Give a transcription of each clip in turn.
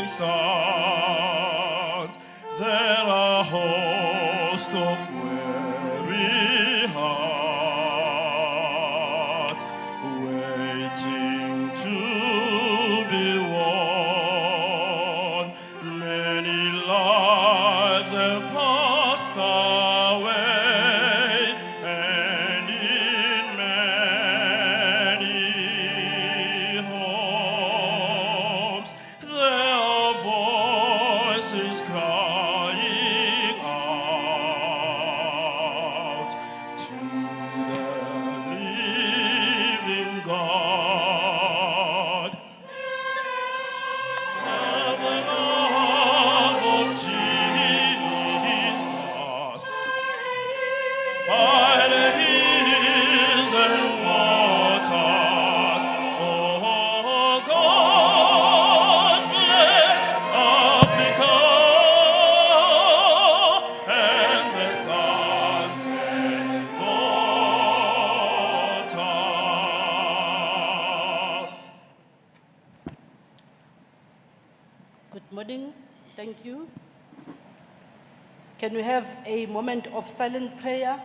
sounds, there are hosts of weary hearts waiting to be won. Many lives have passed away, and in many homes there are voices crying out to the living God. Tell the love of Jesus by the hills and waters. Oh, God bless Africa and the sons and daughters. Good morning. Thank you. Can we have a moment of silent prayer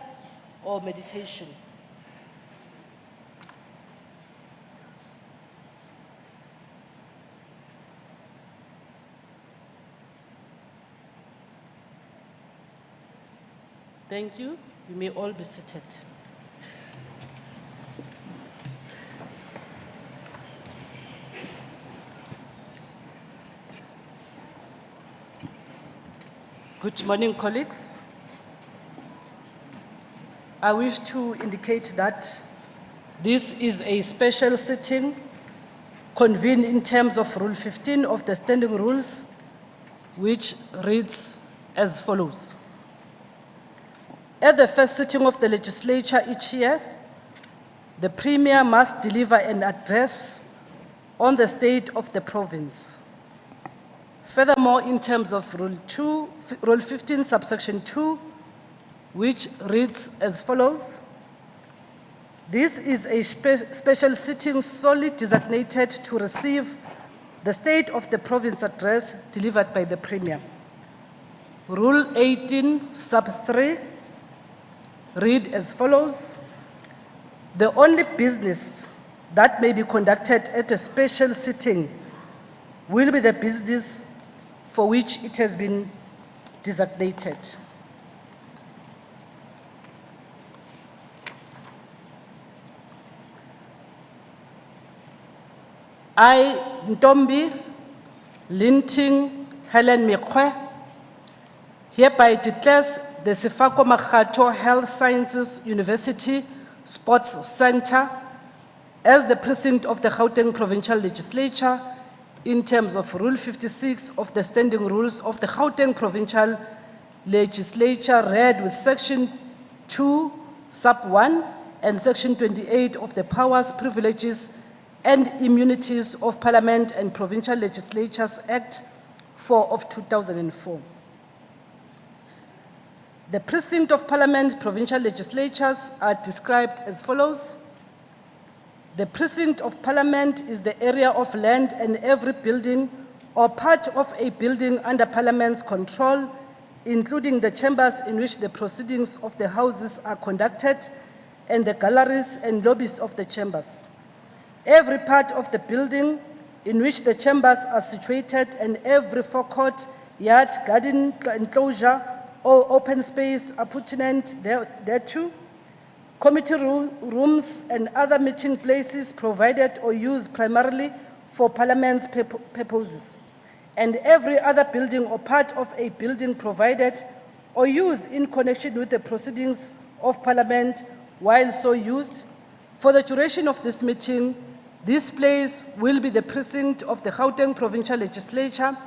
or meditation? Thank you. You may all be seated. Good morning, colleagues. I wish to indicate that this is a special sitting convened in terms of Rule 15 of the Standing Rules, which reads as follows. At the first sitting of the legislature each year, the Premier must deliver an address on the state of the province. Furthermore, in terms of Rule 15, subsection 2, which reads as follows. This is a special sitting solely designated to receive the state of the province address delivered by the Premier. Rule 18, sub 3, read as follows. The only business that may be conducted at a special sitting will be the business for which it has been designated. I, Ntombi Linting Helen Mekwe, hereby declares the Sefako Makgatho Health Sciences University Sports Center as the precinct of the Gauteng Provincial Legislature in terms of Rule 56 of the Standing Rules of the Gauteng Provincial Legislature, read with Section 2, Sub 1 and Section 28 of the Powers, Privileges and Immunities of Parliament and Provincial Legislatures Act 4 of 2004. The precinct of Parliament provincial legislatures are described as follows. The precinct of Parliament is the area of land and every building or part of a building under Parliament's control, including the chambers in which the proceedings of the houses are conducted and the galleries and lobbies of the chambers. Every part of the building in which the chambers are situated and every forecourt, yard, garden enclosure, or open space appurtenant thereto, committee rooms and other meeting places provided or used primarily for Parliament's purposes, and every other building or part of a building provided or used in connection with the proceedings of Parliament while so used. For the duration of this meeting, this place will be the precinct of the Gauteng Provincial Legislature.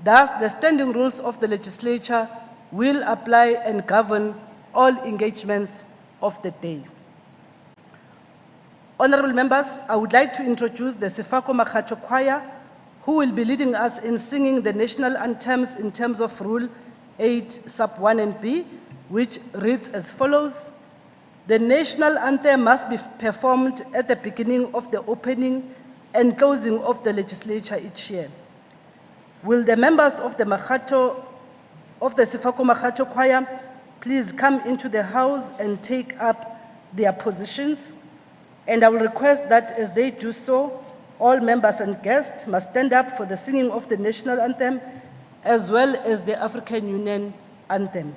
Thus, the standing rules of the legislature will apply and govern all engagements of the day. Honorable members, I would like to introduce the Sefako Makgatho Choir, who will be leading us in singing the national anthems in terms of Rule 8, Sub 1 and B, which reads as follows. The national anthem must be performed at the beginning of the opening and closing of the legislature each year. Will the members of the Sefako Makgato choir please come into the house and take up their positions? And I will request that as they do so, all members and guests must stand up for the singing of the national anthem as well as the African Union anthem.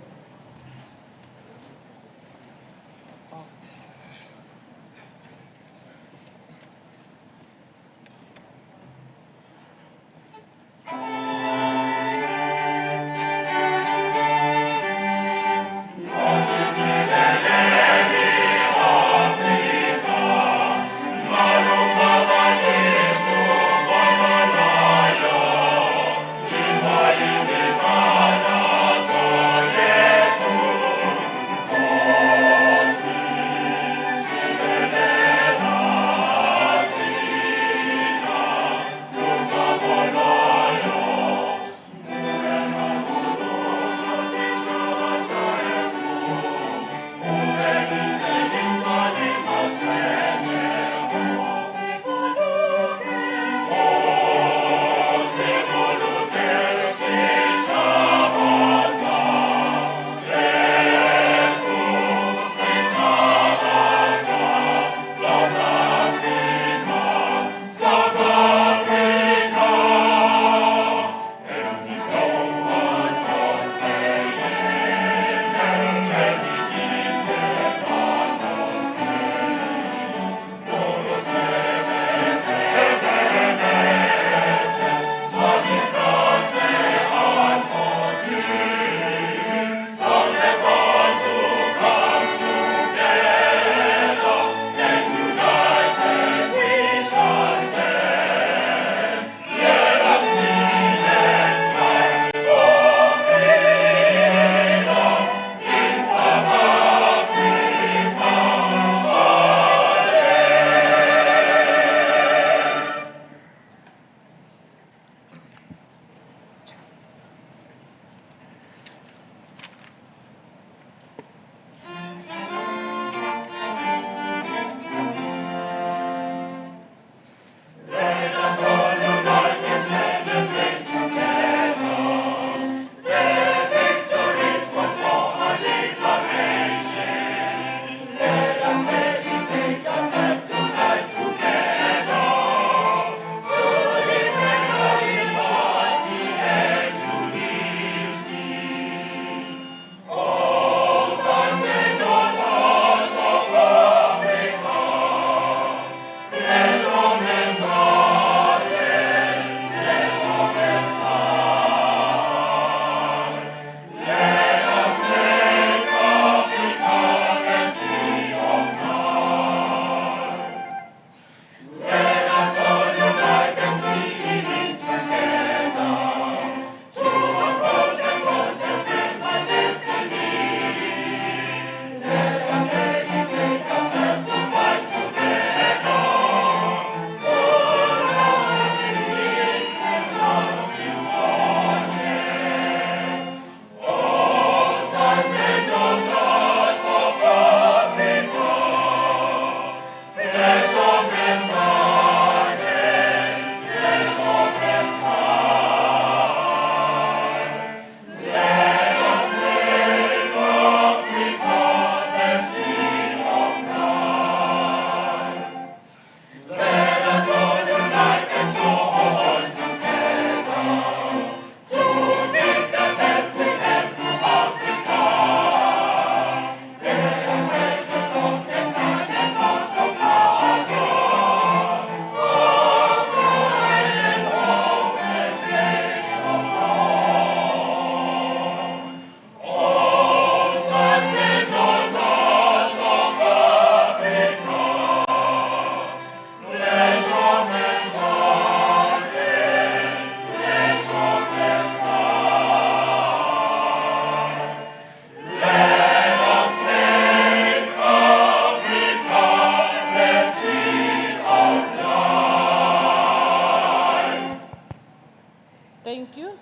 Thank you.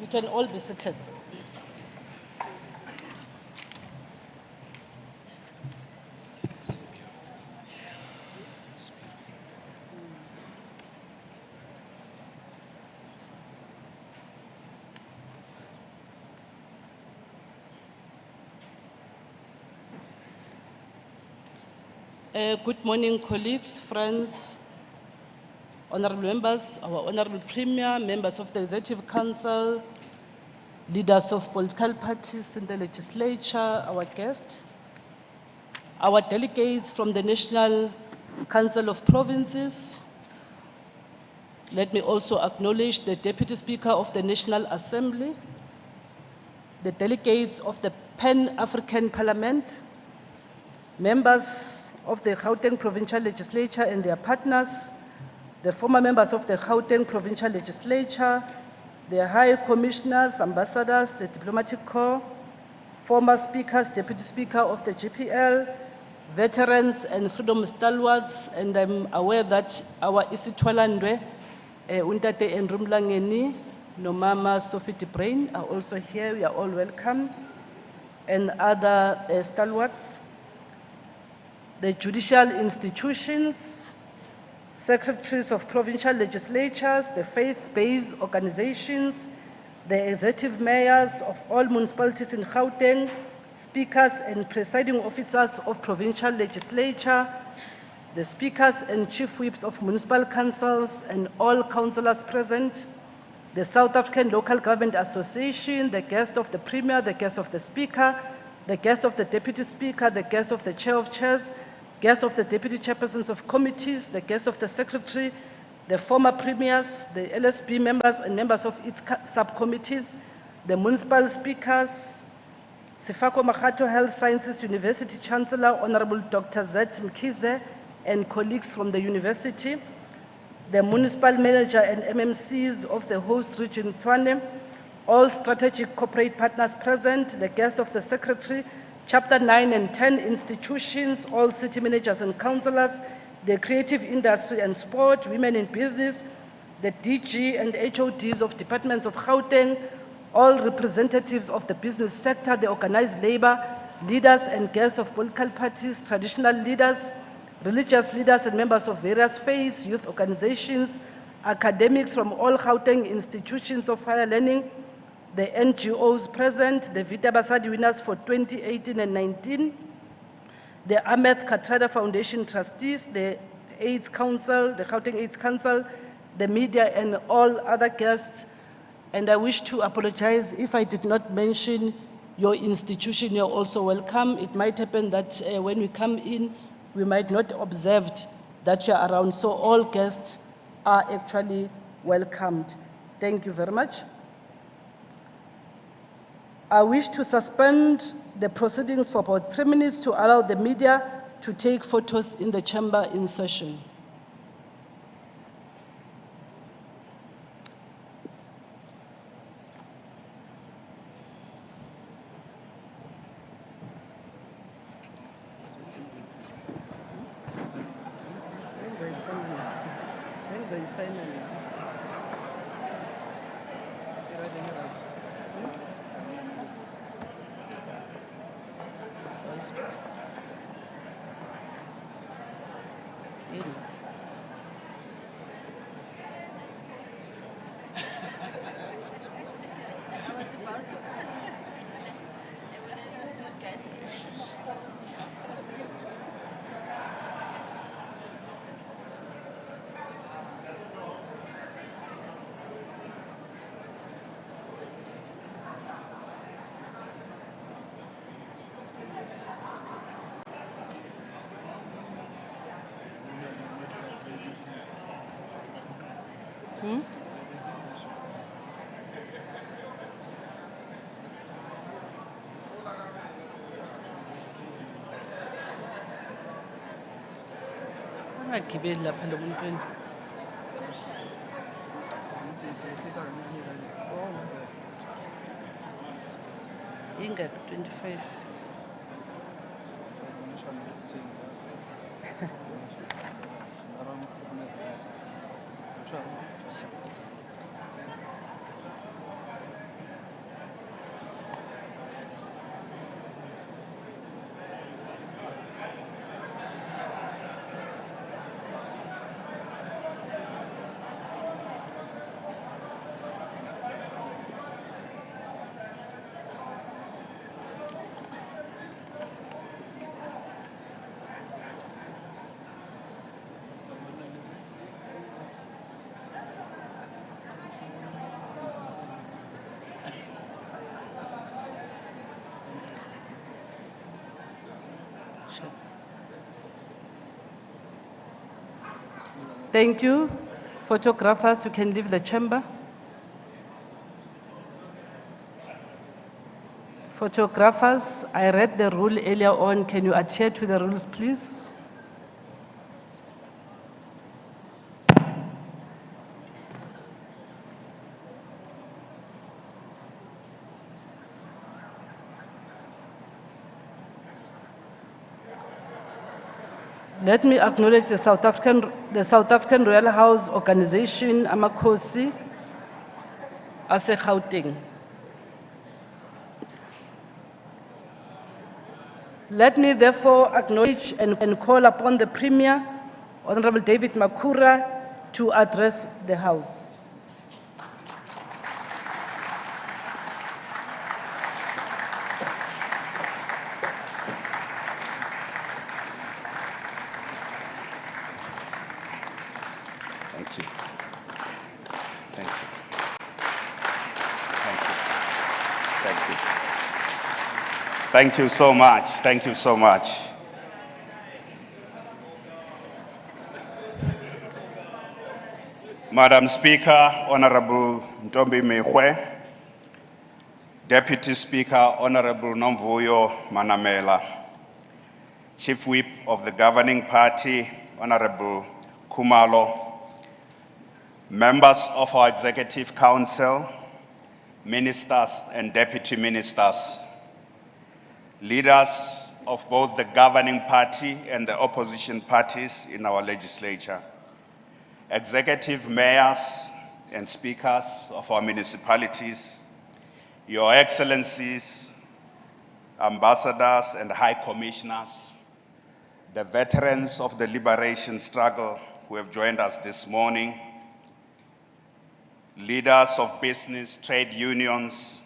You can all be seated. Good morning, colleagues, friends, honorable members, our honorable premier, members of the Executive Council, leaders of political parties in the legislature, our guests, our delegates from the National Council of Provinces. Let me also acknowledge the Deputy Speaker of the National Assembly, the delegates of the Pan-African Parliament, members of the Gauteng Provincial Legislature and their partners, the former members of the Gauteng Provincial Legislature, the High Commissioners, Ambassadors, the Diplomatic Corps, former speakers, Deputy Speaker of the GPL, veterans and freedom stalwarts, and I'm aware that our Isitwalandwe, Untate Enrumlangeni, Nomama Sophie de Brain are also here. We are all welcome, and other stalwarts. The judicial institutions, secretaries of provincial legislatures, the faith-based organizations, the executive mayors of all municipalities in Gauteng, speakers and presiding officers of provincial legislature, the speakers and chief whips of municipal councils and all councillors present, the South African Local Government Association, the guest of the Premier, the guest of the Speaker, the guest of the Deputy Speaker, the guest of the Chair of Chairs, guest of the Deputy Chairpersons of Committees, the guest of the Secretary, the former Premiers, the LSB members and members of its subcommittees, the municipal speakers, Sefako Makgato Health Sciences University Chancellor, Honorable Dr. Z. Mkhize, and colleagues from the university, the municipal manager and MMCs of the host region Tshwane, all strategic corporate partners present, the guest of the Secretary, Chapter 9 and 10 institutions, all city managers and councillors, the creative industry and sport, women in business, the DG and HODs of departments of Gauteng, all representatives of the business sector, the organized labor, leaders and guests of political parties, traditional leaders, religious leaders and members of various faiths, youth organizations, academics from all Gauteng institutions of higher learning, the NGOs present, the Vita Basadi winners for 2018 and 19, the Ahmed Kathrada Foundation trustees, the AIDS Council, the Gauteng AIDS Council, the media and all other guests. And I wish to apologize if I did not mention your institution. You're also welcome. It might happen that when we come in, we might not observe that you're around. So all guests are actually welcomed. Thank you very much. I wish to suspend the proceedings for about 3 minutes to allow the media to take photos in the chamber in session. Angagibeli lapha lo muntu. Inga 25. Thank you. Photographers, you can leave the chamber. Photographers, I read the rule earlier on. Can you adhere to the rules, please? Let me acknowledge the South African Royal House Organization, Amakhosi, ase Gauteng. Let me therefore acknowledge and call upon the Premier, Honorable David Makura, to address the House. Thank you. Thank you. Thank you. Thank you. Thank you so much. Thank you so much. Madam Speaker, Honorable Ntombi Mehwe, Deputy Speaker, Honorable Nomvuyo Manamela, Chief Whip of the Governing Party, Honorable Kumalo, members of our Executive Council, ministers and deputy ministers, leaders of both the governing party and the opposition parties in our legislature, executive mayors and speakers of our municipalities, your excellencies, ambassadors and high commissioners, the veterans of the liberation struggle who have joined us this morning, leaders of business, trade unions,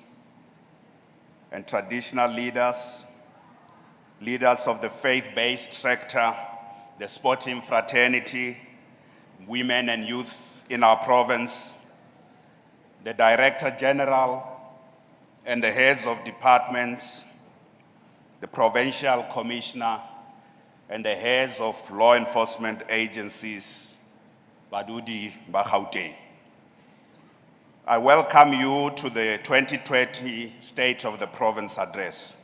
and traditional leaders, leaders of the faith-based sector, the sporting fraternity, women and youth in our province, the Director General and the heads of departments, the Provincial Commissioner, and the heads of law enforcement agencies, Badudi ba Gauteng. I welcome you to the 2020 State of the Province Address.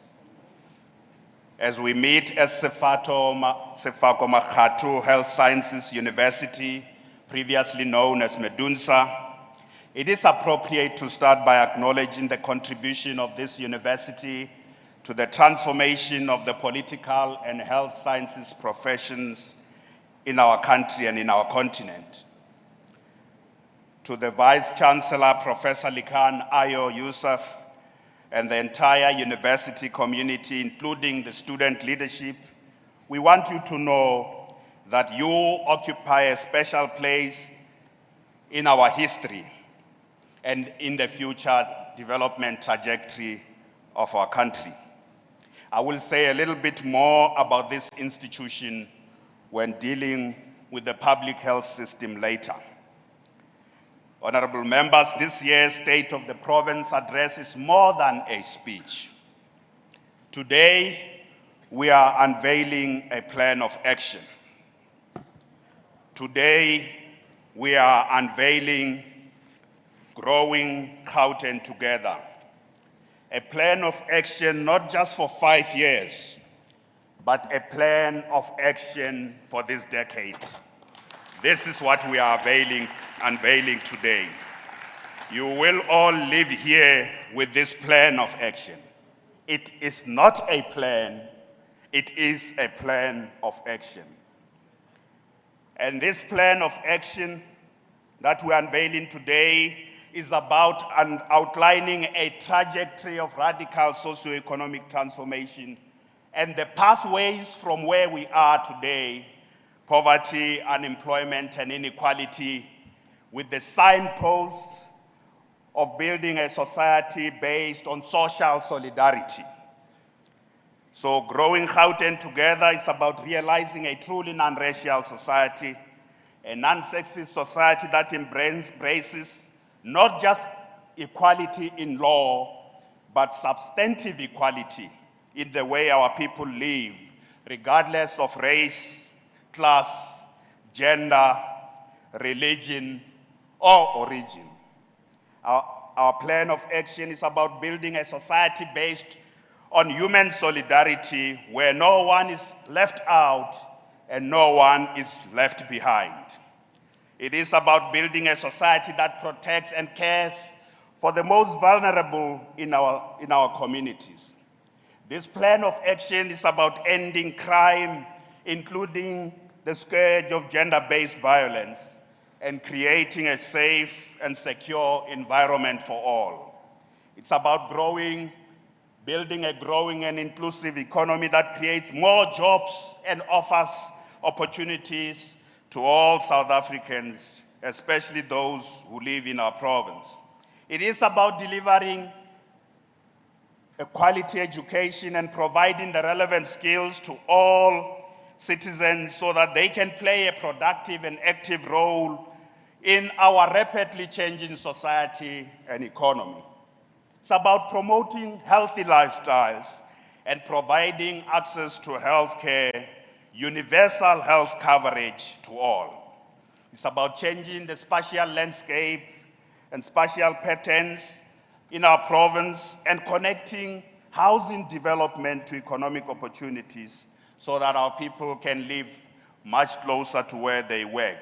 As we meet at Sefako Makhatu Health Sciences University, previously known as Medunsa, it is appropriate to start by acknowledging the contribution of this university to the transformation of the political and health sciences professions in our country and in our continent. To the Vice-Chancellor, Professor Likan Ayo Yusuf, and the entire university community, including the student leadership, we want you to know that you occupy a special place in our history and in the future development trajectory of our country. I will say a little bit more about this institution when dealing with the public health system later. Honorable members, this year's State of the Province Address is more than a speech. Today, we are unveiling a plan of action. Today, we are unveiling Growing Gauteng Together, a plan of action not just for 5 years, but a plan of action for this decade. This is what we are unveiling today. You will all live here with this plan of action. It is not a plan, it is a plan of action. And this plan of action that we're unveiling today is about outlining a trajectory of radical socioeconomic transformation and the pathways from where we are today, poverty, unemployment, and inequality, with the signposts of building a society based on social solidarity. So Growing Gauteng Together is about realizing a truly non-racial society, a non-sexist society that embraces not just equality in law, but substantive equality in the way our people live, regardless of race, class, gender, religion, or origin. Our plan of action is about building a society based on human solidarity where no one is left out and no one is left behind. It is about building a society that protects and cares for the most vulnerable in our communities. This plan of action is about ending crime, including the scourge of gender-based violence, and creating a safe and secure environment for all. It's about building a growing and inclusive economy that creates more jobs and offers opportunities to all South Africans, especially those who live in our province. It is about delivering a quality education and providing the relevant skills to all citizens so that they can play a productive and active role in our rapidly changing society and economy. It's about promoting healthy lifestyles and providing access to healthcare, universal health coverage to all. It's about changing the spatial landscape and spatial patterns in our province and connecting housing development to economic opportunities so that our people can live much closer to where they work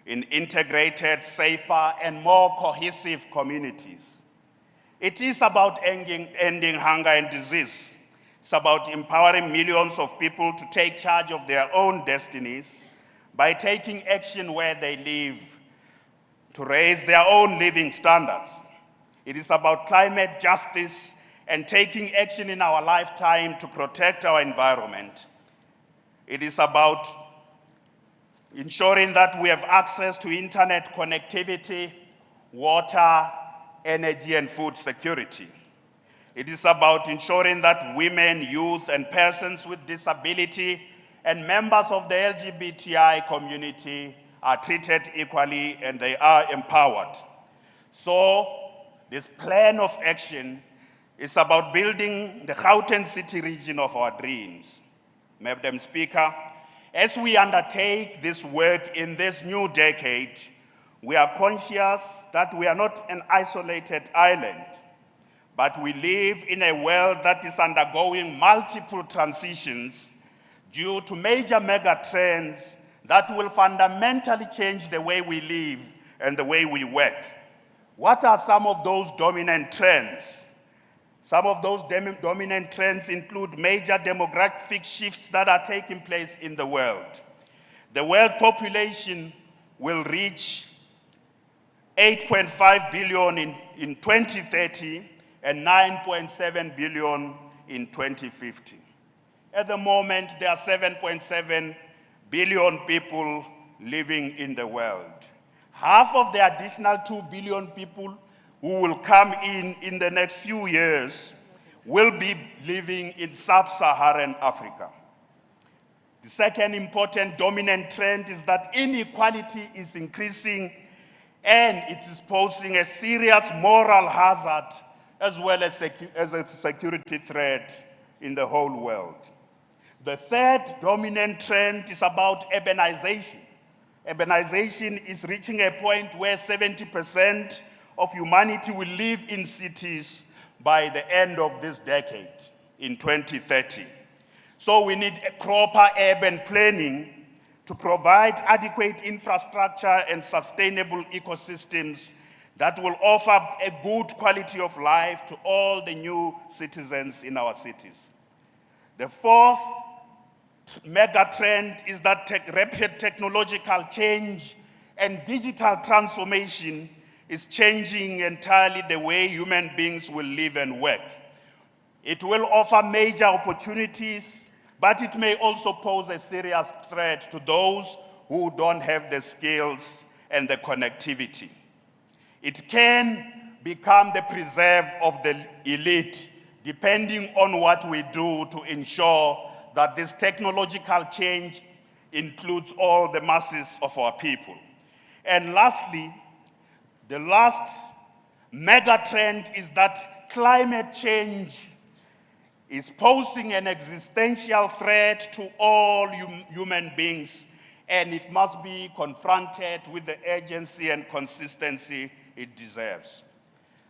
in integrated, safer, and more cohesive communities. It is about ending hunger and disease. It's about empowering millions of people to take charge of their own destinies by taking action where they live to raise their own living standards. It is about climate justice and taking action in our lifetime to protect our environment. It is about ensuring that we have access to internet connectivity, water, energy, and food security. It is about ensuring that women, youth, and persons with disability and members of the LGBTI community are treated equally and they are empowered. So, this plan of action is about building the Gauteng City region of our dreams. Madam Speaker, as we undertake this work in this new decade, we are conscious that we are not an isolated island, but we live in a world that is undergoing multiple transitions due to major mega trends that will fundamentally change the way we live and the way we work. What are some of those dominant trends? Some of those dominant trends include major demographic shifts that are taking place in the world. The world population will reach 8.5 billion in 2030 and 9.7 billion in 2050. At the moment, there are 7.7 billion people living in the world. Half of the additional 2 billion people who will come in the next few years will be living in sub-Saharan Africa. The second important dominant trend is that inequality is increasing and it is posing a serious moral hazard as well as a security threat in the whole world. The third dominant trend is about urbanization. Urbanization is reaching a point where 70% of humanity will live in cities by the end of this decade, in 2030. So we need a proper urban planning to provide adequate infrastructure and sustainable ecosystems that will offer a good quality of life to all the new citizens in our cities. The fourth mega trend is that rapid technological change and digital transformation is changing entirely the way human beings will live and work. It will offer major opportunities, but it may also pose a serious threat to those who don't have the skills and the connectivity. It can become the preserve of the elite, depending on what we do to ensure that this technological change includes all the masses of our people. And lastly, the last mega trend is that climate change is posing an existential threat to all human beings and it must be confronted with the urgency and consistency it deserves.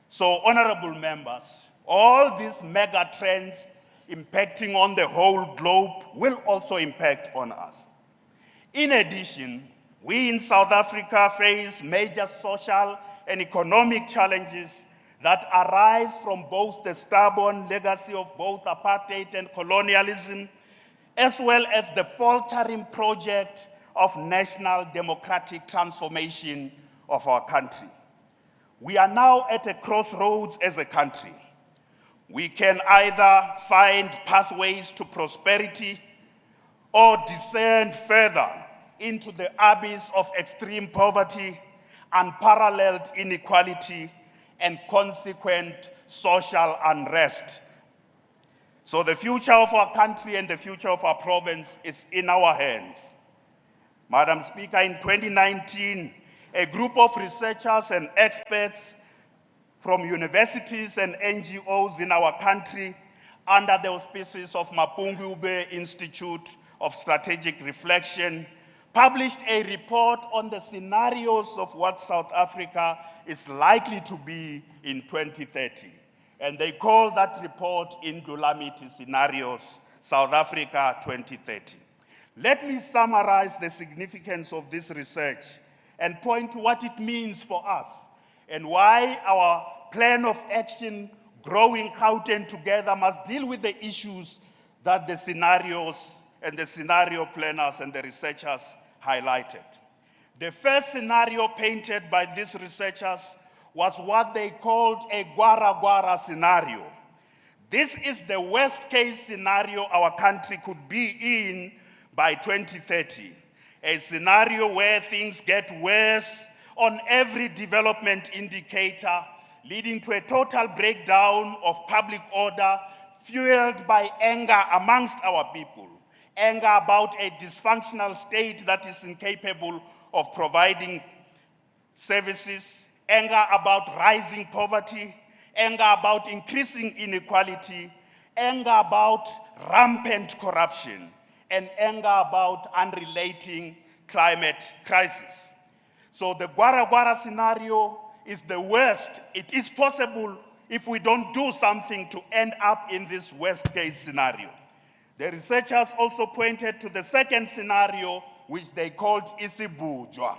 So, honorable members, all these mega trends impacting on the whole globe will also impact on us. In addition, we in South Africa face major social and economic challenges that arise from both the stubborn legacy of both apartheid and colonialism, as well as the faltering project of national democratic transformation of our country. We are now at a crossroads as a country. We can either find pathways to prosperity or descend further into the abyss of extreme poverty, unparalleled inequality, and consequent social unrest. So the future of our country and the future of our province is in our hands. Madam Speaker, in 2019, a group of researchers and experts from universities and NGOs in our country, under the auspices of Mapungubwe Institute of Strategic Reflection, published a report on the scenarios of what South Africa is likely to be in 2030. And they call that report Indulamity Scenarios, South Africa 2030. Let me summarize the significance of this research and point to what it means for us and why our plan of action, Growing Gauteng Together, must deal with the issues that the scenarios and the scenario planners and the researchers highlighted. The first scenario painted by these researchers was what they called a Gwara Gwara scenario. This is the worst case scenario our country could be in by 2030. A scenario where things get worse on every development indicator, leading to a total breakdown of public order fueled by anger amongst our people. Anger about a dysfunctional state that is incapable of providing services, anger about rising poverty, anger about increasing inequality, anger about rampant corruption, and anger about unrelating climate crisis. So the Gwara Gwara scenario is the worst. It is possible if we don't do something to end up in this worst case scenario. The researchers also pointed to the second scenario, which they called Isibujwa.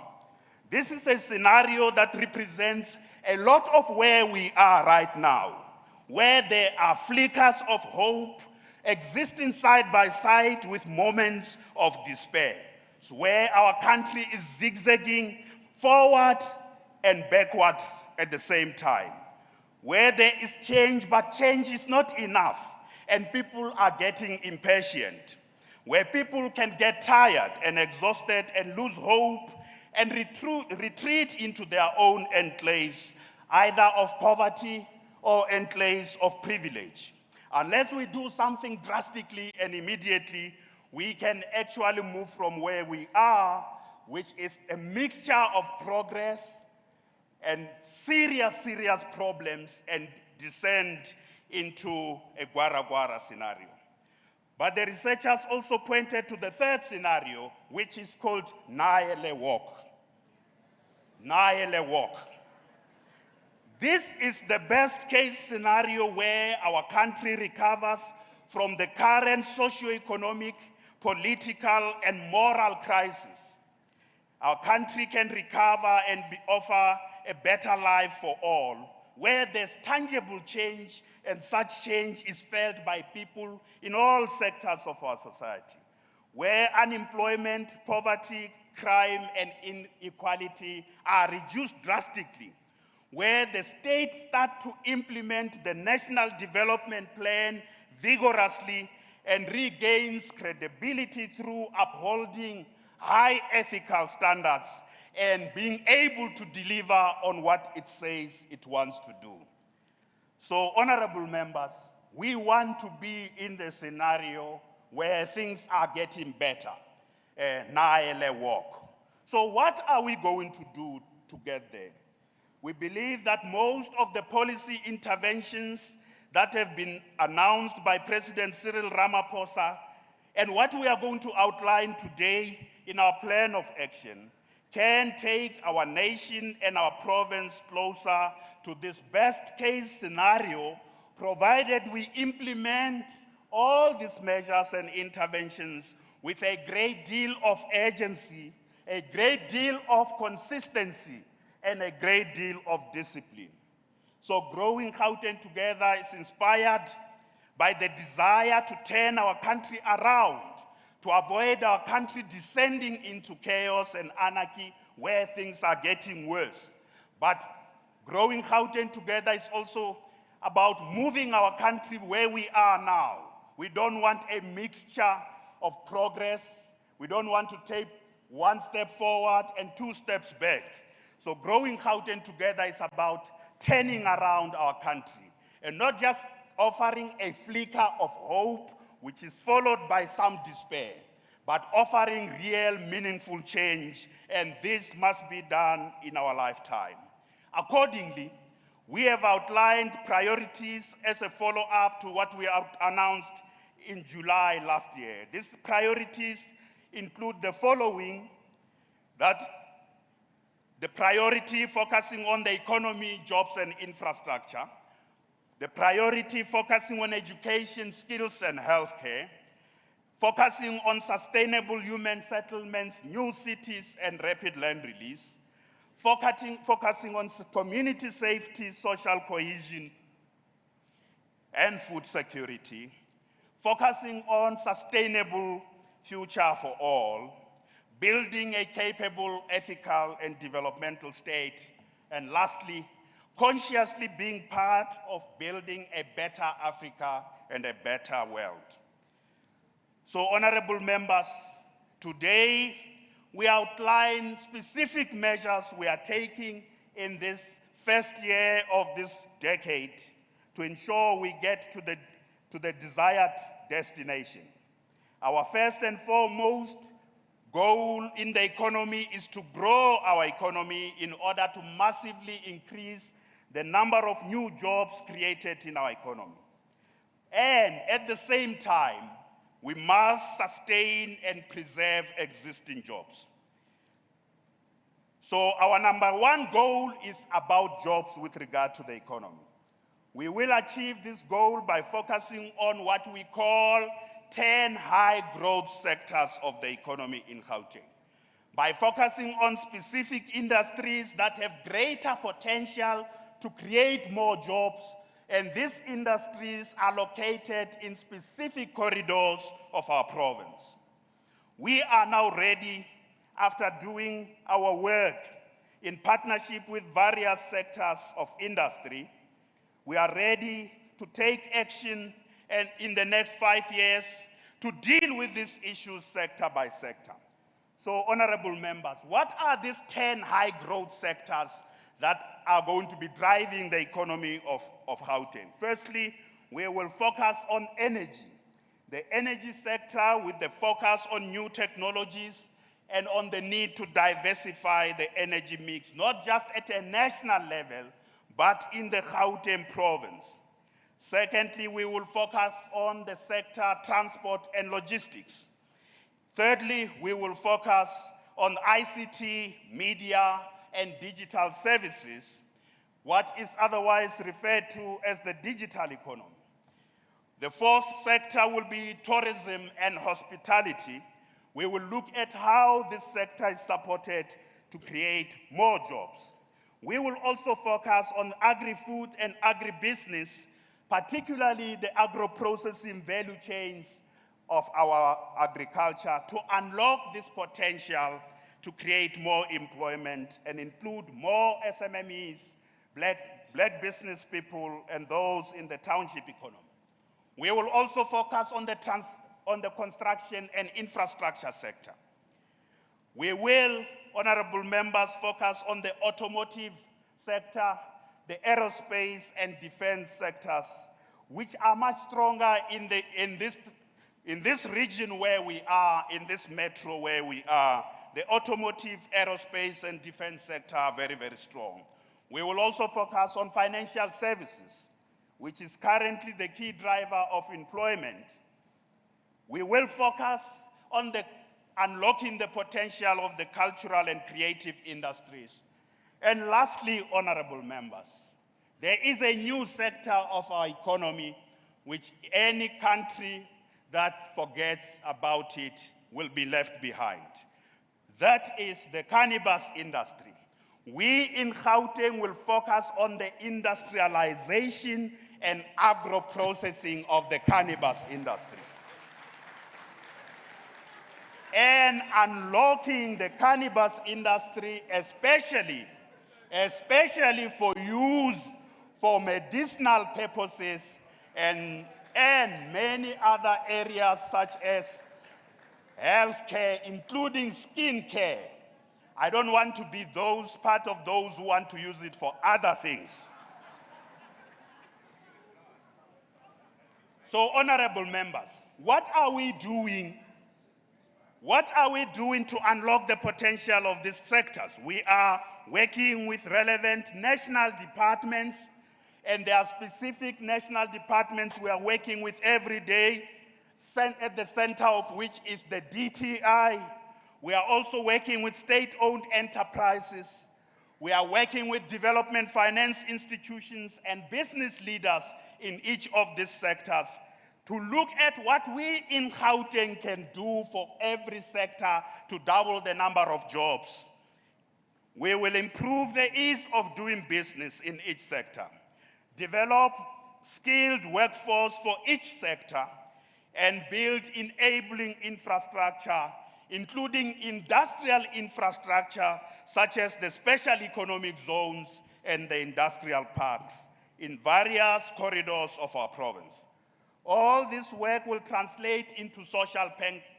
This is a scenario that represents a lot of where we are right now, where there are flickers of hope existing side by side with moments of despair. So where our country is zigzagging forward and backward at the same time, where there is change, but change is not enough, and people are getting impatient, where people can get tired and exhausted and lose hope and retreat into their own enclaves, either of poverty or enclaves of privilege. Unless we do something drastically and immediately, we can actually move from where we are, which is a mixture of progress and serious problems, and descend into a Gwara Gwara scenario. But the researchers also pointed to the third scenario, which is called Naele Walk. Naele Walk. This is the best case scenario where our country recovers from the current socio-economic, political, and moral crisis. Our country can recover and offer a better life for all, where there's tangible change, and such change is felt by people in all sectors of our society, where unemployment, poverty, crime, and inequality are reduced drastically, where the state starts to implement the National Development Plan vigorously and regains credibility through upholding high ethical standards and being able to deliver on what it says it wants to do. So, honorable members, we want to be in the scenario where things are getting better, Naele Walk. So what are we going to do to get there? We believe that most of the policy interventions that have been announced by President Cyril Ramaphosa and what we are going to outline today in our plan of action can take our nation and our province closer to this best case scenario, provided we implement all these measures and interventions with a great deal of urgency, a great deal of consistency, and a great deal of discipline. So Growing Gauteng Together is inspired by the desire to turn our country around, to avoid our country descending into chaos and anarchy where things are getting worse. But Growing Gauteng Together is also about moving our country where we are now. We don't want a mixture of progress. We don't want to take one step forward and two steps back. So Growing Gauteng Together is about turning around our country and not just offering a flicker of hope, which is followed by some despair, but offering real, meaningful change, and this must be done in our lifetime. Accordingly, we have outlined priorities as a follow-up to what we announced in July last year. These priorities include the following: that the priority focusing on the economy, jobs, and infrastructure; the priority focusing on education, skills, and healthcare; focusing on sustainable human settlements, new cities, and rapid land release; focusing on community safety, social cohesion, and food security; focusing on sustainable future for all; building a capable, ethical, and developmental state; and lastly, consciously being part of building a better Africa and a better world. So, honorable members, today we outline specific measures we are taking in this first year of this decade to ensure we get to the desired destination. Our first and foremost goal in the economy is to grow our economy in order to massively increase the number of new jobs created in our economy. And at the same time, we must sustain and preserve existing jobs. So our number one goal is about jobs with regard to the economy. We will achieve this goal by focusing on what we call 10 high growth sectors of the economy in Gauteng. By focusing on specific industries that have greater potential to create more jobs, and these industries are located in specific corridors of our province. We are now ready, after doing our work in partnership with various sectors of industry, we are ready to take action and in the next 5 years to deal with these issues sector by sector. So, honorable members, what are these 10 high growth sectors that are going to be driving the economy of Gauteng? Firstly, we will focus on energy. The energy sector with the focus on new technologies and on the need to diversify the energy mix, not just at a national level, but in the Gauteng province. Secondly, we will focus on the sector transport and logistics. Thirdly, we will focus on ICT, media, and digital services, what is otherwise referred to as the digital economy. The fourth sector will be tourism and hospitality. We will look at how this sector is supported to create more jobs. We will also focus on agri-food and agribusiness, particularly the agro-processing value chains of our agriculture, to unlock this potential to create more employment and include more SMMEs, black business people, and those in the township economy. We will also focus on the construction and infrastructure sector. We will, honorable members, focus on the automotive sector, the aerospace and defense sectors, which are much stronger in this region where we are, in this metro where we are. The automotive, aerospace, and defense sector are very, very strong. We will also focus on financial services, which is currently the key driver of employment. We will focus on the unlocking the potential of the cultural and creative industries. And lastly, honorable members, there is a new sector of our economy which any country that forgets about it will be left behind. That is the cannabis industry. We in Gauteng will focus on the industrialization and agro-processing of the cannabis industry, and unlocking the cannabis industry, especially for use for medicinal purposes and many other areas such as healthcare, including skin care. I don't want to be part of those who want to use it for other things. So, honorable members, what are we doing? What are we doing to unlock the potential of these sectors? We are working with relevant national departments, and there are specific national departments we are working with every day, at the center of which is the DTI. We are also working with state-owned enterprises. We are working with development finance institutions and business leaders in each of these sectors to look at what we in Gauteng can do for every sector to double the number of jobs. We will improve the ease of doing business in each sector, develop skilled workforce for each sector, and build enabling infrastructure, including industrial infrastructure such as the special economic zones and the industrial parks in various corridors of our province. All this work will translate into social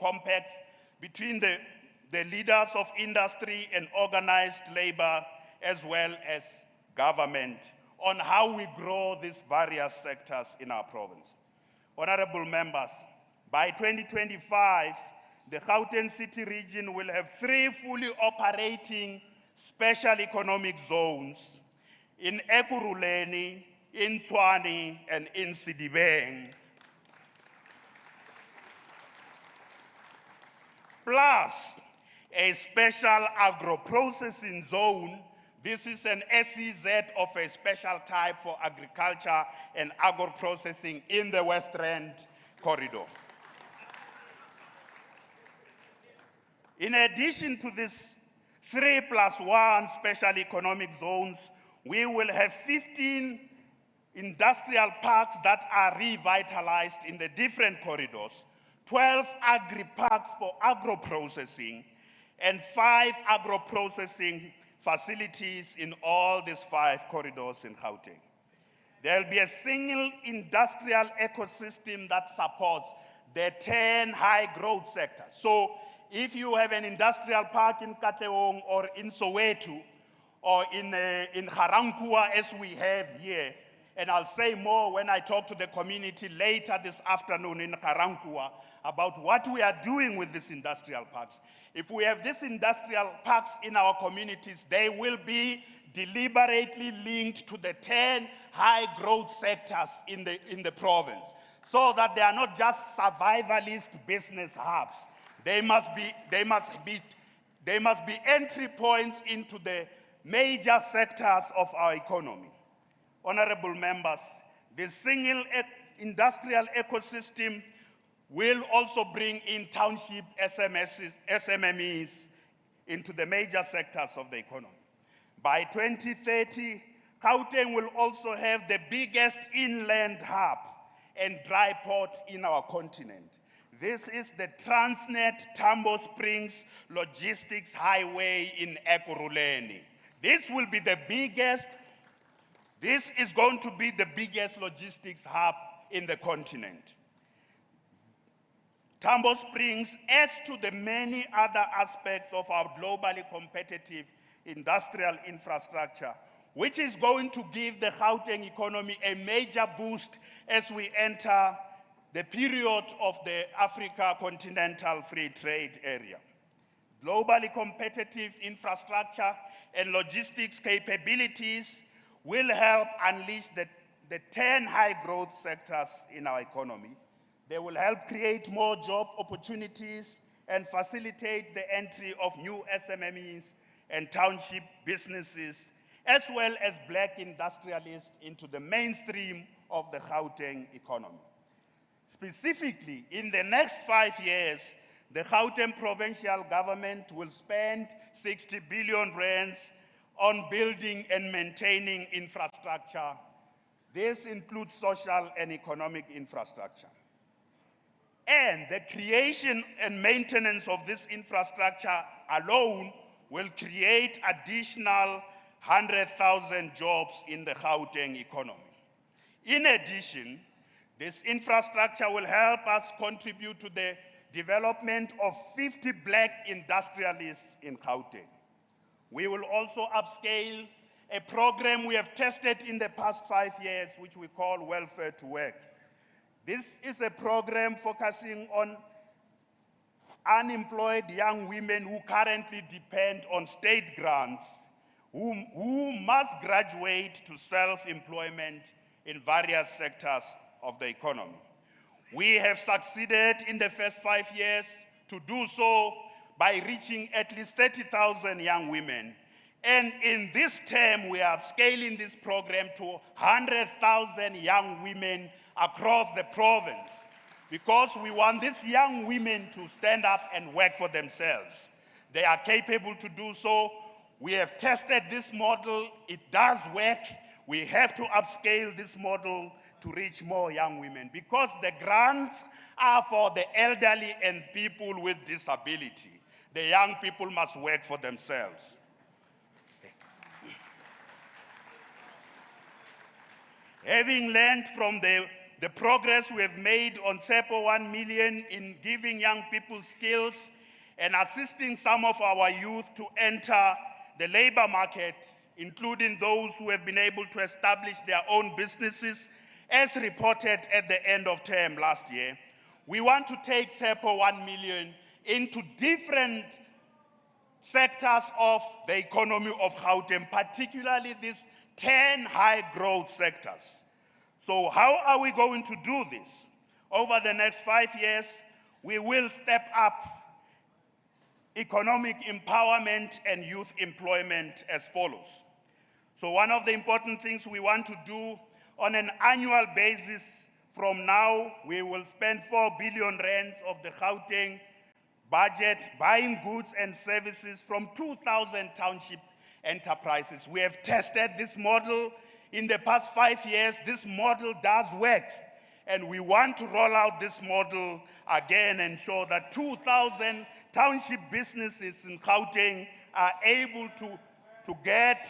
compacts between the leaders of industry and organized labor, as well as government, on how we grow these various sectors in our province. Honorable members, by 2025, the Gauteng City region will have 3 fully operating special economic zones in Ekurhuleni, in Tshwane, and in Sedibeng. Plus a special agro-processing zone. This is an SEZ of a special type for agriculture and agro-processing in the West Rand corridor. In addition to these 3+1 special economic zones, we will have 15 industrial parks that are revitalized in the different corridors, 12 agri-parks for agro-processing, and 5 agro-processing facilities in all these 5 corridors in Gauteng. There will be a single industrial ecosystem that supports the 10 high-growth sectors. So if you have an industrial park in Katlehong or in Soweto or in Ga-Rankuwa as we have here, and I'll say more when I talk to the community later this afternoon in Ga-Rankuwa about what we are doing with these industrial parks. If we have these industrial parks in our communities, they will be deliberately linked to the 10 high-growth sectors in the province, so that they are not just survivalist business hubs. They must be entry points into the major sectors of our economy. Honorable members, the single industrial ecosystem will also bring in township SMMEs into the major sectors of the economy. By 2030, Gauteng will also have the biggest inland hub and dry port in our continent. This is the Transnet Tambo Springs Logistics Highway in Ekurhuleni. This is going to be the biggest logistics hub in the continent. Tambo Springs adds to the many other aspects of our globally competitive industrial infrastructure, which is going to give the Gauteng economy a major boost as we enter the period of the Africa Continental Free Trade Area. Globally competitive infrastructure and logistics capabilities will help unleash the 10 high-growth sectors in our economy. They will help create more job opportunities and facilitate the entry of new SMMEs and township businesses, as well as black industrialists into the mainstream of the Gauteng economy. Specifically, in the next 5 years, the Gauteng provincial government will spend 60 billion rands on building and maintaining infrastructure. This includes social and economic infrastructure. And the creation and maintenance of this infrastructure alone will create additional 100,000 jobs in the Gauteng economy. In addition, this infrastructure will help us contribute to the development of 50 black industrialists in Gauteng. We will also upscale a program we have tested in the past 5 years, which we call Welfare to Work. This is a program focusing on unemployed young women who currently depend on state grants, who must graduate to self-employment in various sectors of the economy. We have succeeded in the first 5 years to do so by reaching at least 30,000 young women. And in this term, we are scaling this program to 100,000 young women across the province, because we want these young women to stand up and work for themselves. They are capable to do so. We have tested this model. It does work. We have to upscale this model to reach more young women, because the grants are for the elderly and people with disability. The young people must work for themselves. Having learned from the progress we have made on SEPO 1 million in giving young people skills and assisting some of our youth to enter the labor market, including those who have been able to establish their own businesses, as reported at the end of term last year, we want to take SEPO 1 million into different sectors of the economy of Gauteng, particularly these 10 high growth sectors. So how are we going to do this? Over the next 5 years, we will step up economic empowerment and youth employment as follows. So one of the important things we want to do on an annual basis from now, we will spend 4 billion rands of the Gauteng budget buying goods and services from 2,000 township enterprises. We have tested this model in the past 5 years. This model does work, and we want to roll out this model again and show that 2,000 township businesses in Gauteng are able to get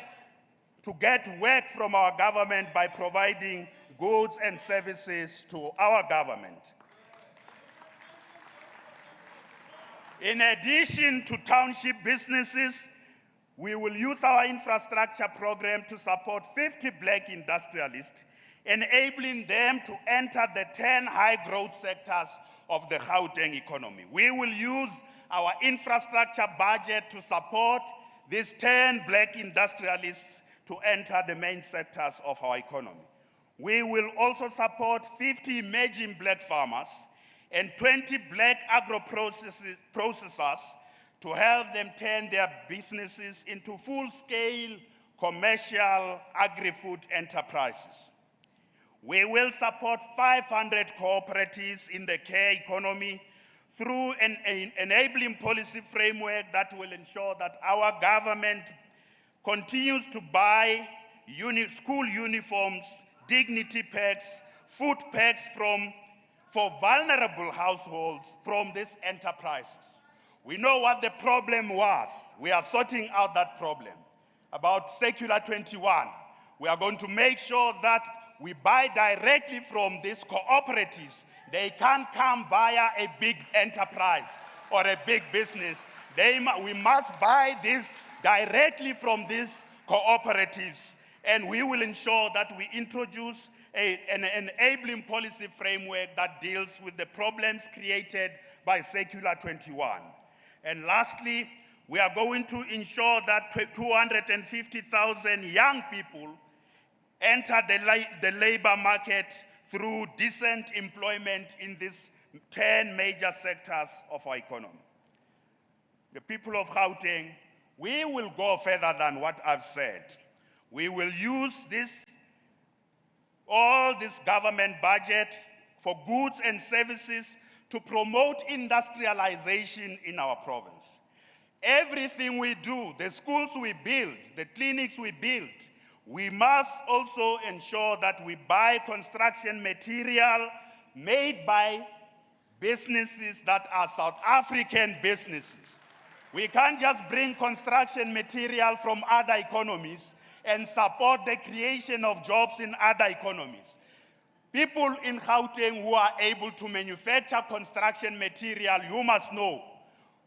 work from our government by providing goods and services to our government. In addition to township businesses, we will use our infrastructure program to support 50 black industrialists, enabling them to enter the 10 high growth sectors of the Gauteng economy. We will use our infrastructure budget to support these 10 black industrialists to enter the main sectors of our economy. We will also support 50 emerging black farmers and 20 black agro-processors to help them turn their businesses into full-scale commercial agri-food enterprises. We will support 500 cooperatives in the care economy through an enabling policy framework that will ensure that our government continues to buy school uniforms, dignity packs, food packs for vulnerable households from these enterprises. We know what the problem was. We are sorting out that problem. About Secular 21, we are going to make sure that we buy directly from these cooperatives. They can't come via a big enterprise or a big business. We must buy this directly from these cooperatives, and we will ensure that we introduce an enabling policy framework that deals with the problems created by Secular 21. And lastly, we are going to ensure that 250,000 young people enter the labor market through decent employment in these 10 major sectors of our economy. the people of Gauteng, we will go further than what I've said. We will use all this government budget for goods and services to promote industrialization in our province. Everything we do, the schools we build, the clinics we build, we must also ensure that we buy construction material made by businesses that are South African businesses. We can't just bring construction material from other economies and support the creation of jobs in other economies. People in Gauteng who are able to manufacture construction material, you must know,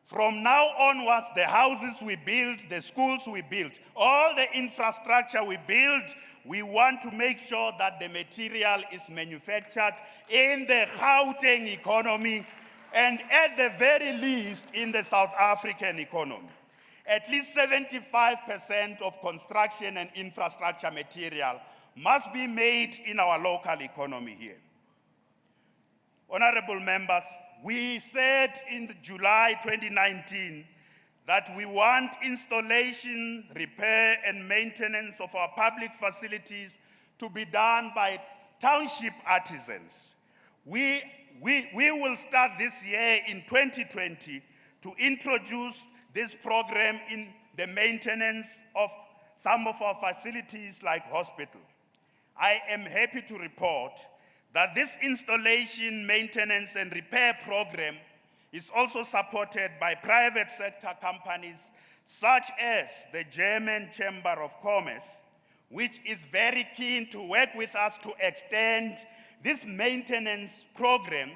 from now onwards, the houses we build, the schools we build, all the infrastructure we build, we want to make sure that the material is manufactured in the Gauteng economy and at the very least in the South African economy. At least 75% of construction and infrastructure material must be made in our local economy here. Honorable members, we said in July 2019 that we want installation, repair, and maintenance of our public facilities to be done by township artisans. We will start this year in 2020 to introduce this program in the maintenance of some of our facilities like hospital. I am happy to report that this installation, maintenance, and repair program is also supported by private sector companies such as the German Chamber of Commerce, which is very keen to work with us to extend this maintenance program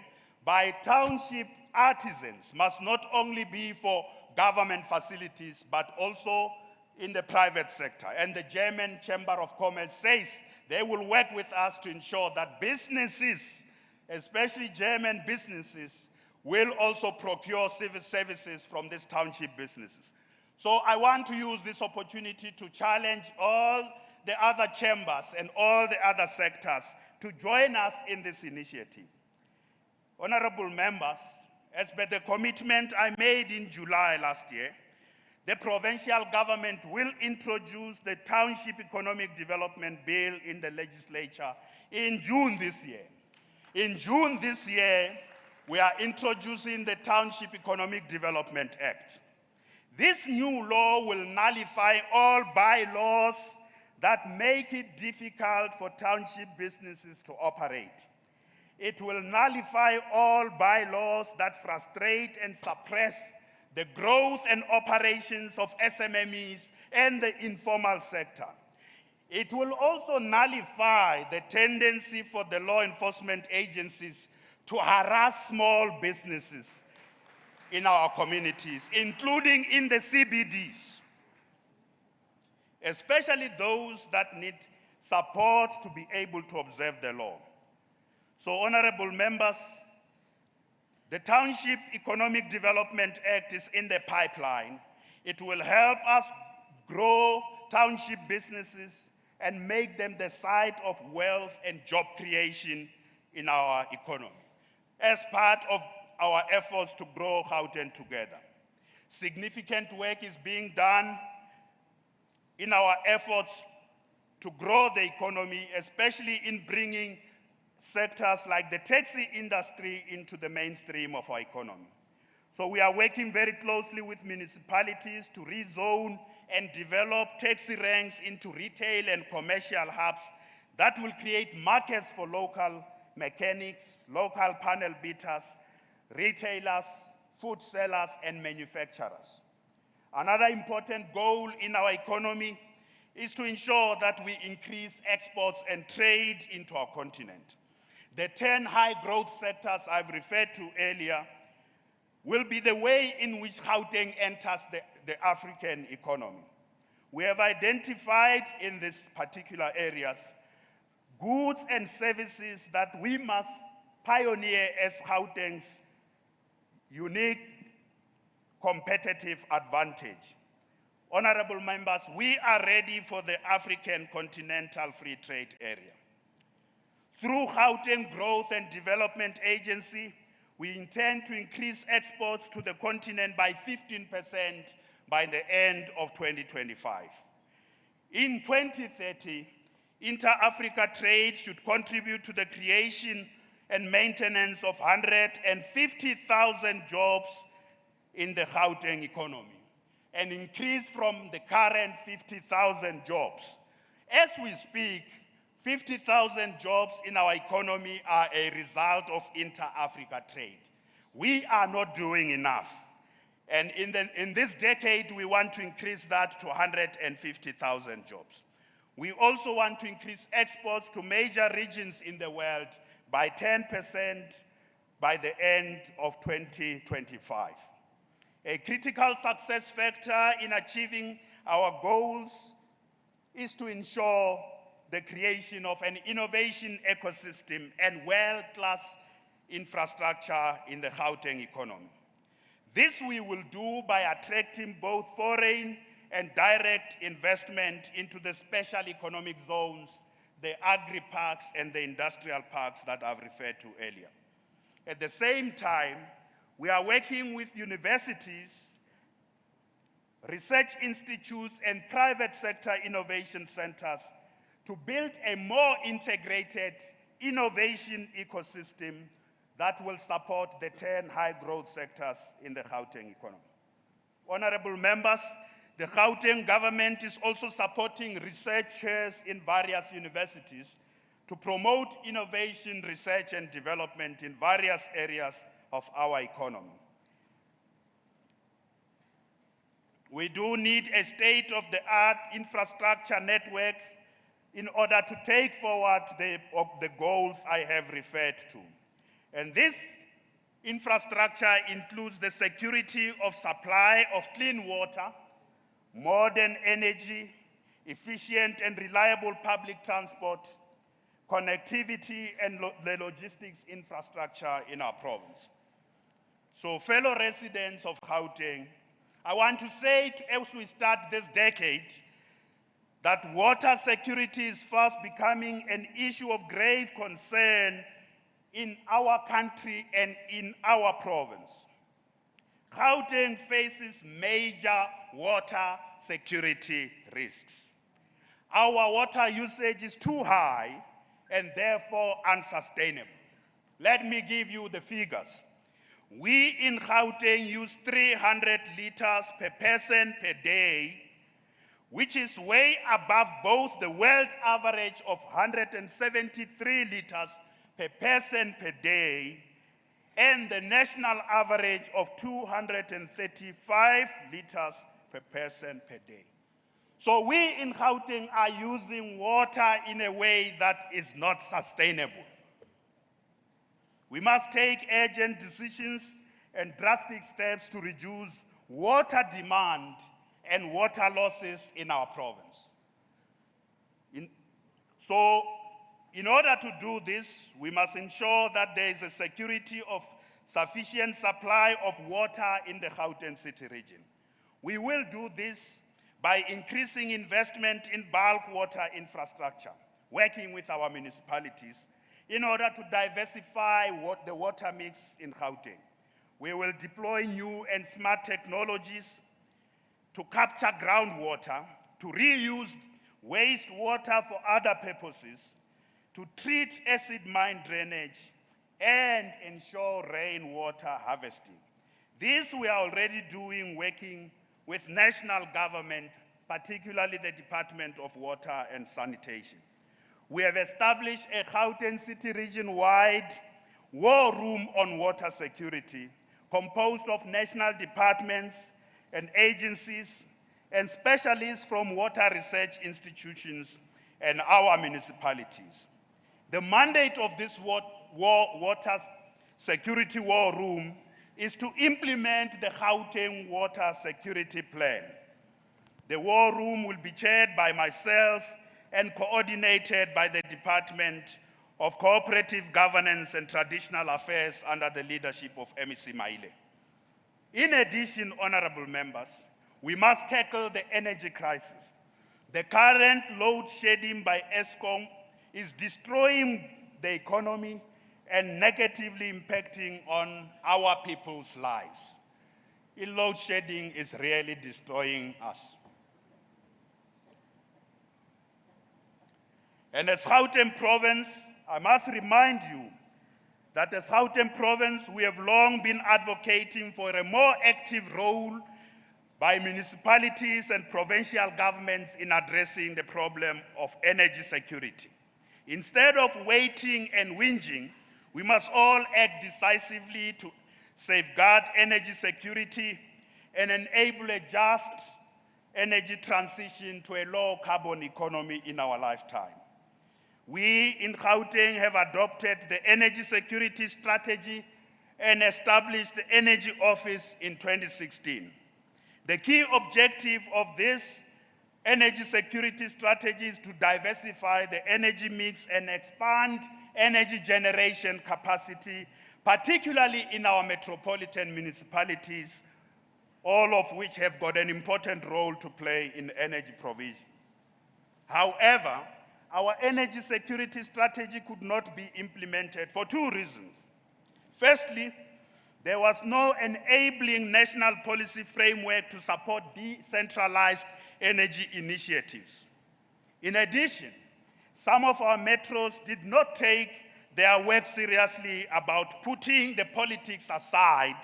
by township artisans. Must not only be for government facilities, but also in the private sector. And the German Chamber of Commerce says they will work with us to ensure that businesses, especially German businesses, will also procure civil services from these township businesses. So I want to use this opportunity to challenge all the other chambers and all the other sectors to join us in this initiative. Honorable members, as per the commitment I made in July last year, the provincial government will introduce the Township Economic Development Bill in the legislature in June this year. In June this year, we are introducing the Township Economic Development Act. This new law will nullify all bylaws that make it difficult for township businesses to operate. It will nullify all bylaws that frustrate and suppress the growth and operations of SMMEs and the informal sector. It will also nullify the tendency for the law enforcement agencies to harass small businesses in our communities, including in the CBDs, especially those that need support to be able to observe the law. So, honorable members, the Township Economic Development Act is in the pipeline. It will help us grow township businesses and make them the site of wealth and job creation in our economy as part of our efforts to grow Gauteng together. Significant work is being done in our efforts to grow the economy, especially in bringing sectors like the taxi industry into the mainstream of our economy. So we are working very closely with municipalities to rezone and develop taxi ranks into retail and commercial hubs that will create markets for local mechanics, local panel beaters, retailers, food sellers, and manufacturers. Another important goal in our economy is to ensure that we increase exports and trade into our continent. The 10 high growth sectors I've referred to earlier will be the way in which Gauteng enters the African economy. We have identified in these particular areas goods and services that we must pioneer as Gauteng's unique competitive advantage. Honorable members, we are ready for the African Continental Free Trade Area. Through Gauteng Growth and Development Agency, We intend to increase exports to the continent by 15% by the end of 2025. In 2030, inter-Africa trade should contribute to the creation and maintenance of 150,000 jobs in the Gauteng economy, an increase from the current 50,000 jobs. As we speak, 50,000 jobs in our economy are a result of inter-Africa trade. We are not doing enough. And in this decade, we want to increase that to 150,000 jobs. We also want to increase exports to major regions in the world by 10% by the end of 2025. A critical success factor in achieving our goals is to ensure the creation of an innovation ecosystem and world-class infrastructure in the Gauteng economy. This we will do by attracting both foreign and direct investment into the special economic zones, the agri-parks and the industrial parks that I've referred to earlier. At the same time, we are working with universities, research institutes, and private sector innovation centers to build a more integrated innovation ecosystem that will support the 10 high-growth sectors in the Gauteng economy. Honorable members, the Gauteng government is also supporting researchers in various universities to promote innovation, research, and development in various areas of our economy. We do need a state-of-the-art infrastructure network in order to take forward the goals I have referred to. And this infrastructure includes the security of supply of clean water, modern energy, efficient and reliable public transport, connectivity, and the logistics infrastructure in our province. So, fellow residents of Gauteng, I want to say as we start this decade that water security is fast becoming an issue of grave concern in our country and in our province. Gauteng faces major water security risks. Our water usage is too high and therefore unsustainable. Let me give you the figures. We in Gauteng use 300 liters per person per day, which is way above both the world average of 173 liters per person per day and the national average of 235 liters per person per day. So we in Gauteng are using water in a way that is not sustainable. We must take urgent decisions and drastic steps to reduce water demand and water losses in our province. In order to do this, we must ensure that there is a security of sufficient supply of water in the Gauteng City region. We will do this by increasing investment in bulk water infrastructure, working with our municipalities in order to diversify the water mix in Gauteng. We will deploy new and smart technologies to capture groundwater, to reuse wastewater for other purposes, to treat acid mine drainage, and ensure rainwater harvesting. This we are already doing, working with national government, particularly the Department of Water and Sanitation. We have established a Gauteng City region-wide war room on water security, composed of national departments and agencies and specialists from water research institutions and our municipalities. The mandate of this water security war room is to implement the Gauteng Water Security Plan. The war room will be chaired by myself and coordinated by the Department of Cooperative Governance and Traditional Affairs under the leadership of MEC Maile. In addition, honorable members, we must tackle the energy crisis. The current load shedding by Eskom is destroying the economy and negatively impacting on our people's lives. Load shedding is really destroying us. And as Gauteng Province, I must remind you that as Gauteng Province, we have long been advocating for a more active role by municipalities and provincial governments in addressing the problem of energy security. Instead of waiting and whinging, we must all act decisively to safeguard energy security and enable a just energy transition to a low-carbon economy in our lifetime. We in Gauteng have adopted the Energy Security Strategy and established the Energy Office in 2016. The key objective of this energy security strategy is to diversify the energy mix and expand energy generation capacity, particularly in our metropolitan municipalities, all of which have got an important role to play in energy provision. However, our energy security strategy could not be implemented for two reasons. Firstly, there was no enabling national policy framework to support decentralized energy initiatives. In addition, some of our metros did not take their work seriously about putting the politics aside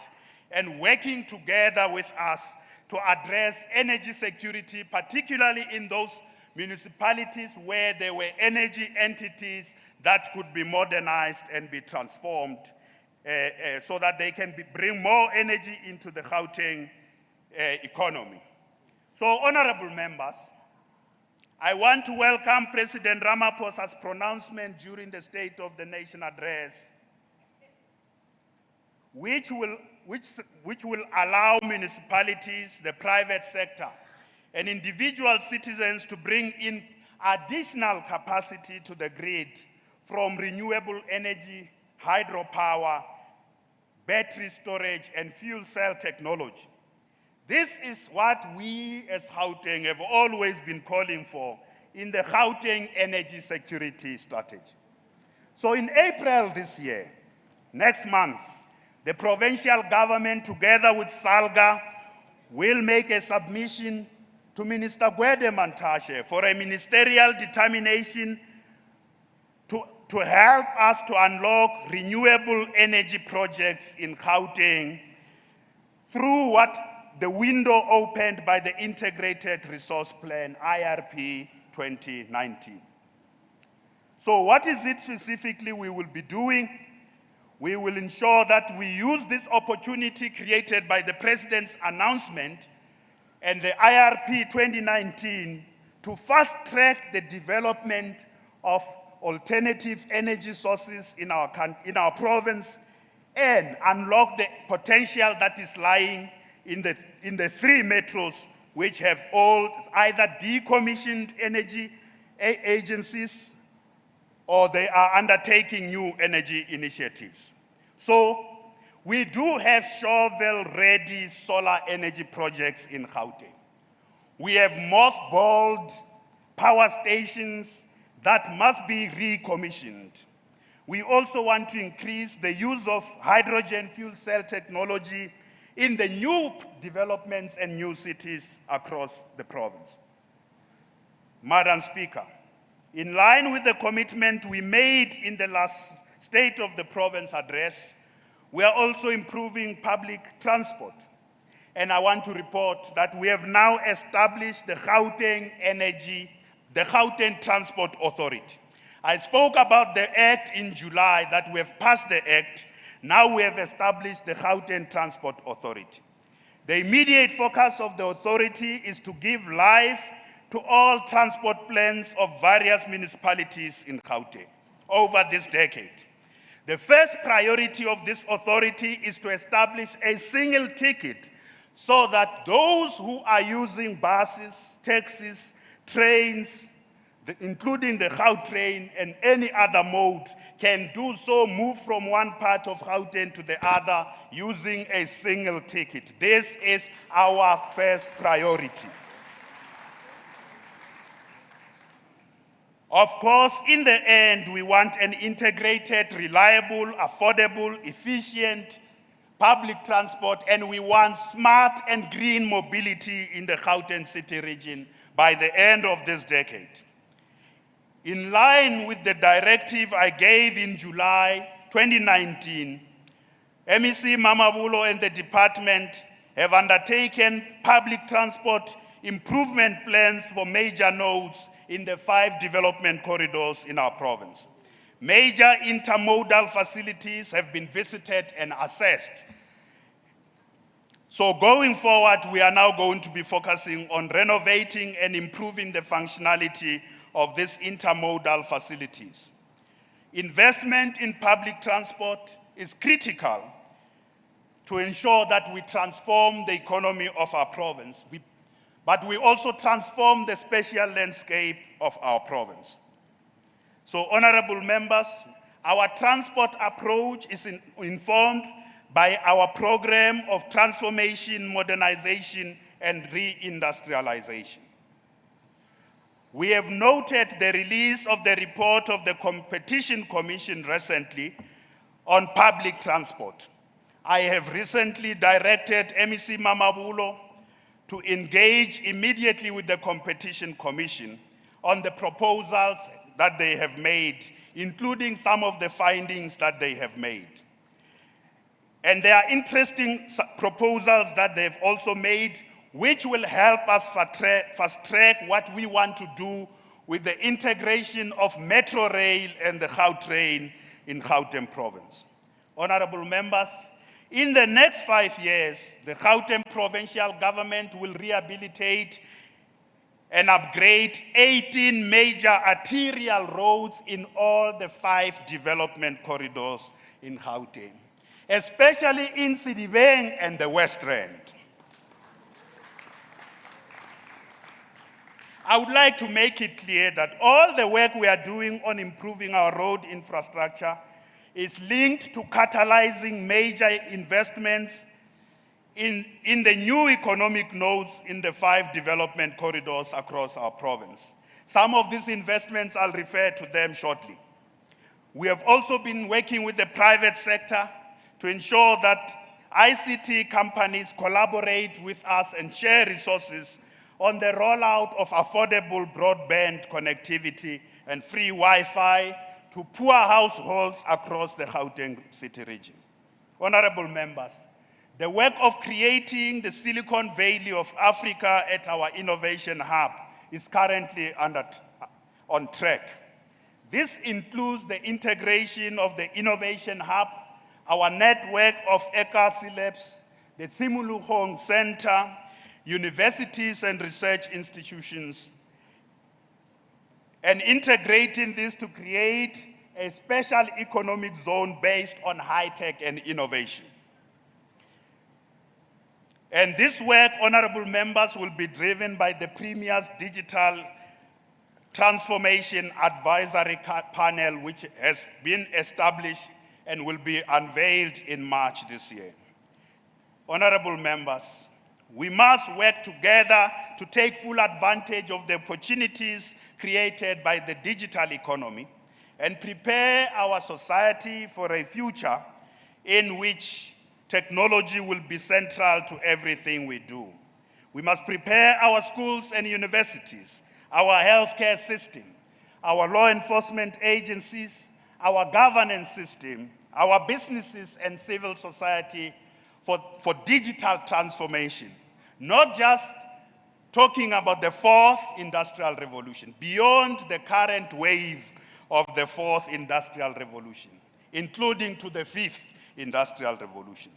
and working together with us to address energy security, particularly in those municipalities where there were energy entities that could be modernized and be transformed so that they can bring more energy into the Gauteng economy. So, honorable members, I want to welcome President Ramaphosa's pronouncement during the State of the Nation address, which will allow municipalities, the private sector, and individual citizens to bring in additional capacity to the grid from renewable energy, hydropower, battery storage, and fuel cell technology. This is what we as Gauteng have always been calling for in the Gauteng Energy Security Strategy. So in April this year, next month, the provincial government together with SALGA will make a submission to Minister Gwede Mantashe for a ministerial determination to help us to unlock renewable energy projects in Gauteng through what the window opened by the Integrated Resource Plan, IRP 2019. So what is it specifically we will be doing? We will ensure that we use this opportunity created by the President's announcement and the IRP 2019 to fast-track the development of alternative energy sources in our province and unlock the potential that is lying in the three metros which have all either decommissioned energy agencies or they are undertaking new energy initiatives. So we do have shovel-ready solar energy projects in Gauteng. We have mothballed power stations that must be recommissioned. We also want to increase the use of hydrogen fuel cell technology in the new developments and new cities across the province. Madam Speaker, in line with the commitment we made in the last State of the Province address, we are also improving public transport. And I want to report that we have now established the Gauteng Transport Authority. I spoke about the Act in July, that we have passed the Act. Now we have established the Gauteng Transport Authority. The immediate focus of the authority is to give life to all transport plans of various municipalities in Gauteng over this decade. The first priority of this authority is to establish a single ticket so that those who are using buses, taxis, trains, including the Gautrain and any other mode, can do so, move from one part of Gauteng to the other using a single ticket. This is our first priority. Of course, in the end, we want an integrated, reliable, affordable, efficient public transport, and we want smart and green mobility in the Gauteng City region by the end of this decade. In line with the directive I gave in July 2019, MEC Mamabulo and the department have undertaken public transport improvement plans for major nodes in the 5 development corridors in our province. Major intermodal facilities have been visited and assessed. So going forward, we are now going to be focusing on renovating and improving the functionality of these intermodal facilities. Investment in public transport is critical to ensure that we transform the economy of our province, but we also transform the spatial landscape of our province. So, honorable members, our transport approach is informed by our program of transformation, modernization, and reindustrialization. We have noted the release of the report of the Competition Commission recently on public transport. I have recently directed MEC Mamabulo to engage immediately with the Competition Commission on the proposals that they have made, including some of the findings that they have made. And there are interesting proposals that they've also made, which will help us fast track what we want to do with the integration of Metro Rail and the Gautrain in Gauteng province. Honorable members, in the next 5 years, the Gauteng provincial government will rehabilitate and upgrade 18 major arterial roads in all the 5 development corridors in Gauteng, especially in Sidibeng and the West Rand. I would like to make it clear that all the work we are doing on improving our road infrastructure is linked to catalyzing major investments in the new economic nodes in the 5 development corridors across our province. Some of these investments, I'll refer to them shortly. We have also been working with the private sector to ensure that ICT companies collaborate with us and share resources on the rollout of affordable broadband connectivity and free Wi-Fi to poor households across the Gauteng City region. Honorable members, the work of creating the Silicon Valley of Africa at our innovation hub is currently on track. This includes the integration of the innovation hub, our network of EKASI labs, the Tshimologong Center, universities and research institutions, and integrating this to create a special economic zone based on high-tech and innovation. And this work, honorable members, will be driven by the Premier's Digital Transformation Advisory Panel, which has been established and will be unveiled in March this year. Honorable members, we must work together to take full advantage of the opportunities created by the digital economy and prepare our society for a future in which technology will be central to everything we do. We must prepare our schools and universities, our healthcare system, our law enforcement agencies, our governance system, our businesses and civil society for digital transformation. Not just talking about the 4th industrial revolution, beyond the current wave of the 4th industrial revolution, including to the 5th industrial revolution,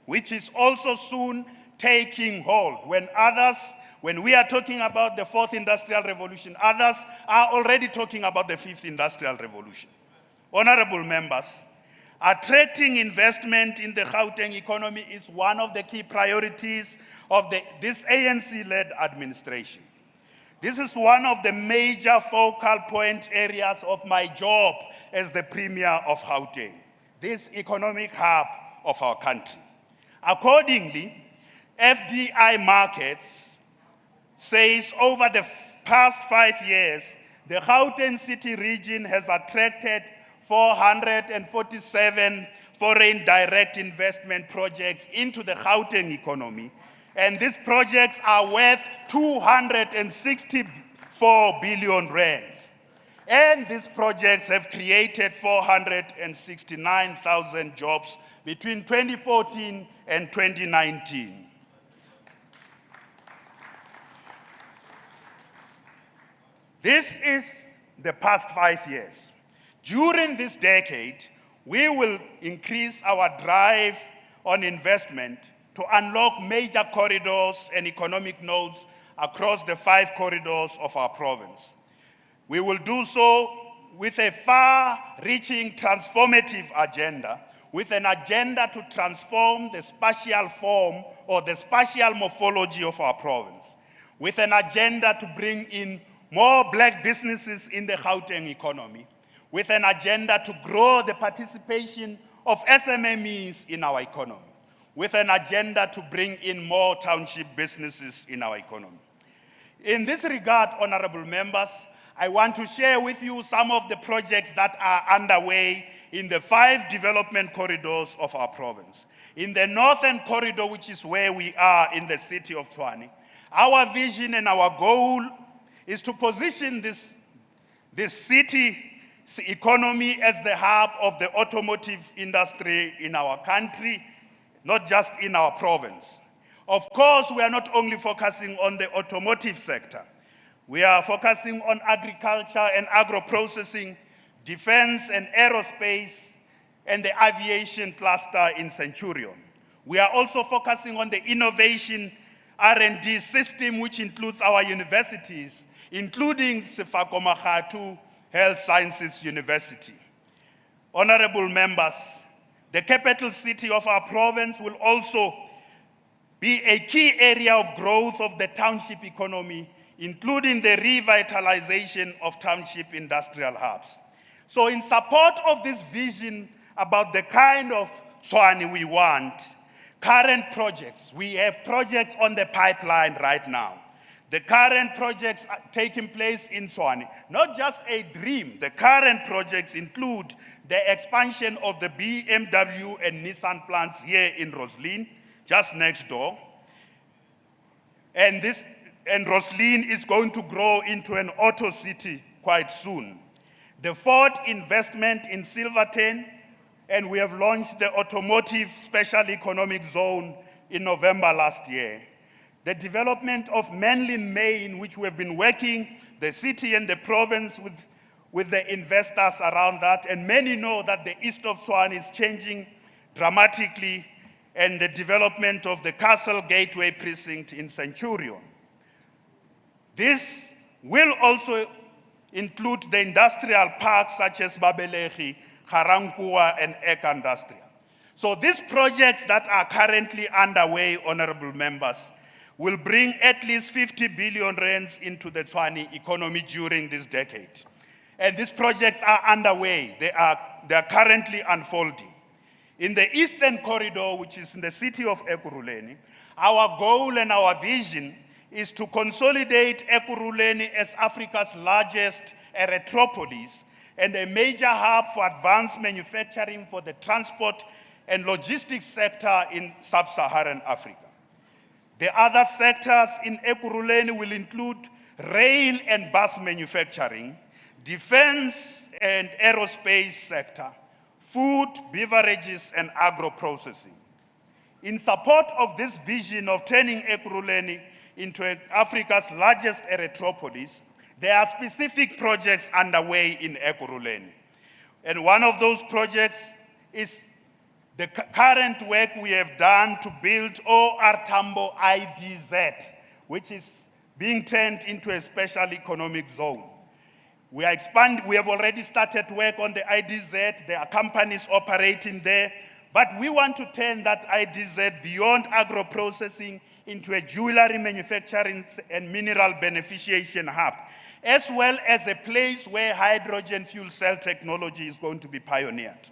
which is also soon taking hold. When we are talking about the 4th industrial revolution, others are already talking about the 5th industrial revolution. Honorable members, attracting investment in the Gauteng economy is one of the key priorities of this ANC-led administration. This is one of the major focal point areas of my job as the Premier of Gauteng, this economic hub of our country. Accordingly, FDI Markets says over the past 5 years, the Gauteng City region has attracted 447 foreign direct investment projects into the Gauteng economy, and these projects are worth 264 billion rands. And these projects have created 469,000 jobs between 2014 and 2019. This is the past 5 years. During this decade, we will increase our drive on investment to unlock major corridors and economic nodes across the 5 corridors of our province. We will do so with a far-reaching transformative agenda, with an agenda to transform the spatial form or the spatial morphology of our province, with an agenda to bring in more black businesses in the Gauteng economy, with an agenda to grow the participation of SMMEs in our economy, with an agenda to bring in more township businesses in our economy. In this regard, honorable members, I want to share with you some of the projects that are underway in the 5 development corridors of our province. In the northern corridor, which is where we are in the city of Tshwane, our vision and our goal is to position this city economy as the hub of the automotive industry in our country, not just in our province. Of course, we are not only focusing on the automotive sector. We are focusing on agriculture and agro-processing, defense and aerospace, and the aviation cluster in Centurion. We are also focusing on the innovation R&D system, which includes our universities, including Sefako Makhatu Health Sciences University. Honorable members, the capital city of our province will also be a key area of growth of the township economy, including the revitalization of township industrial hubs. So in support of this vision about the kind of Tshwane we want, current projects, we have projects on the pipeline right now. The current projects are taking place in Tshwane, not just a dream. The current projects include the expansion of the BMW and Nissan plants here in Roslyn, just next door. And Roslyn is going to grow into an auto city quite soon. The Ford investment in Silverton, and we have launched the Automotive Special Economic Zone in November last year. The development of Menlyn Main, which we have been working, the city and the province with the investors around that, and many know that the east of Tshwane is changing dramatically, and the development of the Castle Gateway precinct in Centurion. This will also include the industrial parks such as Babelegi, Garankuwa, and Ek Industrial. So these projects that are currently underway, honorable members, will bring at least 50 billion rands into the Tshwane economy during this decade. And these projects are underway. They are currently unfolding. In the Eastern Corridor, which is in the city of Ekurhuleni, our goal and our vision is to consolidate Ekurhuleni as Africa's largest erythropolis and a major hub for advanced manufacturing for the transport and logistics sector in sub-Saharan Africa. The other sectors in Ekurhuleni will include rail and bus manufacturing, defense and aerospace sector, food, beverages, and agro-processing. In support of this vision of turning Ekurhuleni into Africa's largest erythropolis, there are specific projects underway in Ekurhuleni. And one of those projects is the current work we have done to build OR Tambo IDZ, which is being turned into a special economic zone. We have already started work on the IDZ. There are companies operating there, but we want to turn that IDZ beyond agro-processing into a jewelry manufacturing and mineral beneficiation hub, as well as a place where hydrogen fuel cell technology is going to be pioneered.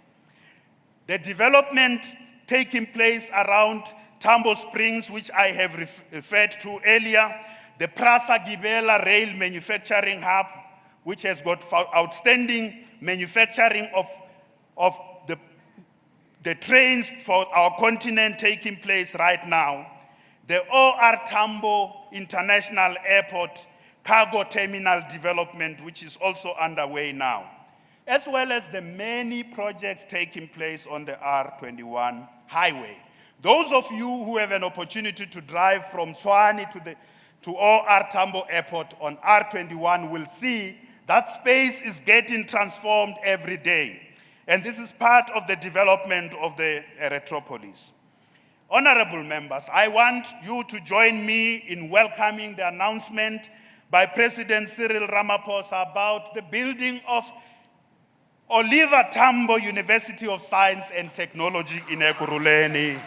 The development taking place around Tambo Springs, which I have referred to earlier, the Prasa Gibela rail manufacturing hub, which has got outstanding manufacturing of the trains for our continent taking place right now, the OR Tambo International Airport cargo terminal development, which is also underway now, as well as the many projects taking place on the R21 highway. Those of you who have an opportunity to drive from Tshwane to OR Tambo Airport on R21 will see that space is getting transformed every day. And this is part of the development of the Erythropolis. Honorable members, I want you to join me in welcoming the announcement by President Cyril Ramaphosa about the building of Oliver Tambo University of Science and Technology in Ekurhuleni.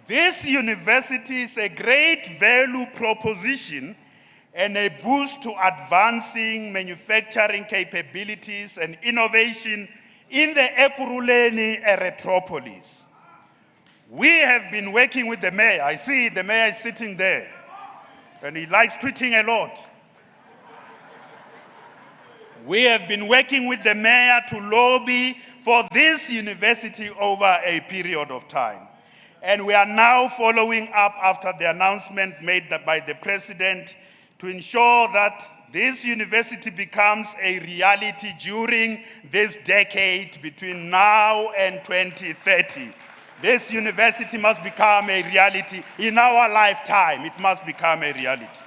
This university is a great value proposition and a boost to advancing manufacturing capabilities and innovation in the Ekurhuleni Erythropolis. We have been working with the mayor. I see the mayor is sitting there, and he likes tweeting a lot. We have been working with the mayor to lobby for this university over a period of time. And we are now following up after the announcement made by the president to ensure that this university becomes a reality during this decade between now and 2030. This university must become a reality in our lifetime. It must become a reality.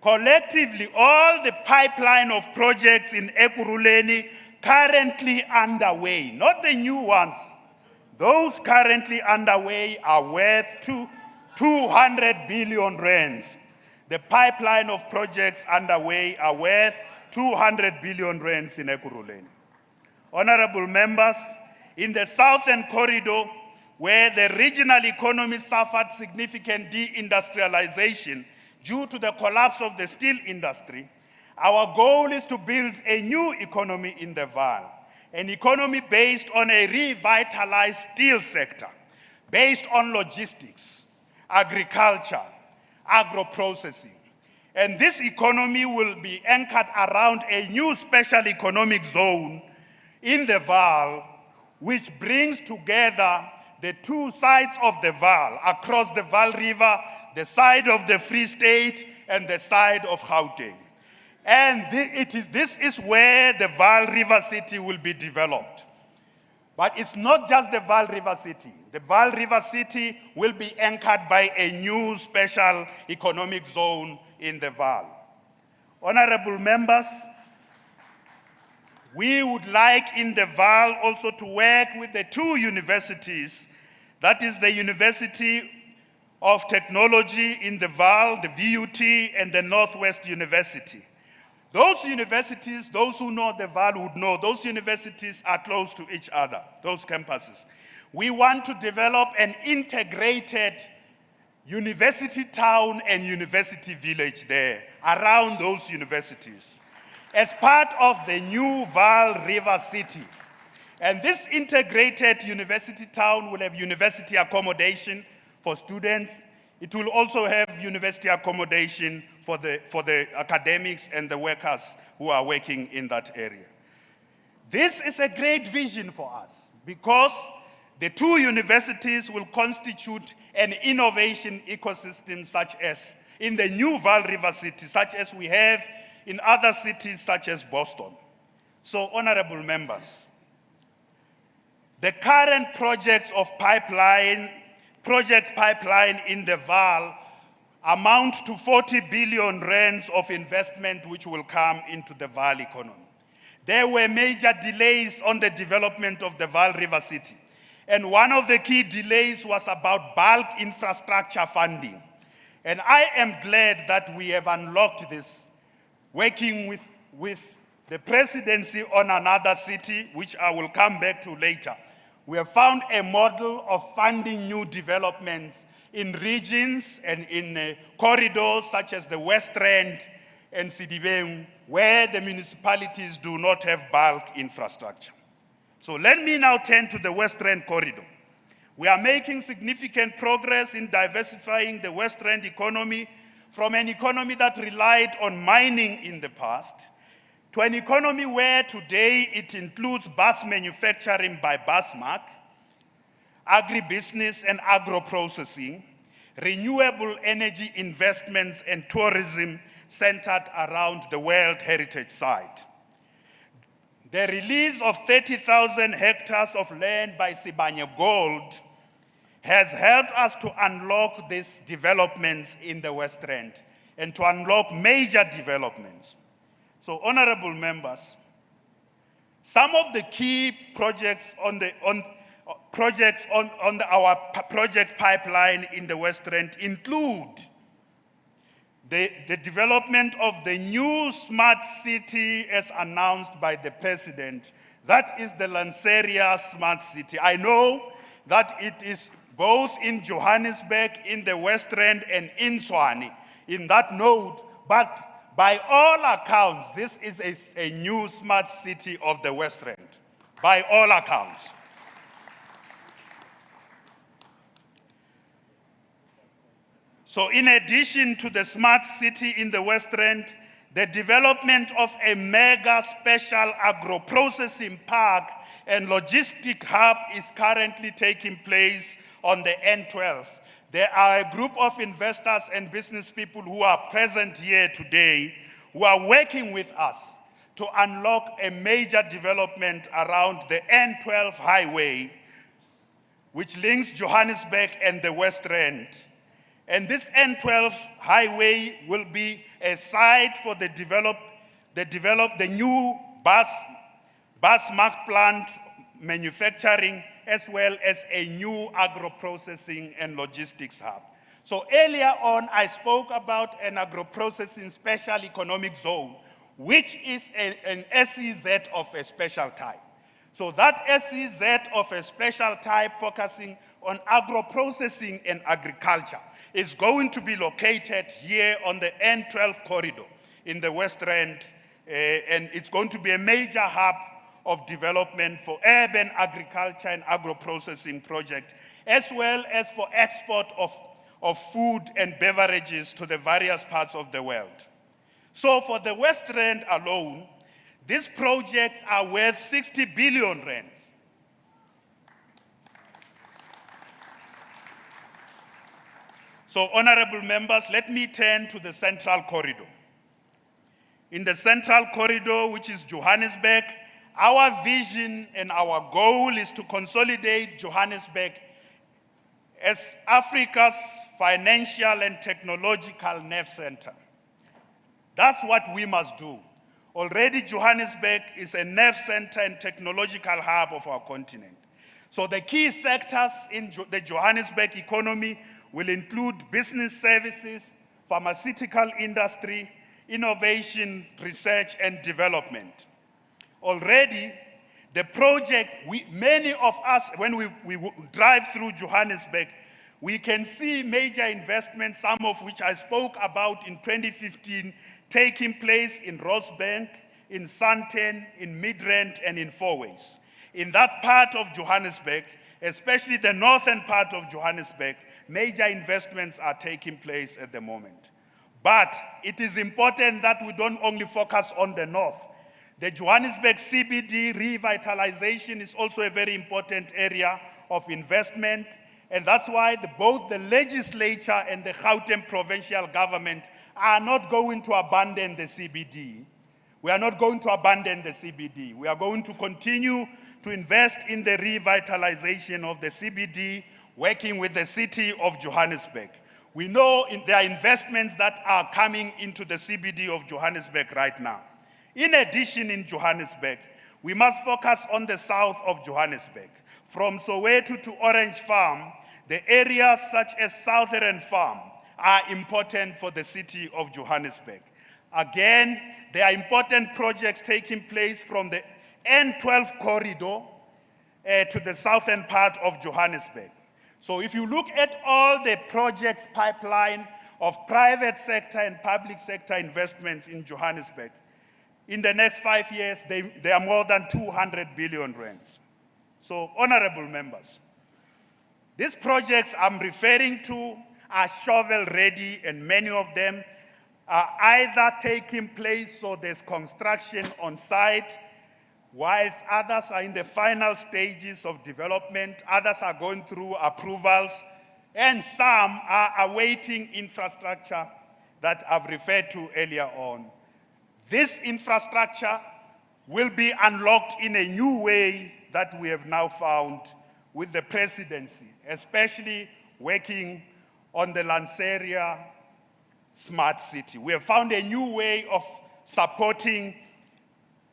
Collectively, all the pipeline of projects in Ekurhuleni currently underway, not the new ones, those currently underway are worth 200 billion rands. The pipeline of projects underway are worth 200 billion rands in Ekurhuleni. Honorable members, in the Southern Corridor, where the regional economy suffered significant deindustrialization due to the collapse of the steel industry, our goal is to build a new economy in the Vaal, an economy based on a revitalized steel sector, based on logistics, agriculture, agro-processing. And this economy will be anchored around a new special economic zone in the Vaal, which brings together the two sides of the Vaal, across the Vaal River, the side of the Free State and the side of Gauteng. And this is where the Vaal River City will be developed. But it's not just the Vaal River City. The Vaal River City will be anchored by a new special economic zone in the Vaal. Honorable members, we would like in the Vaal also to work with the two universities, that is the University of Technology in the Vaal, the VUT, and the Northwest University. Those universities, those who know the Vaal would know, those universities are close to each other, those campuses. We want to develop an integrated university town and university village there, around those universities, as part of the new Vaal River City. And this integrated university town will have university accommodation for students. It will also have university accommodation for the academics and the workers who are working in that area. This is a great vision for us because the two universities will constitute an innovation ecosystem such as in the new Vaal River City, such as we have in other cities such as Boston. So, honorable members, the current projects pipeline in the Vaal amount to 40 billion rands of investment which will come into the Vaal economy. There were major delays on the development of the Vaal River City. And one of the key delays was about bulk infrastructure funding. And I am glad that we have unlocked this, working with the presidency on another city, which I will come back to later. We have found a model of funding new developments in regions and in corridors such as the West Rand and Sidibeng, where the municipalities do not have bulk infrastructure. So let me now turn to the West Rand corridor, We are making significant progress in diversifying the West Rand economy from an economy that relied on mining in the past to an economy where today it includes bus manufacturing by Busmark, agribusiness and agro-processing, renewable energy investments and tourism centered around the World Heritage Site. The release of 30,000 hectares of land by Sibanye Gold has helped us to unlock these developments in the West Rand and to unlock major developments. So, honorable members, some of the key projects on our project pipeline in the West Rand include the development of the new smart city as announced by the President. That is the Lanseria Smart City. I know that it is both in Johannesburg, in the West Rand, and in Tshwane, in that node, but by all accounts, this is a new smart city of the West Rand, by all accounts. So in addition to the smart city in the West Rand, the development of a mega special agro-processing park and logistic hub is currently taking place on the N12. There are a group of investors and business people who are present here today who are working with us to unlock a major development around the N12 highway, which links Johannesburg and the West Rand. And this N12 highway will be a site for the new Busmark plant manufacturing, as well as a new agro-processing and logistics hub. So earlier on, I spoke about an agro-processing special economic zone, which is an SEZ of a special type. So that SEZ of a special type focusing on agro-processing and agriculture is going to be located here on the N12 corridor in the West Rand, and it's going to be a major hub of development for urban agriculture and agro-processing project, as well as for export of food and beverages to the various parts of the world. So for the West Rand alone, these projects are worth 60 billion rands. So honorable members, let me turn to the Central Corridor. In the Central Corridor, which is Johannesburg, our vision and our goal is to consolidate Johannesburg as Africa's financial and technological nerve center. That's what we must do. Already Johannesburg is a nerve center and technological hub of our continent. So the key sectors in the Johannesburg economy will include business services, pharmaceutical industry, innovation, research and development. Already, the project, many of us, when we drive through Johannesburg, we can see major investments, some of which I spoke about in 2015, taking place in Rosebank, in Sandton, in Midrand, and in Fourways. In that part of Johannesburg, especially the northern part of Johannesburg, major investments are taking place at the moment. But it is important that we don't only focus on the north. The Johannesburg CBD revitalization is also a very important area of investment, and that's why both the legislature and the Gauteng provincial government are not going to abandon the CBD. We are not going to abandon the CBD. We are going to continue to invest in the revitalization of the CBD, working with the city of Johannesburg. We know there are investments that are coming into the CBD of Johannesburg right now. In addition, in Johannesburg, we must focus on the south of Johannesburg. From Soweto to Orange Farm, the areas such as Southern Farm are important for the city of Johannesburg. Again, there are important projects taking place from the N12 corridor to the southern part of Johannesburg. So if you look at all the projects pipeline of private sector and public sector investments in Johannesburg, in the next 5 years, they are more than 200 billion rands. So, honorable members, These projects I'm referring to are shovel-ready, and many of them are either taking place, so there's construction on site, whilst others are in the final stages of development, others are going through approvals, and some are awaiting infrastructure that I've referred to earlier on. This infrastructure will be unlocked in a new way that we have now found with the presidency, especially working on the Lanseria Smart City. We have found a new way of supporting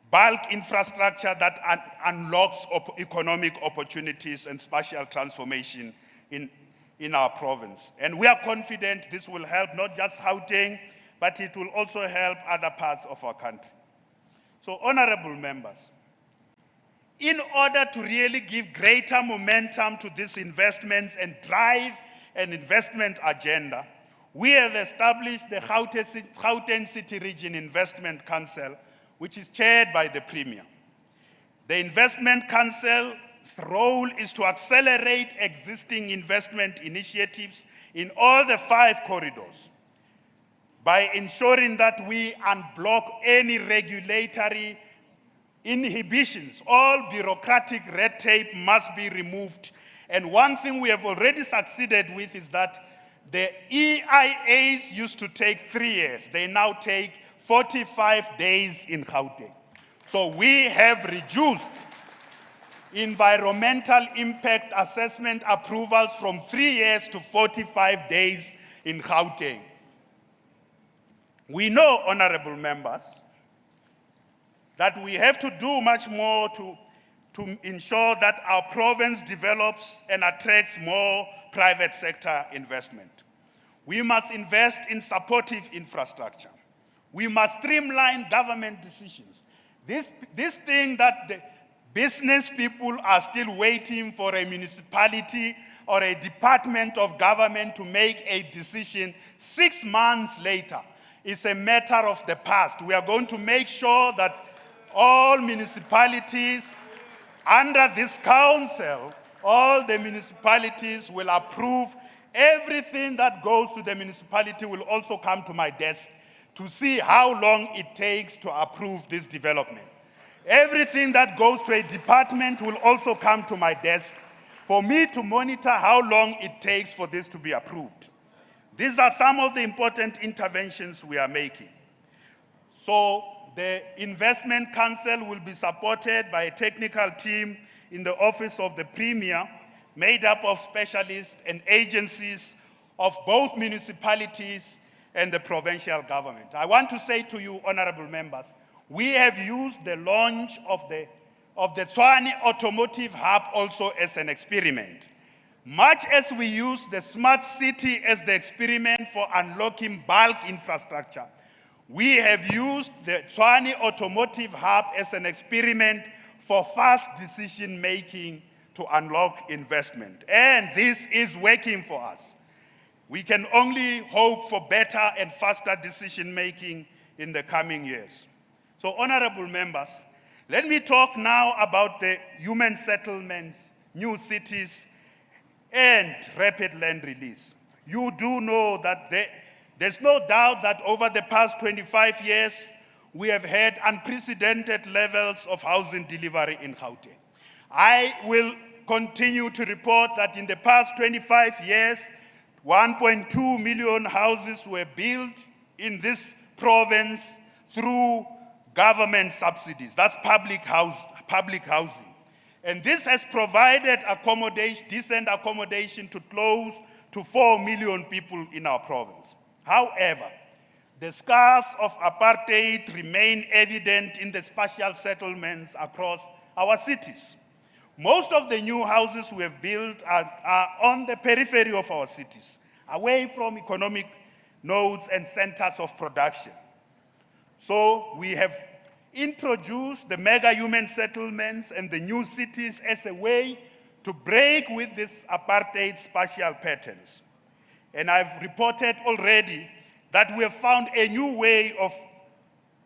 bulk infrastructure that unlocks economic opportunities and spatial transformation in our province. And we are confident this will help not just Gauteng, but it will also help other parts of our country. So, honorable members, in order to really give greater momentum to these investments and drive an investment agenda, we have established the Gauteng City Region Investment Council, which is chaired by the Premier. The Investment Council's role is to accelerate existing investment initiatives in all the 5 corridors by ensuring that we unblock any regulatory inhibitions. All bureaucratic red tape must be removed. And one thing we have already succeeded with is that the EIAs used to take 3 years. They now take 45 days in Gauteng. So we have reduced environmental impact assessment approvals from 3 years to 45 days in Gauteng. We know, honorable members, that we have to do much more to ensure that our province develops and attracts more private sector investment. We must invest in supportive infrastructure. We must streamline government decisions. This thing that the business people are still waiting for a municipality or a department of government to make a decision 6 months later is a matter of the past. We are going to make sure that all municipalities under this council, all the municipalities will approve. Everything that goes to the municipality will also come to my desk to see how long it takes to approve this development. Everything that goes to a department will also come to my desk for me to monitor how long it takes for this to be approved. These are some of the important interventions we are making. So the Investment Council will be supported by a technical team in the Office of the Premier, made up of specialists and agencies of both municipalities and the provincial government. I want to say to you, honorable members, we have used the launch of the Tshwane Automotive Hub also as an experiment. Much as we use the smart city as the experiment for unlocking bulk infrastructure, we have used the Tshwane Automotive Hub as an experiment for fast decision-making to unlock investment. And this is working for us. We can only hope for better and faster decision-making in the coming years. So, honorable members, let me talk now about the human settlements, new cities, and rapid land release. You do know that there's no doubt that over the past 25 years, we have had unprecedented levels of housing delivery in Gauteng. I will continue to report that in the past 25 years, 1.2 million houses were built in this province through government subsidies. That's public housing. And this has provided decent accommodation to close to 4 million people in our province. However, the scars of apartheid remain evident in the spatial settlements across our cities. Most of the new houses we have built are on the periphery of our cities, away from economic nodes and centers of production. So we have introduced the mega human settlements and the new cities as a way to break with these apartheid spatial patterns. And I've reported already that we have found a new way of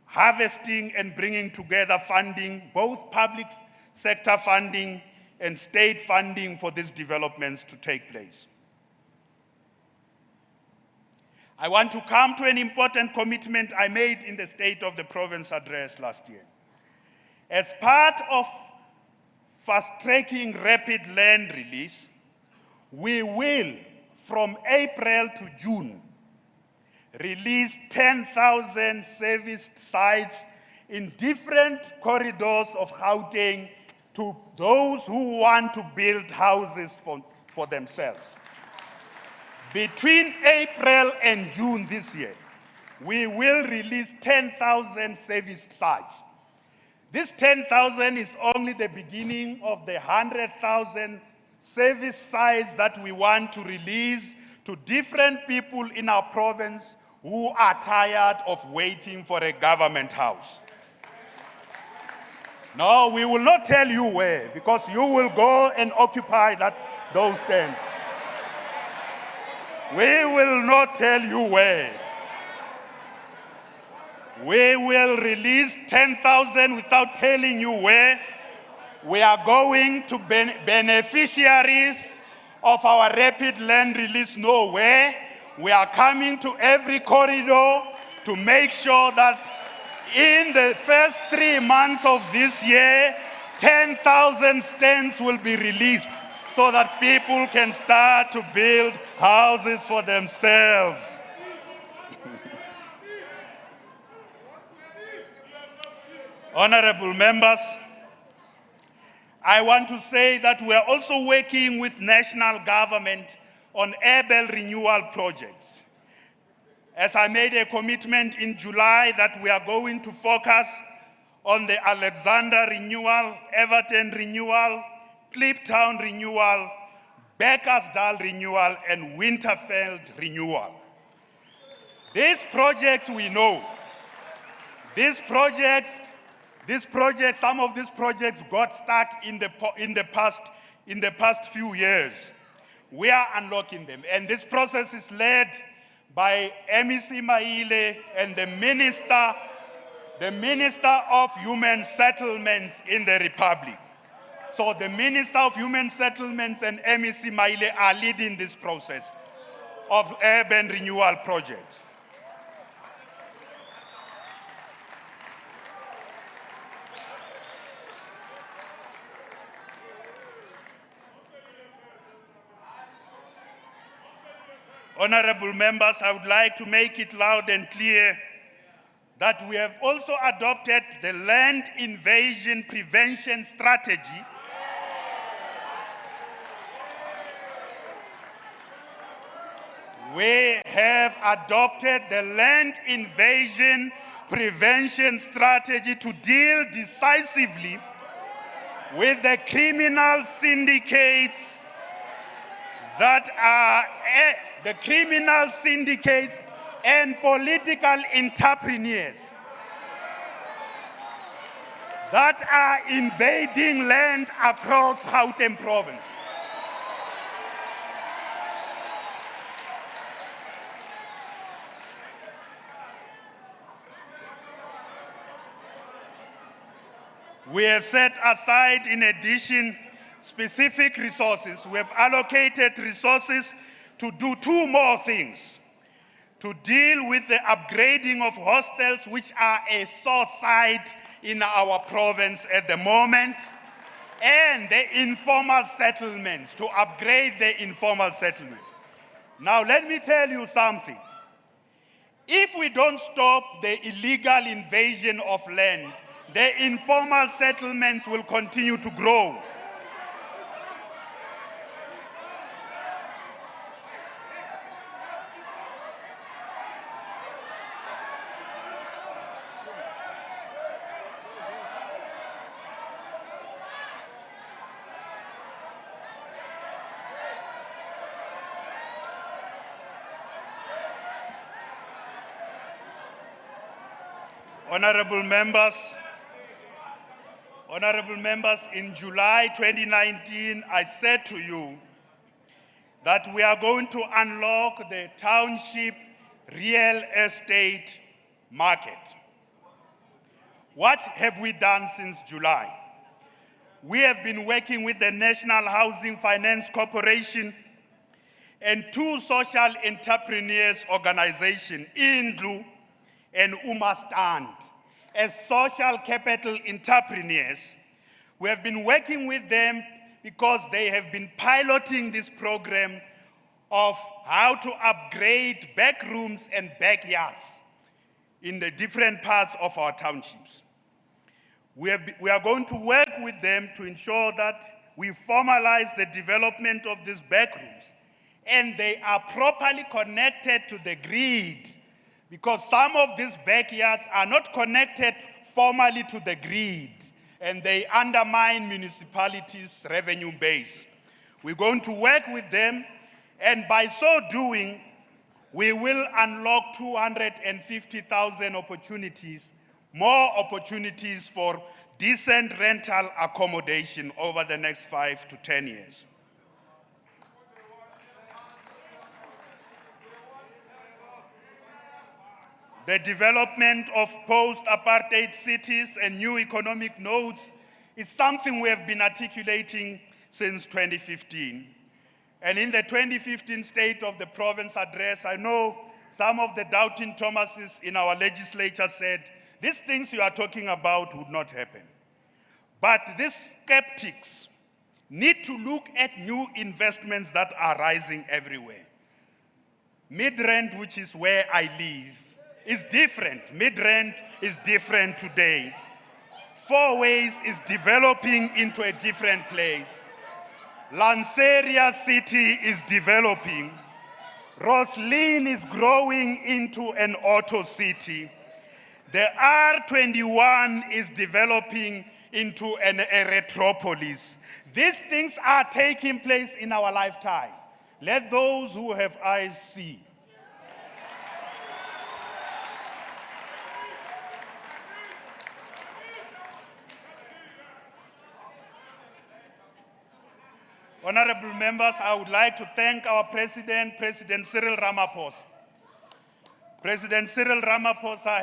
harvesting and bringing together funding, both public sector funding and state funding for these developments to take place. I want to come to an important commitment I made in the State of the Province address last year. As part of fast-tracking rapid land release, we will, from April to June, release 10,000 serviced sites in different corridors of Gauteng to those who want to build houses for themselves. Between April and June this year, we will release 10,000 serviced sites. This 10,000 is only the beginning of the 100,000 service sites that we want to release to different people in our province who are tired of waiting for a government house. No, we will not tell you where, because you will go and occupy those tents. We will not tell you where. We will release 10,000 without telling you where. We are going to beneficiaries of our rapid land release know where. We are coming to every corridor to make sure that in the first 3 months of this year, 10,000 stands will be released so that people can start to build houses for themselves. Honorable members, I want to say that we are also working with national government on urban renewal projects. As I made a commitment in July that we are going to focus on the Alexander renewal, Everton renewal, Kliptown renewal, Beckersdale renewal, and Winterfeld renewal. These projects we know. Some of these projects got stuck in the past few years. We are unlocking them, and this process is led by MEC Maile and the Minister of Human Settlements in the Republic. So the Minister of Human Settlements and MEC Maile are leading this process of urban renewal projects. Honorable members, I would like to make it loud and clear that we have also adopted the Land Invasion Prevention Strategy We have adopted the Land Invasion Prevention Strategy to deal decisively with the criminal syndicates and political entrepreneurs that are invading land across Gauteng province. We have set aside, in addition, specific resources. We have allocated resources to do two more things: to deal with the upgrading of hostels, which are a sore sight in our province at the moment, and the informal settlements, to upgrade the informal settlement. Now, let me tell you something. If we don't stop the illegal invasion of land, the informal settlements will continue to grow. Honorable members, in July 2019, I said to you that we are going to unlock the township real estate market. What have we done since July? we have been working with the National Housing Finance Corporation and two social entrepreneurs organizations, Indlu and Umastand, as social capital entrepreneurs. We have been working with them because they have been piloting this program of how to upgrade back rooms and backyards in the different parts of our townships. We are going to work with them to ensure that we formalize the development of these back rooms and they are properly connected to the grid, because some of these backyards are not connected formally to the grid and they undermine municipalities' revenue base. We're going to work with them, and by so doing, we will unlock 250,000 opportunities, more opportunities for decent rental accommodation over the next 5 to 10 years. The development of post-apartheid cities and new economic nodes is something we have been articulating since 2015. And in the 2015 State of the Province address, I know some of the doubting Thomases in our legislature said, these things you are talking about would not happen. But these skeptics need to look at new investments that are rising everywhere. Midrand, which is where I live, is different. Midrand is different today. Four Ways is developing into a different place. Lanseria City is developing. Roslyn is growing into an auto city. The R21 is developing into a retropolis. These things are taking place in our lifetime. Let those who have eyes see. Honorable members, I would like to thank our President, President Cyril Ramaphosa. President Cyril Ramaphosa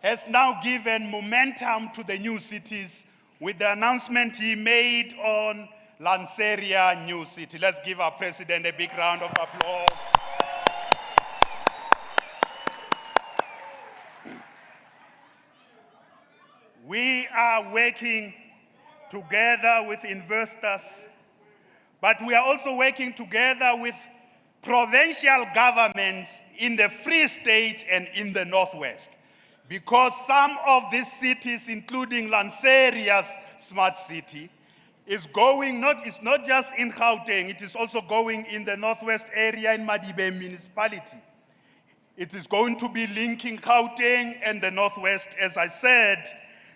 has now given momentum to the new cities with the announcement he made on Lanseria New City. Let's give our President a big round of applause. We are working together with investors, but we are also working together with provincial governments in the Free State and in the Northwest, because some of these cities, including Lanseria's smart city, it's not just in Gauteng, it is also going in the Northwest area in Madibe municipality. It is going to be linking Gauteng and the Northwest. As I said,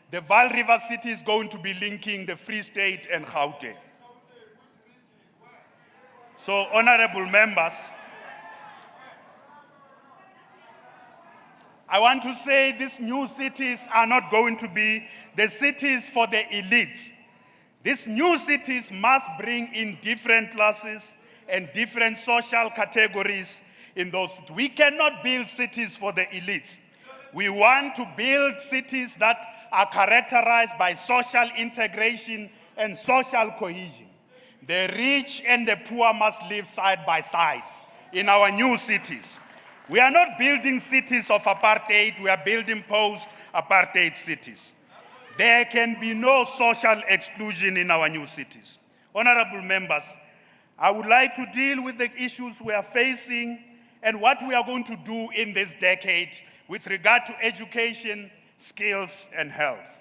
the Vaal River City is going to be linking the Free State and Gauteng. So, honorable members, I want to say these new cities are not going to be the cities for the elite. These new cities must bring in different classes and different social categories in those. We cannot build cities for the elite. We want to build cities that are characterized by social integration and social cohesion. The rich and the poor must live side by side in our new cities. We are not building cities of apartheid, we are building post-apartheid cities. There can be no social exclusion in our new cities. Honorable members, I would like to deal with the issues we are facing and what we are going to do in this decade with regard to education, skills, and health.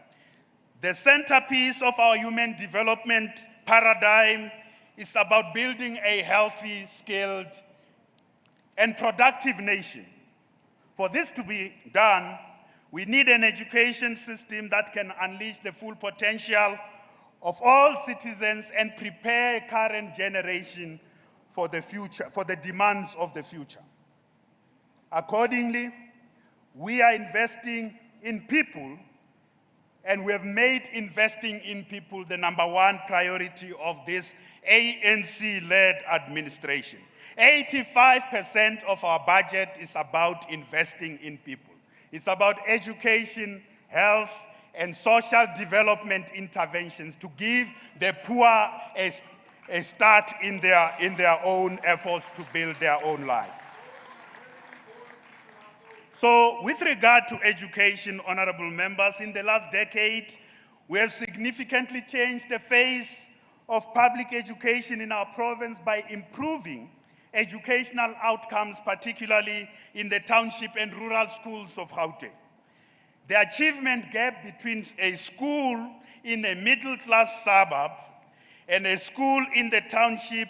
The centerpiece of our human development paradigm is about building a healthy, skilled, and productive nation. For this to be done, we need an education system that can unleash the full potential of all citizens and prepare a current generation for the future, for the demands of the future. Accordingly, we are investing in people, and we have made investing in people the #1 priority of this ANC-led administration. 85% of our budget is about investing in people. It's about education, health, and social development interventions to give the poor a start in their own efforts to build their own life. So with regard to education, honorable members, in the last decade, we have significantly changed the face of public education in our province by improving educational outcomes, particularly in the township and rural schools of Gauteng. The achievement gap between a school in a middle-class suburb and a school in the township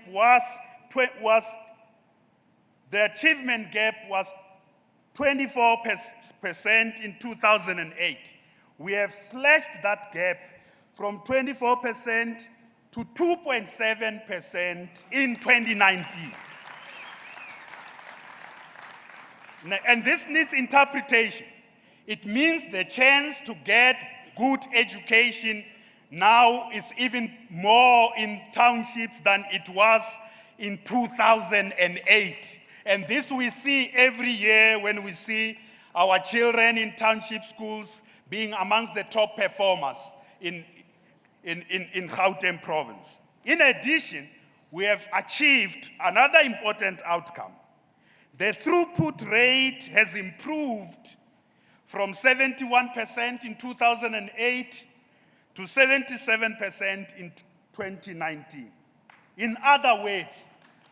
the achievement gap was 24% in 2008. We have slashed that gap from 24% to 2.7% in 2019. And this needs interpretation. It means the chance to get good education now is even more in townships than it was in 2008. And this we see every year when we see our children in township schools being amongst the top performers in Gauteng province. In addition, we have achieved another important outcome. The throughput rate has improved from 71% in 2008 to 77% in 2019. In other words,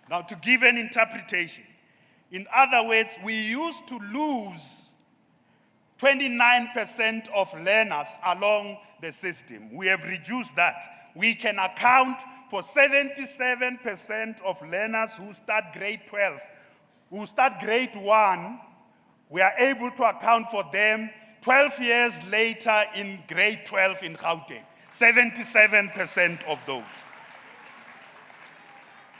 now to give an interpretation, in other words, we used to lose 29% of learners along the system. We have reduced that. We can account for 77% of learners who start grade 12, who start grade 1. We are able to account for them 12 years later in grade 12 in Gauteng, 77% of those.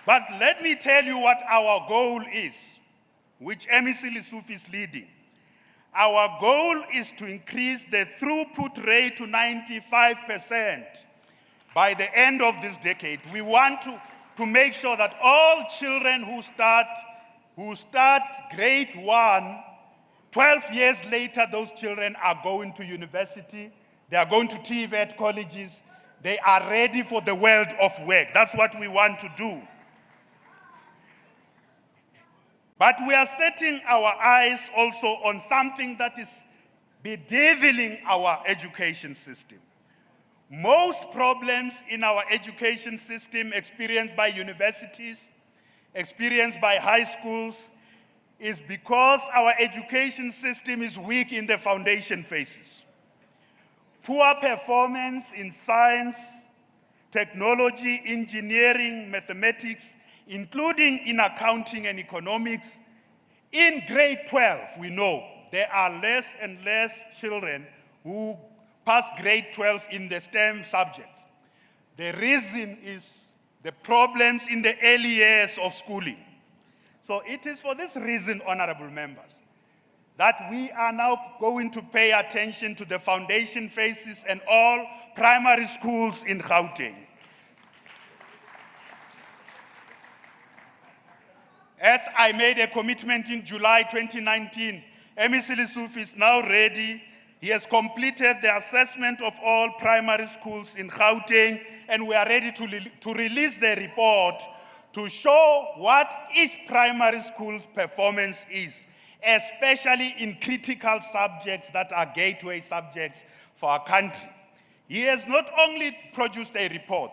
But let me tell you what our goal is, which MEC Lesufi is leading. Our goal is to increase the throughput rate to 95% by the end of this decade. We want to make sure that all children who start grade 1, 12 years later, those children are going to university, they are going to TVET colleges, they are ready for the world of work. That's what we want to do. But we are setting our eyes also on something that is bedeviling our education system. Most problems in our education system experienced by universities, experienced by high schools, is because our education system is weak in the foundation phases. Poor performance in science, technology, engineering, mathematics, including in accounting and economics. In grade 12, we know there are less and less children who pass grade 12 in the STEM subjects. The reason is the problems in the early years of schooling. So it is for this reason, honorable members, that we are now going to pay attention to the foundation phases and all primary schools in Gauteng. As I made a commitment in July 2019, MEC Lesufi is now ready. He has completed the assessment of all primary schools in Gauteng, and we are ready to release the report to show what each primary school's performance is, especially in critical subjects that are gateway subjects for our country. He has not only produced a report,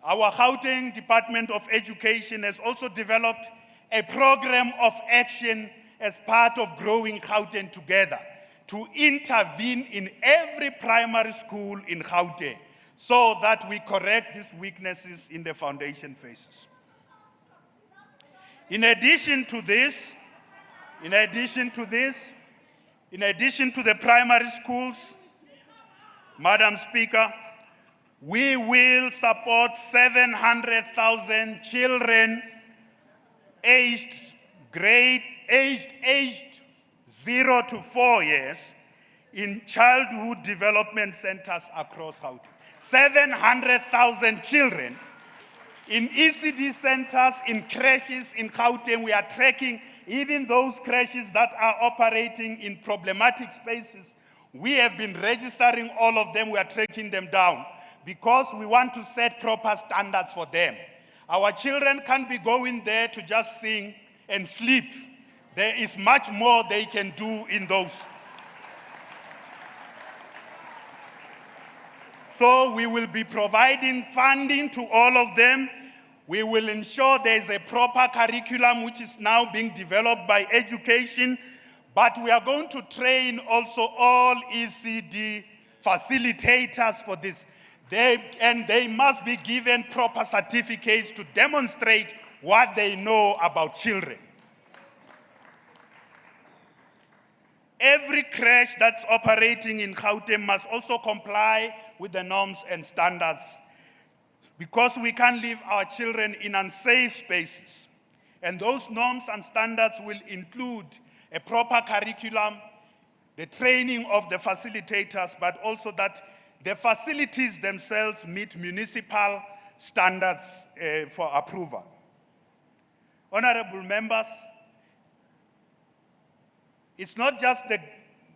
our Gauteng Department of Education has also developed a program of action as part of Growing Gauteng Together to intervene in every primary school in Gauteng so that we correct these weaknesses in the foundation phases. In addition to the primary schools, Madam Speaker, we will support 700,000 children aged 0 to 4 years in childhood development centers across Gauteng. 700,000 children in ECD centers, in creches in Gauteng. We are tracking even those creches that are operating in problematic spaces. We have been registering all of them. We are tracking them down because we want to set proper standards for them. Our children can't be going there to just sing and sleep. There is much more they can do in those. So we will be providing funding to all of them. We will ensure there is a proper curriculum which is now being developed by education, but we are going to train also all ECD facilitators for this. They must be given proper certificates to demonstrate what they know about children. Every creche that's operating in Gauteng must also comply with the norms and standards, because we can't leave our children in unsafe spaces. And those norms and standards will include a proper curriculum, the training of the facilitators, but also that the facilities themselves meet municipal standards for approval. Honorable members, it's not just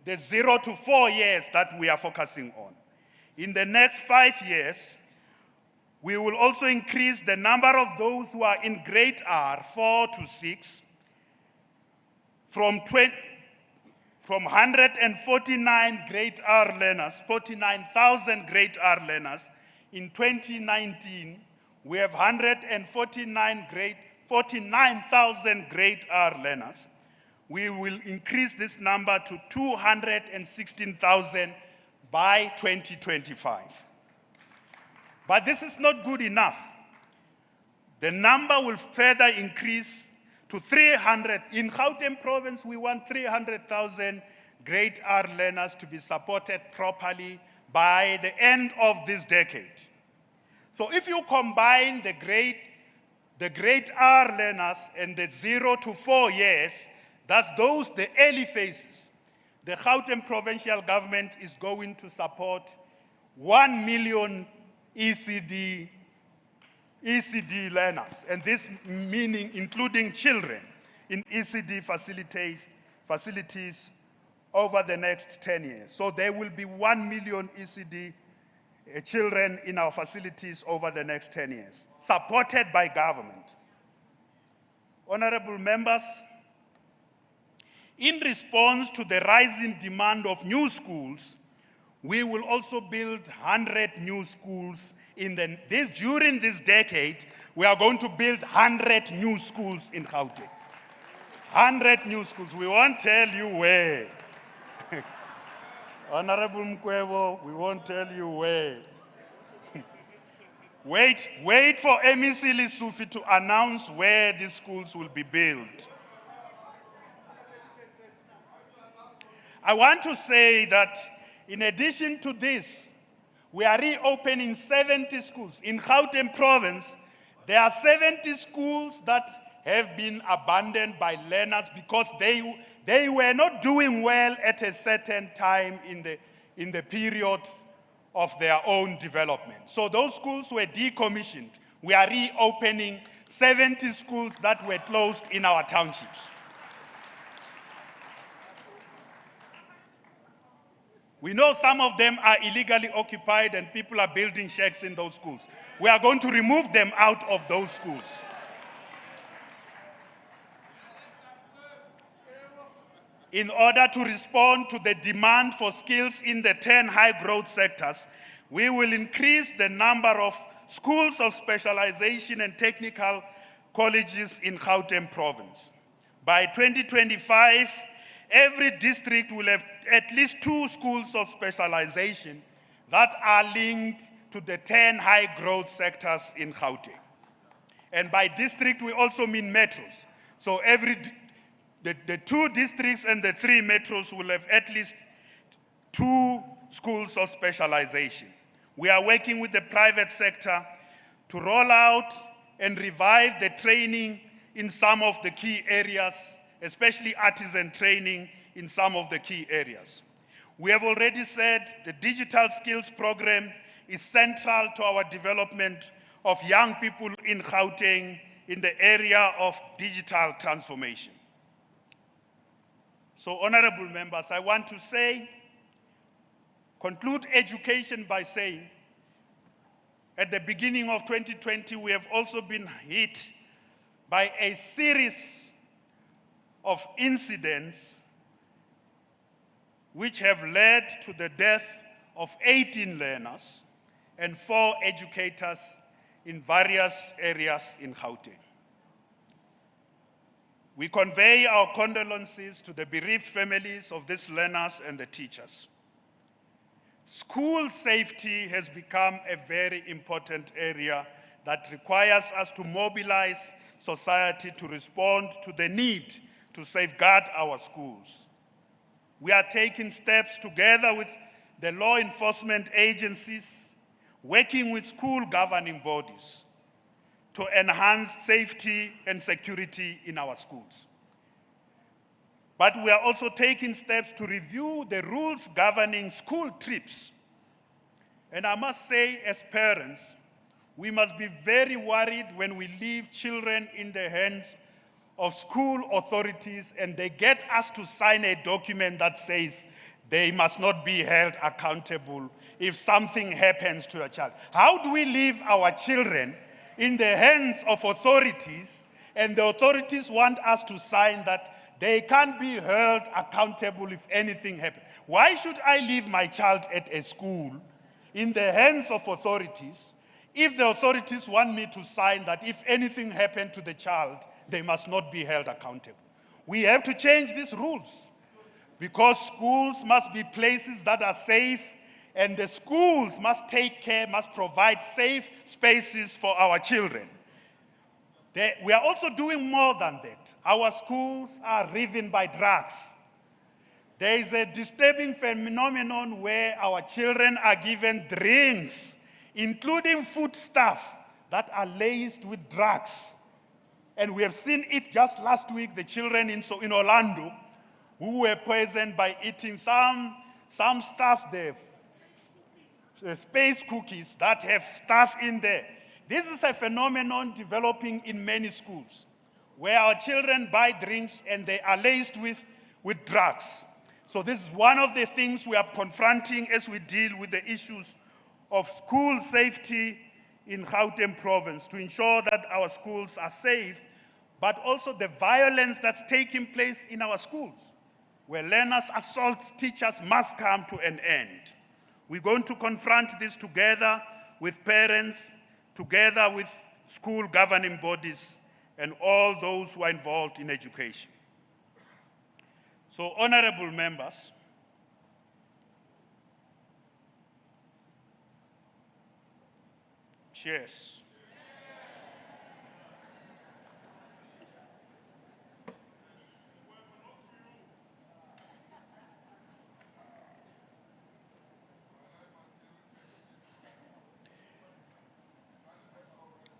the 0 to 4 years that we are focusing on. In the next 5 years, we will also increase the number of those who are in grade R, 4 to 6, from 149 grade R learners, 49,000 grade R learners. In 2019, we have 49,000 grade R learners. We will increase this number to 216,000 by 2025. But this is not good enough. The number will further increase to 300. In Gauteng province, we want 300,000 grade R learners to be supported properly by the end of this decade. So if you combine the grade R learners and the 0 to 4 years, that's the early phases, the Gauteng provincial government is going to support 1 million ECD learners, and this meaning including children in ECD facilities over the next 10 years. So there will be 1 million ECD children in our facilities over the next 10 years, supported by government. Honorable members, in response to the rising demand of new schools, we will also build 100 new schools during this decade. We are going to build 100 new schools in Gauteng. 100 new schools. We won't tell you where. Honorable Mkwebo, we won't tell you where. Wait for MEC Lesufi to announce where these schools will be built. I want to say that in addition to this, we are reopening 70 schools. In Gauteng province, there are 70 schools that have been abandoned by learners because they were not doing well at a certain time in the period of their own development. So those schools were decommissioned. We are reopening 70 schools that were closed in our townships. We know some of them are illegally occupied and people are building shacks in those schools. We are going to remove them out of those schools. In order to respond to the demand for skills in the 10 high-growth sectors, we will increase the number of schools of specialization and technical colleges in Gauteng province. By 2025, every district will have at least 2 schools of specialization that are linked to the 10 high-growth sectors in Gauteng. And by district, we also mean metros. So the 2 districts and the 3 metros will have at least 2 schools of specialization. We are working with the private sector to roll out and revive the training in some of the key areas, especially artisan training in some of the key areas. We have already said the digital skills program is central to our development of young people in Gauteng in the area of digital transformation. So, honorable members, I want to say conclude education by saying, at the beginning of 2020, we have also been hit by a series of incidents which have led to the death of 18 learners and 4 educators in various areas in Gauteng. We convey our condolences to the bereaved families of these learners and the teachers. School safety has become a very important area that requires us to mobilize society to respond to the need to safeguard our schools. We are taking steps together with the law enforcement agencies, working with school governing bodies to enhance safety and security in our schools. But we are also taking steps to review the rules governing school trips. And I must say, as parents, we must be very worried when we leave children in the hands of school authorities and they get us to sign a document that says they must not be held accountable if something happens to a child. How do we leave our children in the hands of authorities and the authorities want us to sign that they can't be held accountable if anything happens? Why should I leave my child at a school in the hands of authorities if the authorities want me to sign that if anything happened to the child, they must not be held accountable? We have to change these rules because schools must be places that are safe, and the schools must take care, must provide safe spaces for our children. We are also doing more than that. Our schools are riven by drugs. There is a disturbing phenomenon where our children are given drinks, including foodstuff, that are laced with drugs. And we have seen it just last week, the children in Orlando, who were poisoned by eating some stuff there, space cookies that have stuff in there. This is a phenomenon developing in many schools, where our children buy drinks and they are laced with drugs. So this is one of the things we are confronting as we deal with the issues of school safety in Gauteng province, to ensure that our schools are safe, but also the violence that's taking place in our schools, where learners assault teachers, must come to an end. We're going to confront this together with parents, together with school governing bodies, and all those who are involved in education. So, honorable members, cheers.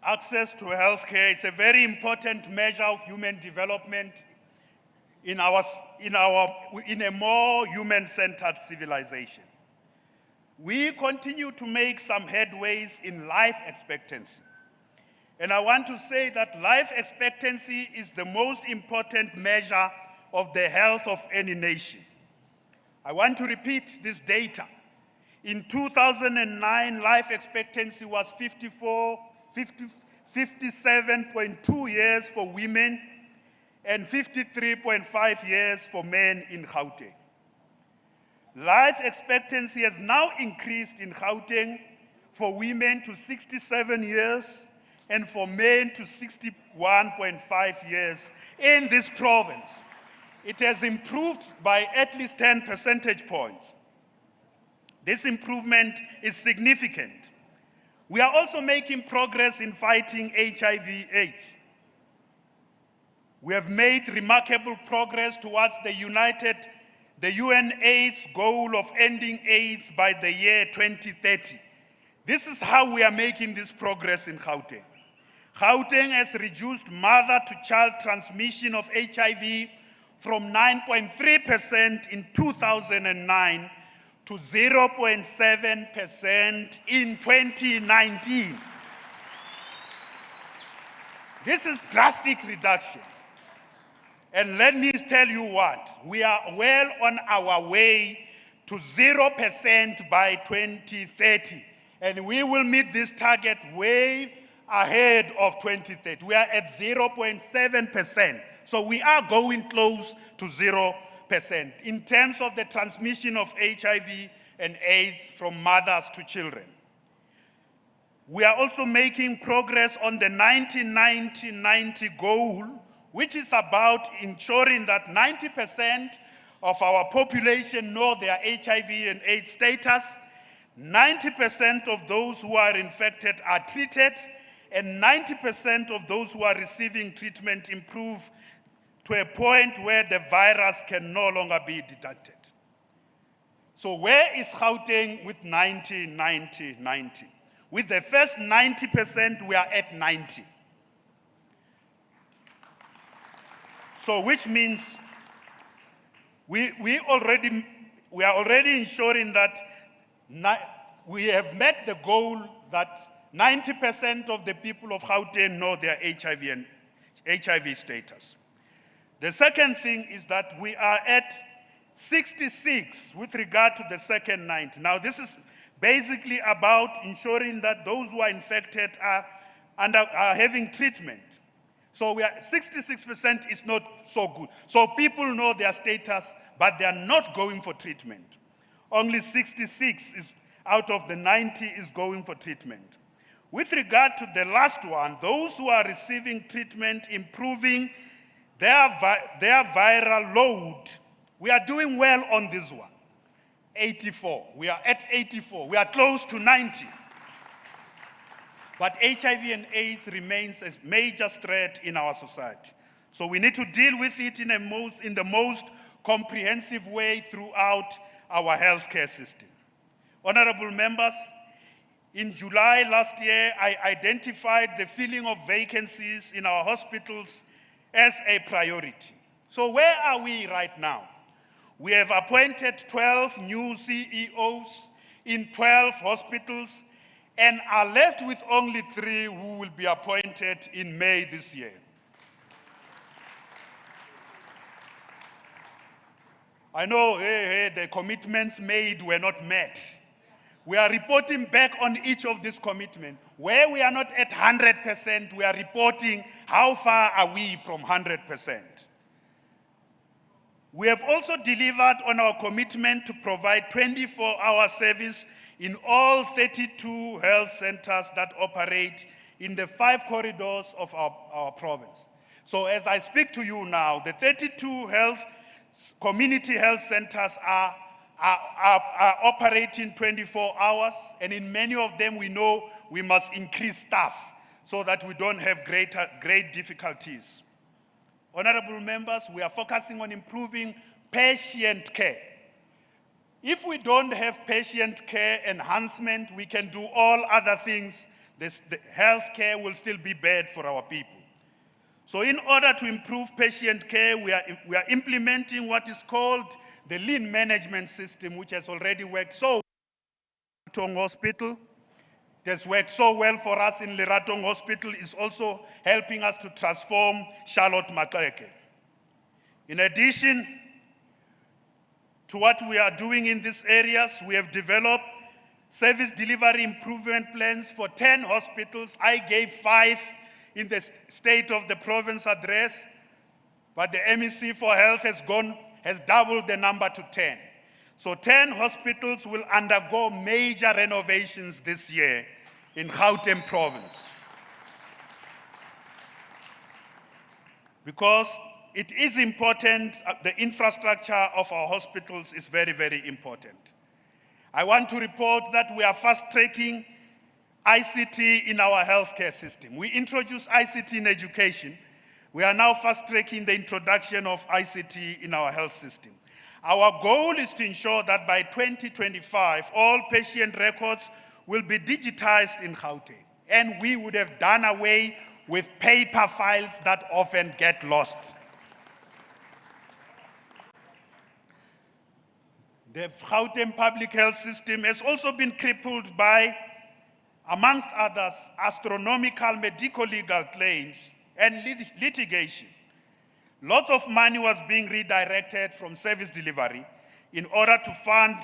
Access to healthcare is a very important measure of human development in a more human-centered civilization. We continue to make some headways in life expectancy. And I want to say that life expectancy is the most important measure of the health of any nation. I want to repeat this data. In 2009, life expectancy was 57.2 years for women and 53.5 years for men in Gauteng. Life expectancy has now increased in Gauteng for women to 67 years and for men to 61.5 years in this province. It has improved by at least 10 percentage points. This improvement is significant. We are also making progress in fighting HIV/AIDS. We have made remarkable progress towards the UN AIDS goal of ending AIDS by the year 2030. This is how we are making this progress in Gauteng. Gauteng has reduced mother-to-child transmission of HIV from 9.3% in 2009 to 0.7% in 2019. This is drastic reduction. And let me tell you what, we are well on our way to 0% by 2030. And we will meet this target way ahead of 2030. We are at 0.7%. So we are going close to 0% in terms of the transmission of HIV and AIDS from mothers to children. We are also making progress on the 90-90-90 goal, which is about ensuring that 90% of our population know their HIV and AIDS status, 90% of those who are infected are treated, and 90% of those who are receiving treatment improve to a point where the virus can no longer be detected. So where is Gauteng with 90-90-90? With the first 90%, we are at 90. So which means we are already ensuring that we have met the goal that 90% of the people of Gauteng know their HIV and HIV status. The second thing is that we are at 66 with regard to the second 90. Now this is basically about ensuring that those who are infected are having treatment. So we are 66% is not so good. So people know their status, but they are not going for treatment. Only 66 is out of the 90 is going for treatment. With regard to the last one, those who are receiving treatment, improving their viral load, we are doing well on this one. 84, we are at 84, we are close to 90. But HIV and AIDS remains a major threat in our society. So we need to deal with it in the most comprehensive way throughout our healthcare system. Honorable members, in July last year, I identified the filling of vacancies in our hospitals as a priority. So where are we right now? We have appointed 12 new CEOs in 12 hospitals and are left with only 3 who will be appointed in May this year. I know the commitments made were not met. We are reporting back on each of these commitments. Where we are not at 100%, we are reporting how far are we from 100%. We have also delivered on our commitment to provide 24-hour service in all 32 health centers that operate in the 5 corridors of our province. So as I speak to you now, the 32 community health centers are operating 24 hours, and in many of them we know we must increase staff so that we don't have great difficulties. Honorable members, we are focusing on improving patient care. If we don't have patient care enhancement, we can do all other things. The health care will still be bad for our people. So in order to improve patient care, we are implementing what is called the lean management system, which has already worked so well in Leratong Hospital. It has worked so well for us in Leratong Hospital. It's also helping us to transform Charlotte Maxeke. In addition to what we are doing in these areas, we have developed service delivery improvement plans for 10 hospitals. I gave 5 in the State of the Province address, but the MEC for Health has doubled the number to 10. So 10 hospitals will undergo major renovations this year in Gauteng Province. Because it is important, the infrastructure of our hospitals is very, very important. I want to report that we are fast-tracking ICT in our healthcare system. We introduced ICT in education. We are now fast-tracking the introduction of ICT in our health system. Our goal is to ensure that by 2025, all patient records will be digitized in Gauteng, and we would have done away with paper files that often get lost. The Gauteng public health system has also been crippled by, amongst others, astronomical medical legal claims and litigation. Lots of money was being redirected from service delivery in order to fund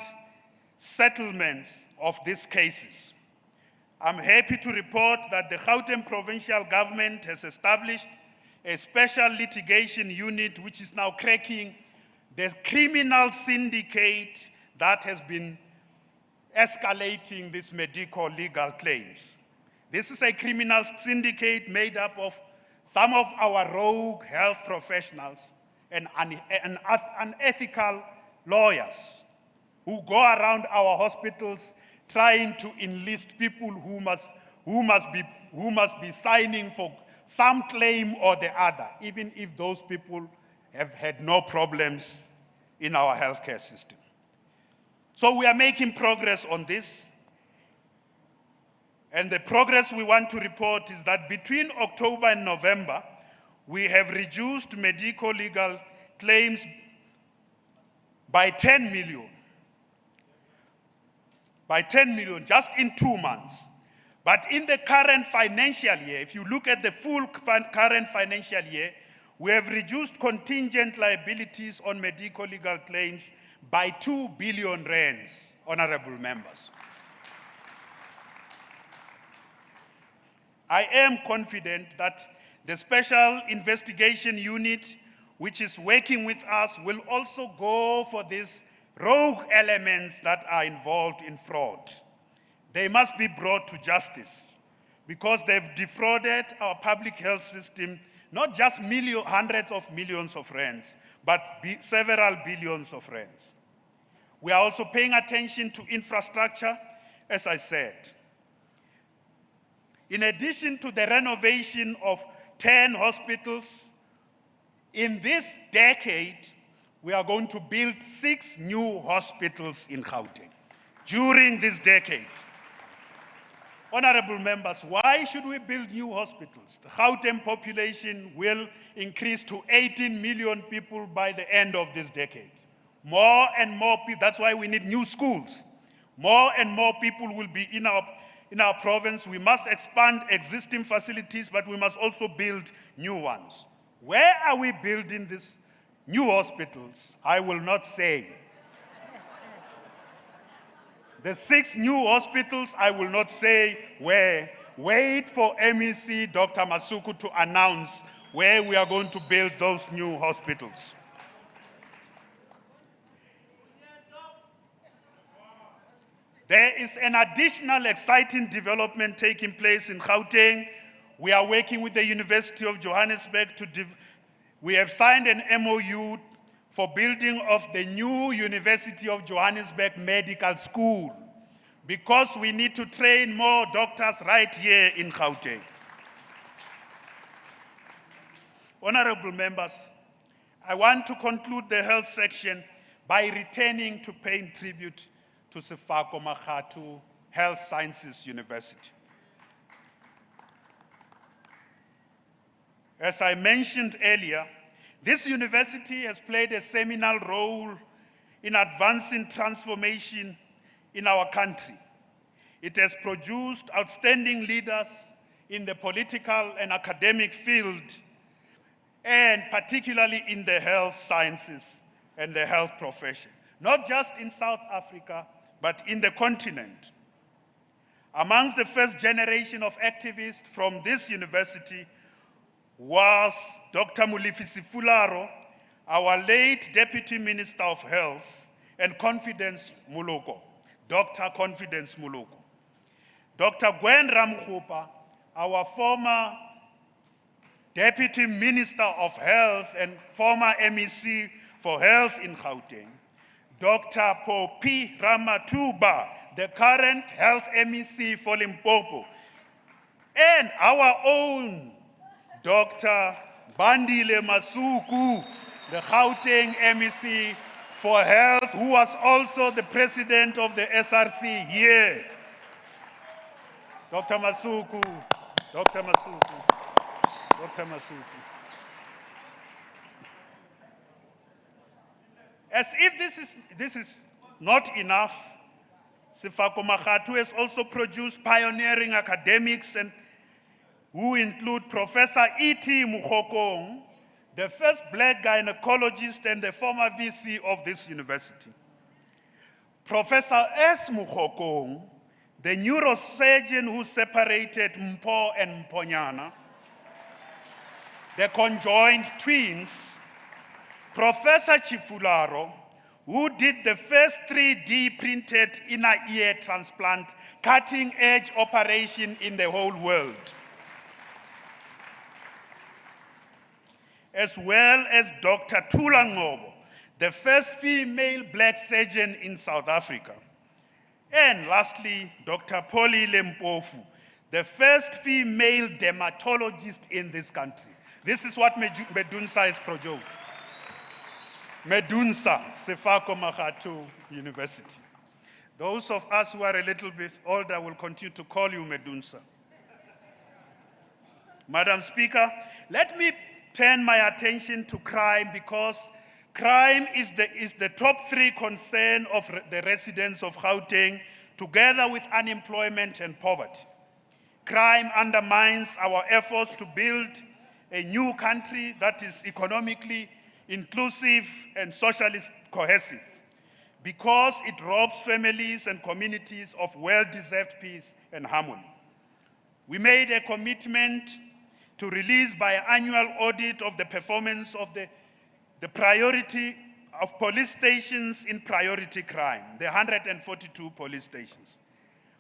settlement of these cases. I'm happy to report that the Gauteng provincial government has established a special litigation unit which is now cracking the criminal syndicate that has been escalating these medical legal claims. This is a criminal syndicate made up of some of our rogue health professionals and unethical lawyers who go around our hospitals trying to enlist people who must be signing for some claim or the other, even if those people have had no problems in our healthcare system. So we are making progress on this. And the progress we want to report is that between October and November, we have reduced medical legal claims by 10 million. By 10 million, just in 2 months. But in the current financial year, if you look at the full current financial year, we have reduced contingent liabilities on medical legal claims by 2 billion rands, honorable members. I am confident that the Special Investigation Unit, which is working with us, will also go for these rogue elements that are involved in fraud. They must be brought to justice because they've defrauded our public health system, not just hundreds of millions of rands, but several billions of rands. We are also paying attention to infrastructure, as I said. In addition to the renovation of 10 hospitals, in this decade, we are going to build 6 new hospitals in Gauteng during this decade. Honorable members, why should we build new hospitals? The Gauteng population will increase to 18 million people by the end of this decade. More and more people, that's why we need new schools. More and more people will be in our province. We must expand existing facilities, but we must also build new ones. Where are we building these new hospitals? I will not say. The 6 new hospitals, I will not say where. Wait for MEC Dr. Masuku to announce where we are going to build those new hospitals. There is an additional exciting development taking place in Gauteng. We are working with the University of Johannesburg we have signed an MOU for building of the new University of Johannesburg Medical School because we need to train more doctors right here in Gauteng. Honorable members, I want to conclude the health section by returning to paying tribute to Sefako Makgatho Health Sciences University. As I mentioned earlier, this university has played a seminal role in advancing transformation in our country. It has produced outstanding leaders in the political and academic field, and particularly in the health sciences and the health profession, not just in South Africa, but in the continent. Amongst the first generation of activists from this university was Dr. Molefi Sefularo, our late Deputy Minister of Health, and Confidence Moloko, Dr. Confidence Moloko. Dr. Gwen Ramokgopa, our former Deputy Minister of Health and former MEC for Health in Gauteng. Dr. Popi Ramathuba, the current Health MEC for Limpopo. And our own Dr. Bandile Masuku, the Gauteng MEC for Health, who was also the president of the SRC here. Dr. Masuku, Dr. Masuku, Dr. Masuku. As if this is not enough, Sefako Makgatho has also produced pioneering academics and who include Professor E.T. Mukgokong, the first black gynecologist and the former VC of this university. Professor S. Mukhokong, the neurosurgeon who separated Mpo and Mponyana, the conjoined twins, Professor Chifularo, who did the first 3D printed inner ear transplant, cutting-edge operation in the whole world, as well as Dr. Tula Ngobo, the first female black surgeon in South Africa. And lastly, Dr. Polly Lempofu, the first female dermatologist in this country. This is what Medunsa is produced. Medunsa, Sefako Makatu University. Those of us who are a little bit older will continue to call you Medunsa. Madam Speaker, let me turn my attention to crime, because crime is the top 3 concern of the residents of Gauteng, together with unemployment and poverty. Crime undermines our efforts to build a new country that is economically inclusive and socially cohesive, because it robs families and communities of well-deserved peace and harmony. We made a commitment to release biannual audit of the performance of the priority of police stations in priority crime, the 142 police stations.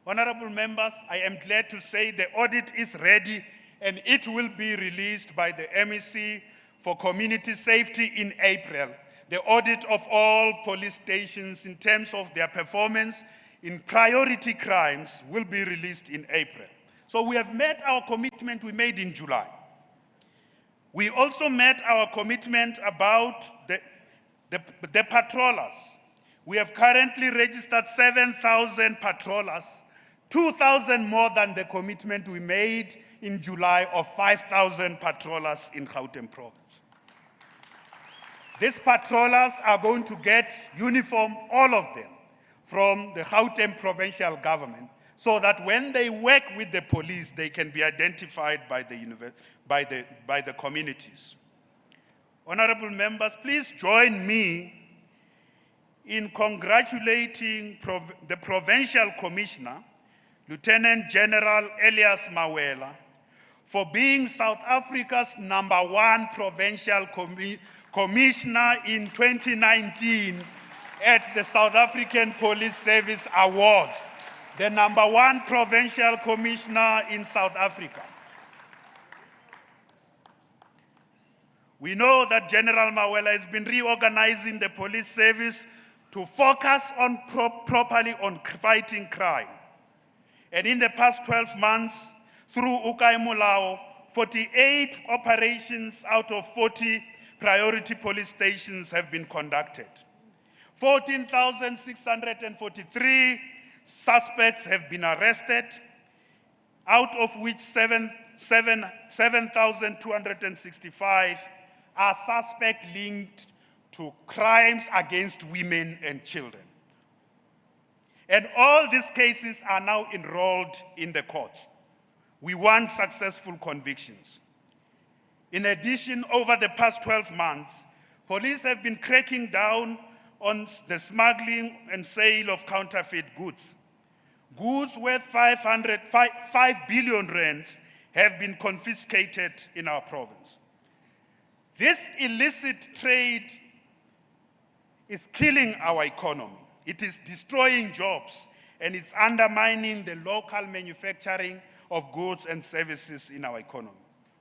Honorable members, I am glad to say the audit is ready and it will be released by the MEC for Community Safety in April. The audit of all police stations in terms of their performance in priority crimes will be released in April. So we have met our commitment we made in July. We also met our commitment about the patrollers. We have currently registered 7,000 patrollers, 2,000 more than the commitment we made in July of 5,000 patrollers in Gauteng province. These patrollers are going to get uniform, all of them, from the Gauteng provincial government, so that when they work with the police, they can be identified by the communities. Honorable members, please join me in congratulating the Provincial Commissioner, Lieutenant General Elias Mawela, for being South Africa's #1 Provincial Commissioner in 2019 at the South African Police Service Awards, the #1 Provincial Commissioner in South Africa. We know that General Mawela has been reorganizing the police service to focus on properly on fighting crime. And in the past 12 months, through Ukai Mulao, 48 operations out of 40 priority police stations have been conducted. 14,643 suspects have been arrested, out of which 7,265 are suspects linked to crimes against women and children. And all these cases are now enrolled in the courts. We want successful convictions. In addition, over the past 12 months, police have been cracking down on the smuggling and sale of counterfeit goods. Goods worth 5 billion rands have been confiscated in our province. This illicit trade is killing our economy. It is destroying jobs, and it's undermining the local manufacturing of goods and services in our economy.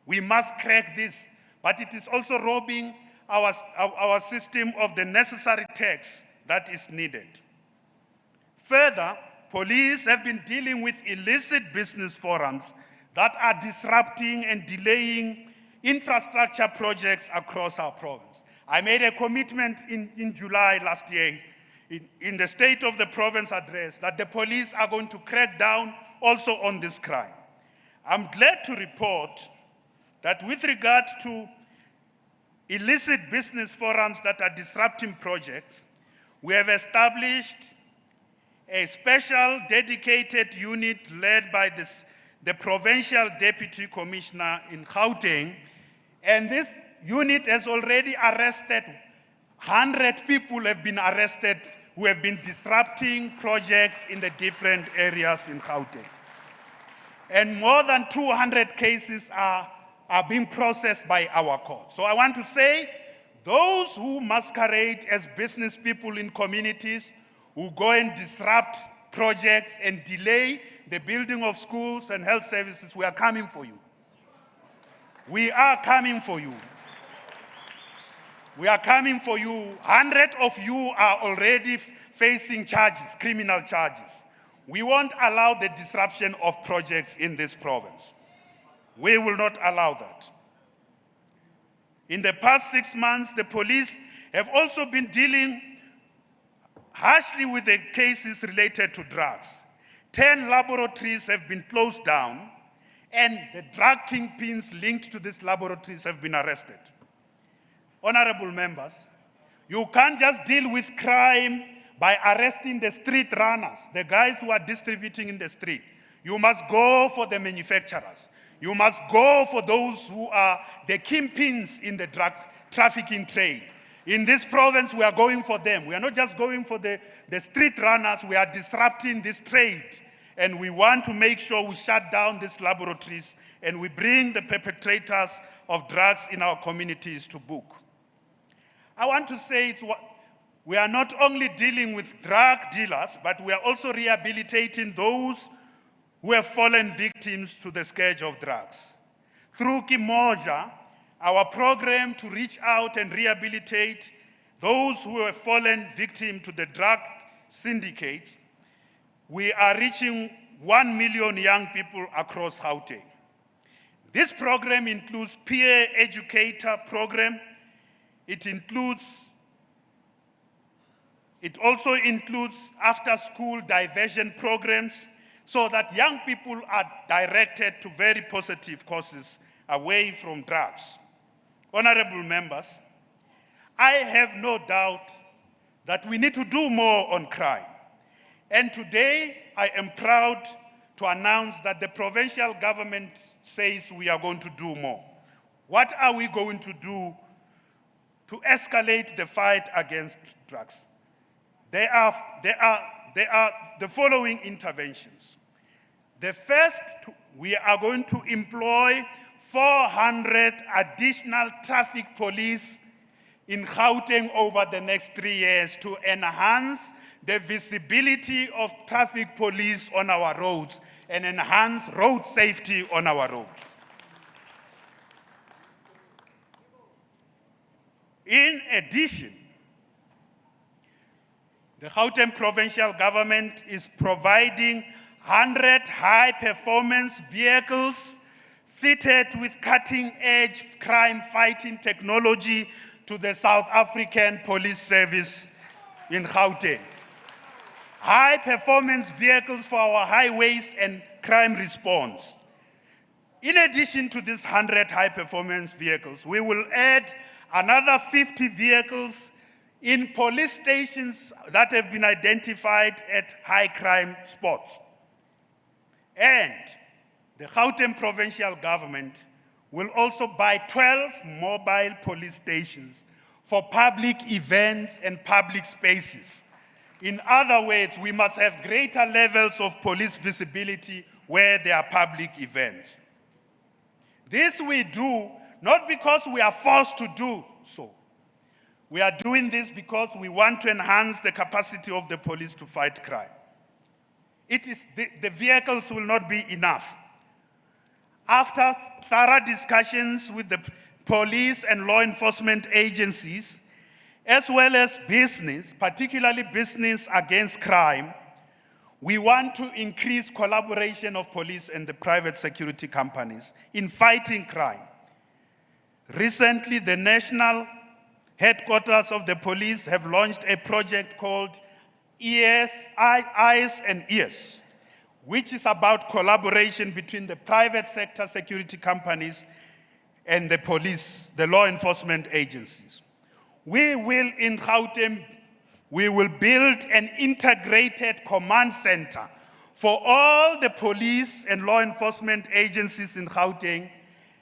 We must crack this, but it is also robbing our system of the necessary tax that is needed. Further, police have been dealing with illicit business forums that are disrupting and delaying infrastructure projects across our province. I made a commitment in July last year in the State of the Province address that the police are going to crack down also on this crime. I'm glad to report that with regard to illicit business forums that are disrupting projects, we have established a special dedicated unit led by the Provincial Deputy Commissioner in Gauteng, and this unit has already arrested 100 people have been arrested who have been disrupting projects in the different areas in Gauteng. And more than 200 cases are being processed by our court. So I want to say, those who masquerade as business people in communities, who go and disrupt projects and delay the building of schools and health services, we are coming for you. We are coming for you. We are coming for you. 100 of you are already facing charges, criminal charges. We won't allow the disruption of projects in this province. We will not allow that. In the past 6 months, the police have also been dealing harshly with the cases related to drugs. 10 laboratories have been closed down, and the drug kingpins linked to these laboratories have been arrested. Honorable members, you can't just deal with crime by arresting the street runners, the guys who are distributing in the street. You must go for the manufacturers. You must go for those who are the kingpins in the drug trafficking trade. In this province, we are going for them. We are not just going for the street runners. We are disrupting this trade. And we want to make sure we shut down these laboratories and we bring the perpetrators of drugs in our communities to book. I want to say we are not only dealing with drug dealers, but we are also rehabilitating those who have fallen victims to the scourge of drugs. Through Kimoja, our program to reach out and rehabilitate those who have fallen victim to the drug syndicates, we are reaching 1 million young people across Gauteng. This program includes peer educator program. It also includes after-school diversion programs so that young people are directed to very positive causes away from drugs. Honorable members, I have no doubt that we need to do more on crime. And today, I am proud to announce that the provincial government says we are going to do more. What are we going to do to escalate the fight against drugs? There are the following interventions. The first, we are going to employ 400 additional traffic police in Gauteng over the next 3 years to enhance the visibility of traffic police on our roads and enhance road safety on our roads. In addition, the Gauteng provincial government is providing 100 high-performance vehicles fitted with cutting-edge crime-fighting technology to the South African Police Service in Gauteng. High-performance vehicles for our highways and crime response. In addition to these 100 high-performance vehicles, we will add another 50 vehicles in police stations that have been identified at high-crime spots. And the Gauteng provincial government will also buy 12 mobile police stations for public events and public spaces. In other words, we must have greater levels of police visibility where there are public events. This we do not because we are forced to do so. We are doing this because we want to enhance the capacity of the police to fight crime. The vehicles will not be enough. After thorough discussions with the police and law enforcement agencies, as well as business, particularly business against crime, we want to increase collaboration of police and the private security companies in fighting crime. Recently, the national headquarters of the police have launched a project called Eyes and Ears, which is about collaboration between the private sector security companies and the police, the law enforcement agencies. We will, in Gauteng, we will build an integrated command center for all the police and law enforcement agencies in Gauteng,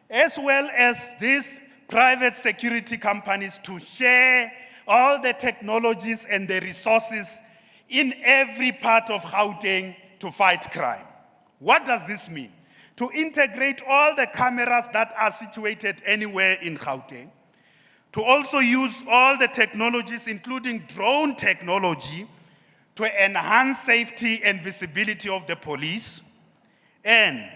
as well as these private security companies to share all the technologies and the resources in every part of Gauteng to fight crime. What does this mean? To integrate all the cameras that are situated anywhere in Gauteng, to also use all the technologies, including drone technology, to enhance safety and visibility of the police. And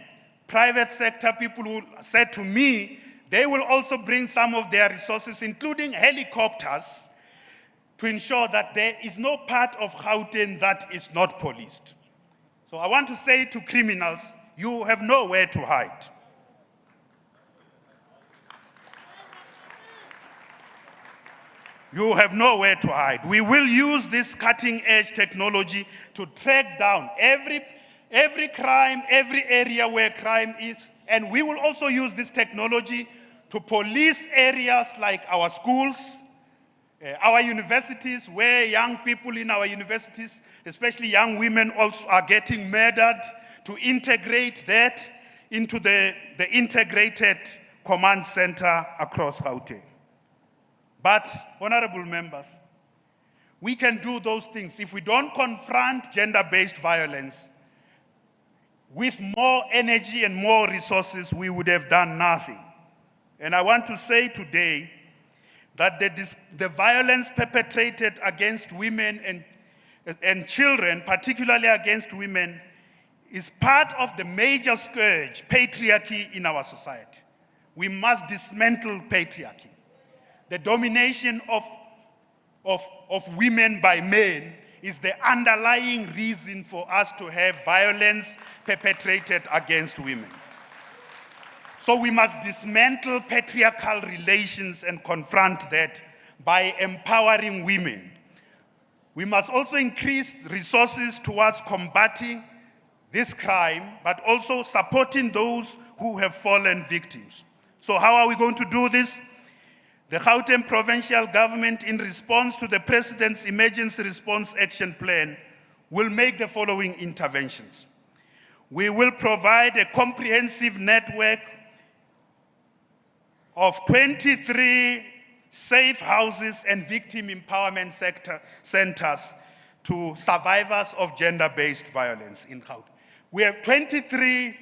private sector people who said to me, they will also bring some of their resources, including helicopters, to ensure that there is no part of Gauteng that is not policed. So I want to say to criminals, you have nowhere to hide. You have nowhere to hide. We will use this cutting-edge technology to track down every crime, every area where crime is, and we will also use this technology to police areas like our schools, our universities, where young people in our universities, especially young women, also are getting murdered, to integrate that into the integrated command center across Gauteng. But, honorable members, we can do those things if we don't confront gender-based violence. With more energy and more resources, we would have done nothing. And I want to say today that the violence perpetrated against women and children, particularly against women, is part of the major scourge, patriarchy, in our society. We must dismantle patriarchy. The domination of women by men is the underlying reason for us to have violence perpetrated against women. So we must dismantle patriarchal relations and confront that by empowering women. We must also increase resources towards combating this crime, but also supporting those who have fallen victims. So how are we going to do this? The Gauteng Provincial Government, in response to the President's Emergency Response Action Plan, will make the following interventions. We will provide a comprehensive network of 23 safe houses and victim empowerment centers to survivors of gender-based violence in Gauteng. We have 23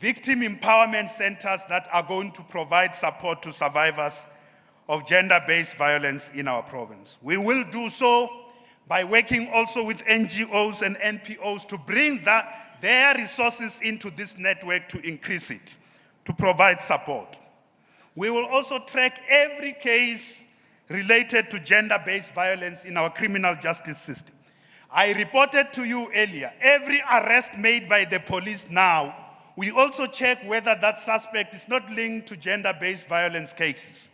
victim empowerment centers that are going to provide support to survivors of gender-based violence in our province. We will do so by working also with NGOs and NPOs to bring their resources into this network to increase it, to provide support. We will also track every case related to gender-based violence in our criminal justice system. I reported to you earlier, every arrest made by the police now, we also check whether that suspect is not linked to gender-based violence cases.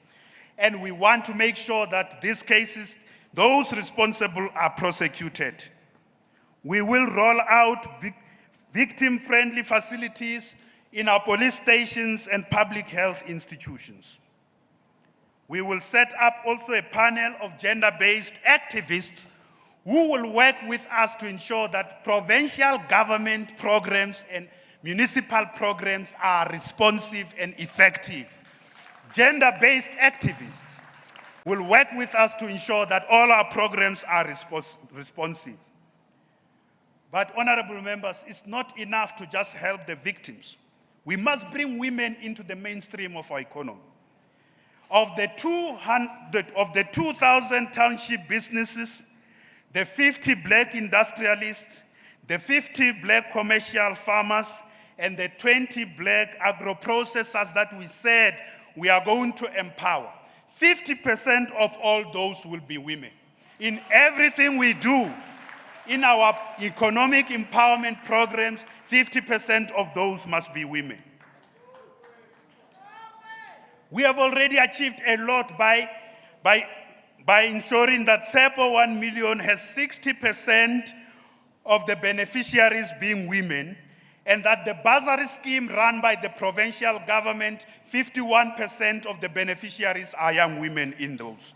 And we want to make sure that these cases, those responsible, are prosecuted. We will roll out victim-friendly facilities in our police stations and public health institutions. We will set up also a panel of gender-based activists who will work with us to ensure that provincial government programs and municipal programs are responsive and effective. Gender-based activists will work with us to ensure that all our programs are responsive. But, honorable members, it's not enough to just help the victims. We must bring women into the mainstream of our economy. Of the 2,000 township businesses, the 50 black industrialists, the 50 black commercial farmers, and the 20 black agro-processors that we said we are going to empower, 50% of all those will be women. In everything we do, in our economic empowerment programs, 50% of those must be women. We have already achieved a lot by ensuring that SEPO 1 million has 60% of the beneficiaries being women, and that the bursary scheme run by the provincial government, 51% of the beneficiaries are young women in those.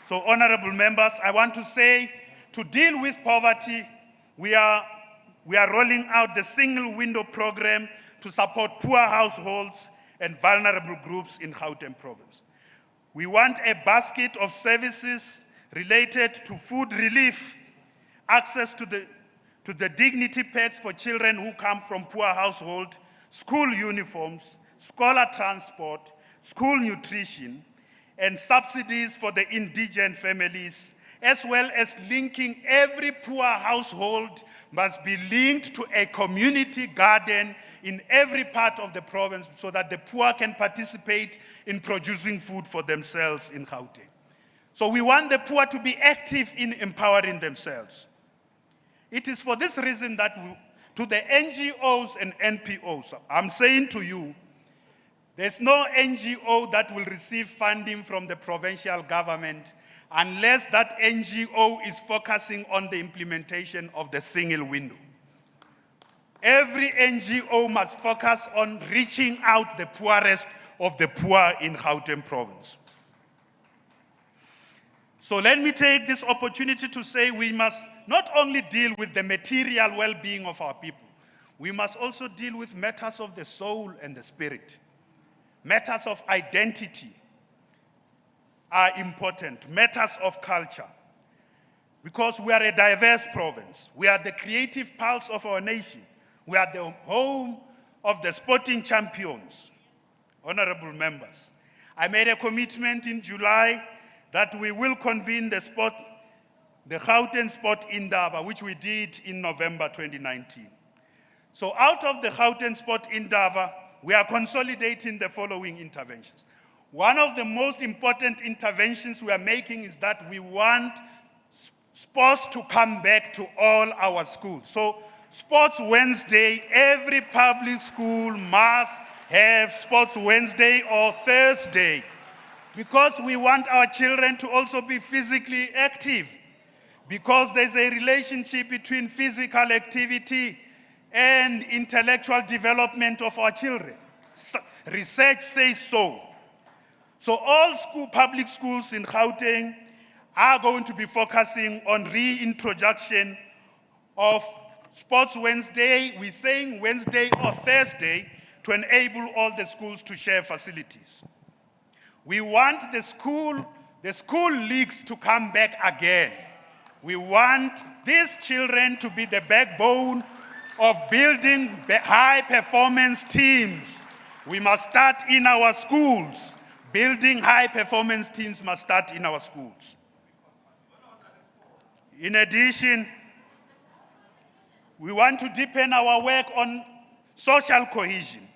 So, honorable members, I want to say, to deal with poverty, we are rolling out the single window program to support poor households and vulnerable groups in Gauteng province. We want a basket of services related to food relief, access to the dignity packs for children who come from poor households, school uniforms, scholar transport, school nutrition, and subsidies for the indigent families, as well as linking every poor household must be linked to a community garden in every part of the province so that the poor can participate in producing food for themselves in Gauteng. So we want the poor to be active in empowering themselves. It is for this reason that to the NGOs and NPOs, I'm saying to you, there's no NGO that will receive funding from the provincial government unless that NGO is focusing on the implementation of the single window. Every NGO must focus on reaching out the poorest of the poor in Gauteng province. So let me take this opportunity to say we must not only deal with the material well-being of our people, we must also deal with matters of the soul and the spirit. Matters of identity are important, matters of culture. Because we are a diverse province. We are the creative pulse of our nation. We are the home of the sporting champions. Honorable members, I made a commitment in July that we will convene the Gauteng Sport Indaba, which we did in November 2019. So out of the Gauteng Sport Indaba, we are consolidating the following interventions. One of the most important interventions we are making is that we want sports to come back to all our schools. So Sports Wednesday, every public school must have Sports Wednesday or Thursday, because we want our children to also be physically active, because there's a relationship between physical activity and intellectual development of our children. Research says so. So all public schools in Gauteng are going to be focusing on reintroduction of Sports Wednesday. We're saying Wednesday or Thursday to enable all the schools to share facilities. We want the school leagues to come back again. We want these children to be the backbone of building high-performance teams. We must start in our schools. Building high-performance teams must start in our schools. In addition, we want to deepen our work on social cohesion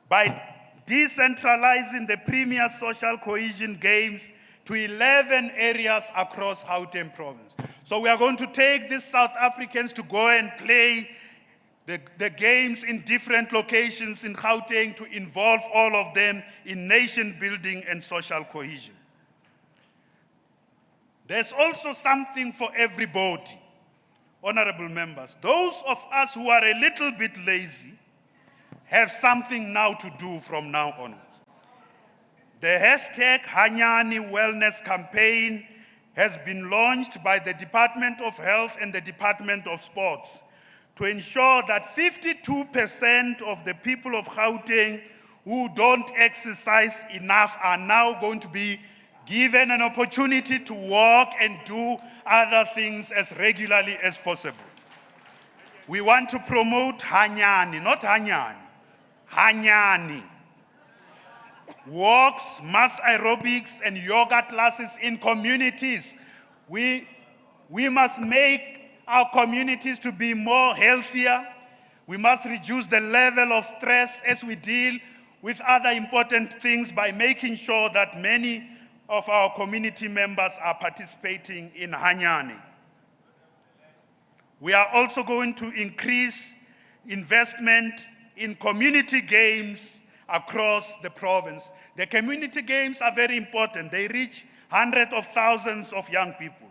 by decentralizing the premier social cohesion games to 11 areas across Gauteng province. So we are going to take these South Africans to go and play the games in different locations in Gauteng to involve all of them in nation building and social cohesion. There's also something for everybody. Honorable members, those of us who are a little bit lazy have something now to do from now onwards. The hashtag Hanyani Wellness Campaign has been launched by the Department of Health and the Department of Sports to ensure that 52% of the people of Gauteng who don't exercise enough are now going to be given an opportunity to walk and do other things as regularly as possible. We want to promote Hanyani, not Hanyani, Hanyani. Walks, mass aerobics, and yoga classes in communities. We must make our communities to be more healthier. We must reduce the level of stress as we deal with other important things by making sure that many of our community members are participating in Hanyani. We are also going to increase investment in community games across the province. The community games are very important. They reach hundreds of thousands of young people.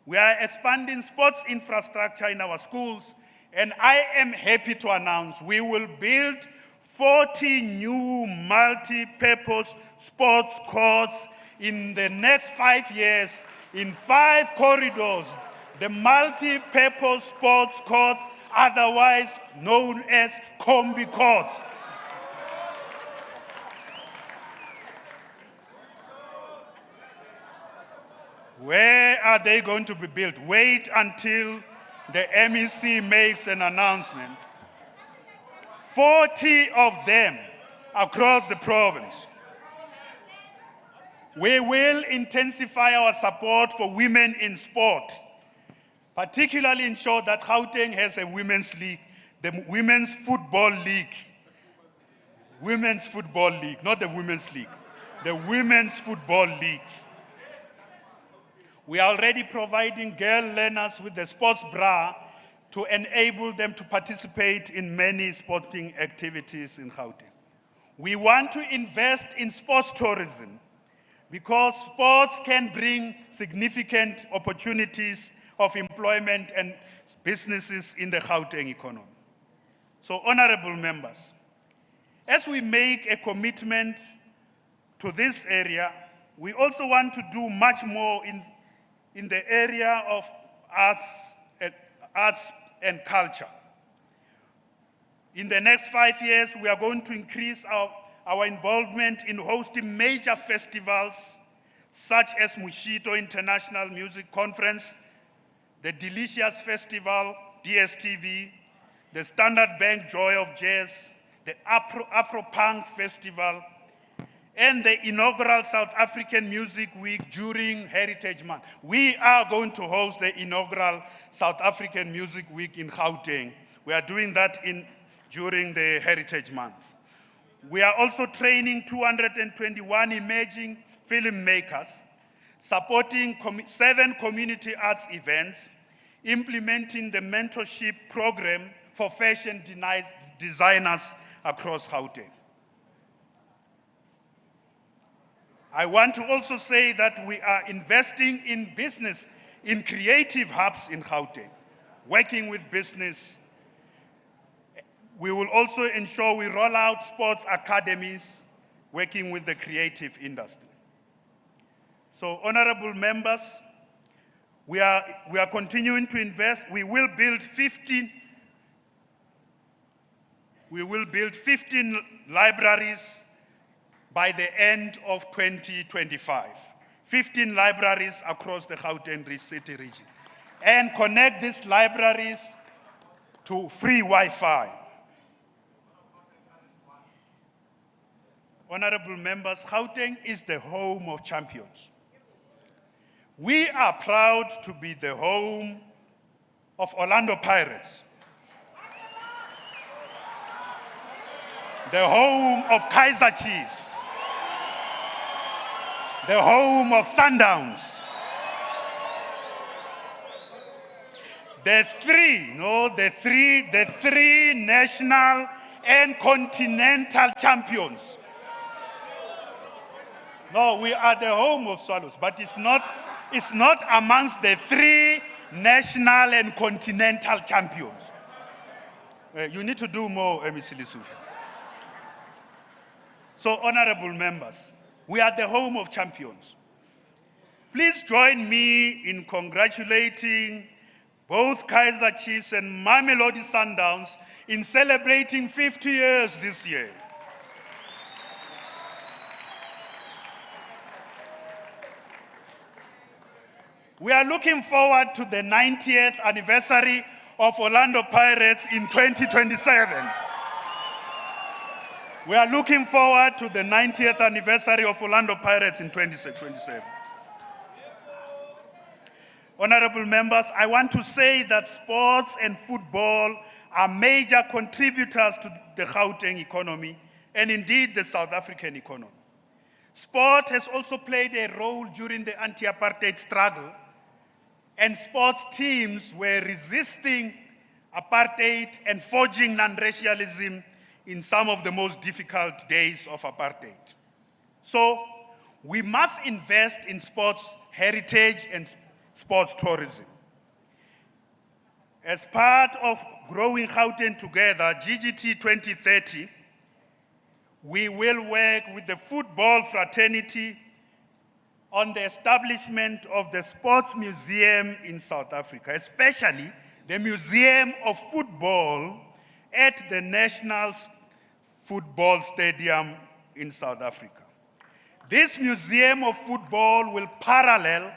We are expanding sports infrastructure in our schools, and I am happy to announce we will build 40 new multi-purpose sports courts in the next 5 years in 5 corridors. The multi-purpose sports courts, otherwise known as combi courts. Where are they going to be built? Wait until the MEC makes an announcement. 40 of them across the province. We will intensify our support for women in sport, particularly ensure that Gauteng has a women's league, the Women's Football League. Women's Football League, not the Women's League. The Women's Football League. We are already providing girl learners with the sports bra to enable them to participate in many sporting activities in Gauteng. We want to invest in sports tourism because sports can bring significant opportunities of employment and businesses in the Gauteng economy. So, honorable members, as we make a commitment to this area, we also want to do much more in the area of arts and culture. In the next 5 years, we are going to increase our involvement in hosting major festivals such as Mushito International Music Conference, the Delicious Festival, DSTV, the Standard Bank Joy of Jazz, the Afro-Punk Festival, and the inaugural South African Music Week during Heritage Month. We are going to host the inaugural South African Music Week in Gauteng. We are doing that during the Heritage Month. We are also training 221 emerging filmmakers, supporting 7 community arts events, implementing the mentorship program for fashion designers across Gauteng. I want to also say that we are investing in business, in creative hubs in Gauteng, working with business. We will also ensure we roll out sports academies, working with the creative industry. So, honorable members, we are continuing to invest. We will build 15 libraries by the end of 2025. 15 libraries across the Gauteng City region. And connect these libraries to free Wi-Fi. Honorable members, Gauteng is the home of champions. We are proud to be the home of Orlando Pirates, the home of Kaizer Chiefs, the home of Sundowns. The three national and continental champions. No, we are the home of Swallows, but it's not amongst the 3 national and continental champions. You need to do more, MEC Lisuf. So, honorable members, we are the home of champions. Please join me in congratulating both Kaizer Chiefs and Mamelodi Sundowns in celebrating 50 years this year. We are looking forward to the 90th anniversary of Orlando Pirates in 2027. We are looking forward to the 90th anniversary of Orlando Pirates in 2027. Honorable members, I want to say that sports and football are major contributors to the Gauteng economy and indeed the South African economy. Sport has also played a role during the anti-apartheid struggle, and sports teams were resisting apartheid and forging non-racialism in some of the most difficult days of apartheid. So, we must invest in sports heritage and sports tourism. As part of Growing Gauteng Together, GGT 2030, we will work with the football fraternity on the establishment of the Sports Museum in South Africa, especially the Museum of Football at the National Football Stadium in South Africa. This Museum of Football will parallel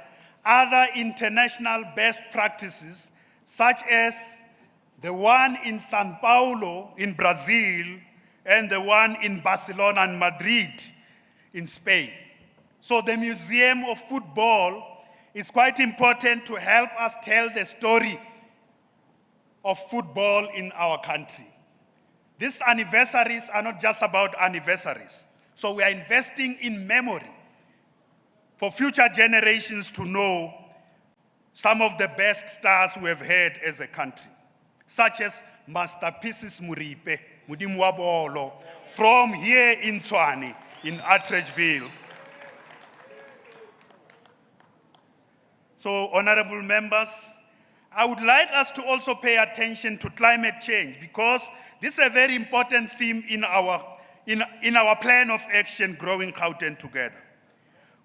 other international best practices, such as the one in Sao Paulo in Brazil and the one in Barcelona and Madrid in Spain. So the Museum of Football is quite important to help us tell the story of football in our country. These anniversaries are not just about anniversaries. So we are investing in memory for future generations to know some of the best stars we have had as a country, such as Master Pieces Muripe, Mudimu wa Bolo, from here in Tshwane, in Atteridgeville. So, honorable members, I would like us to also pay attention to climate change, because this is a very important theme in our plan of action, Growing Gauteng Together.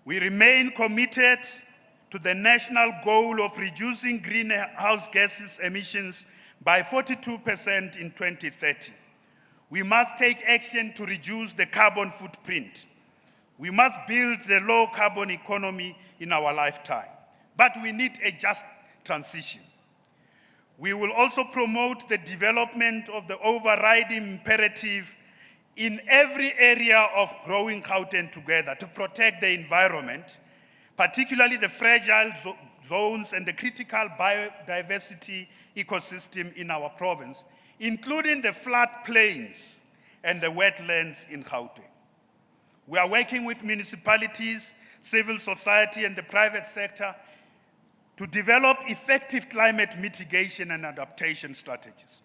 We remain committed to the national goal of reducing greenhouse gases emissions by 42% in 2030. We must take action to reduce the carbon footprint. We must build the low carbon economy in our lifetime. But we need a just transition. We will also promote the development of the overriding imperative in every area of Growing Gauteng Together to protect the environment, particularly the fragile zones and the critical biodiversity ecosystem in our province, including the floodplains and the wetlands in Gauteng. We are working with municipalities, civil society, and the private sector to develop effective climate mitigation and adaptation strategies.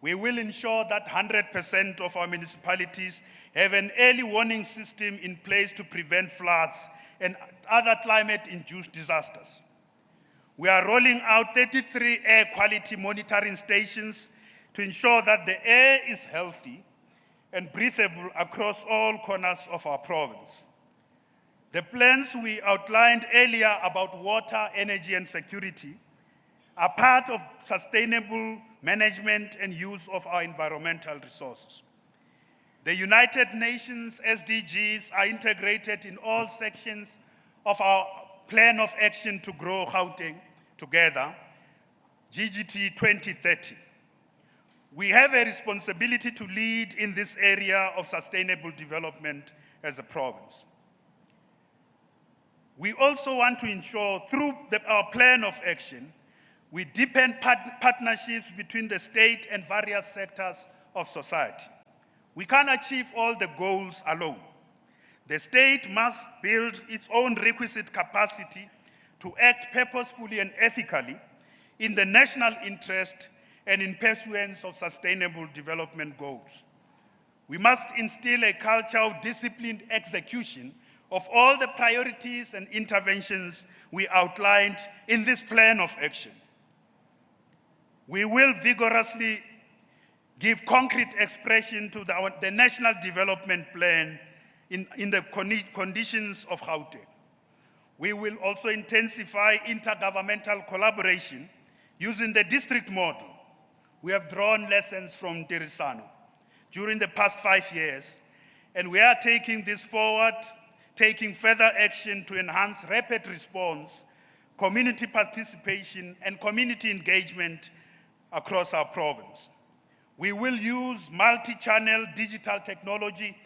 We will ensure that 100% of our municipalities have an early warning system in place to prevent floods and other climate-induced disasters. We are rolling out 33 air quality monitoring stations to ensure that the air is healthy and breathable across all corners of our province. The plans we outlined earlier about water, energy, and security are part of sustainable management and use of our environmental resources. The United Nations SDGs are integrated in all sections of our plan of action to grow Gauteng together, GGT 2030. We have a responsibility to lead in this area of sustainable development as a province. We also want to ensure through our plan of action, we deepen partnerships between the state and various sectors of society. We can't achieve all the goals alone. The state must build its own requisite capacity to act purposefully and ethically in the national interest and in pursuance of sustainable development goals. We must instill a culture of disciplined execution of all the priorities and interventions we outlined in this plan of action. We will vigorously give concrete expression to the National Development Plan in the conditions of Gauteng. We will also intensify intergovernmental collaboration using the district model. We have drawn lessons from Tirisano during the past 5 years, and we are taking this forward, taking further action to enhance rapid response, community participation, and community engagement across our province. We will use multi-channel digital technology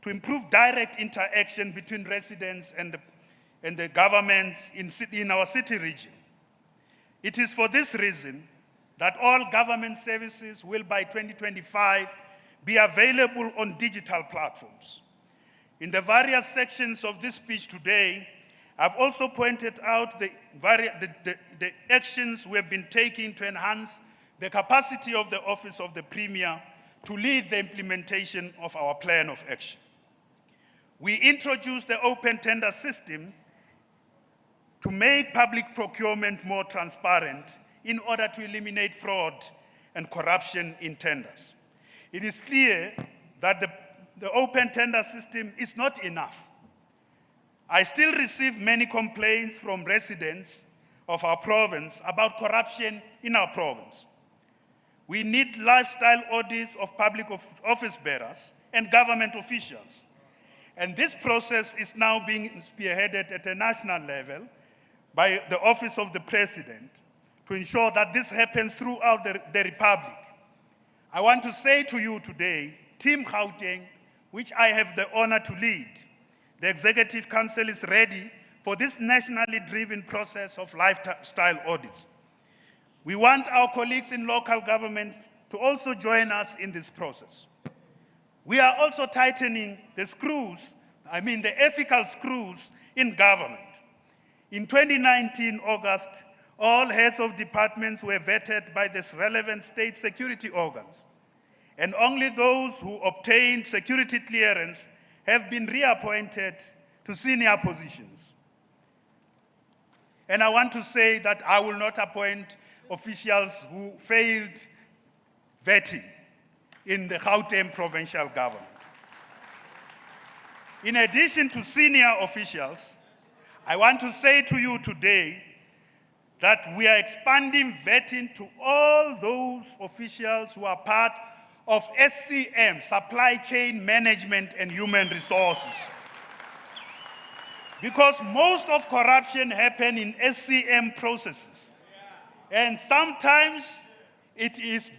to improve direct interaction between residents and the governments in our city region. It is for this reason that all government services will by 2025 be available on digital platforms. In the various sections of this speech today, I've also pointed out the actions we have been taking to enhance the capacity of the Office of the Premier to lead the implementation of our plan of action. We introduced the open tender system to make public procurement more transparent in order to eliminate fraud and corruption in tenders. It is clear that the open tender system is not enough. I still receive many complaints from residents of our province about corruption in our province. We need lifestyle audits of public office bearers and government officials. And this process is now being spearheaded at a national level by the Office of the President to ensure that this happens throughout the Republic. I want to say to you today, Team Gauteng, which I have the honor to lead, the Executive Council is ready for this nationally driven process of lifestyle audits. We want our colleagues in local government to also join us in this process. We are also tightening the screws, the ethical screws in government. In 2019, August, all heads of departments were vetted by the relevant state security organs, and only those who obtained security clearance have been reappointed to senior positions. And I want to say that I will not appoint officials who failed vetting in the Gauteng provincial government. In addition to senior officials, I want to say to you today that we are expanding vetting to all those officials who are part of SCM, Supply Chain Management and Human Resources. Because most of corruption happens in SCM processes. And sometimes it is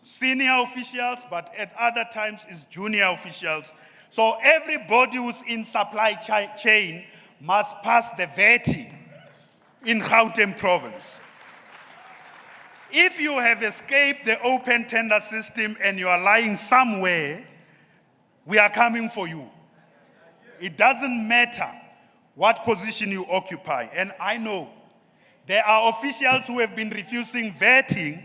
senior officials, but at other times it's junior officials. So everybody who's in supply chain must pass the vetting in Gauteng province. If you have escaped the open tender system and you are lying somewhere, we are coming for you. It doesn't matter what position you occupy. And I know there are officials who have been refusing vetting.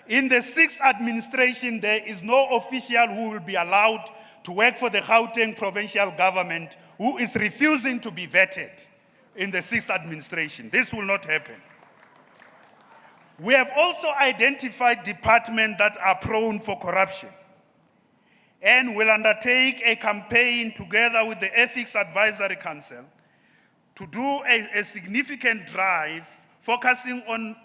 In the 6th administration, there is no official who will be allowed to work for the Gauteng provincial government who is refusing to be vetted in the 6th administration. This will not happen. We have also identified departments that are prone for corruption and will undertake a campaign together with the Ethics Advisory Council to do a significant drive focusing on,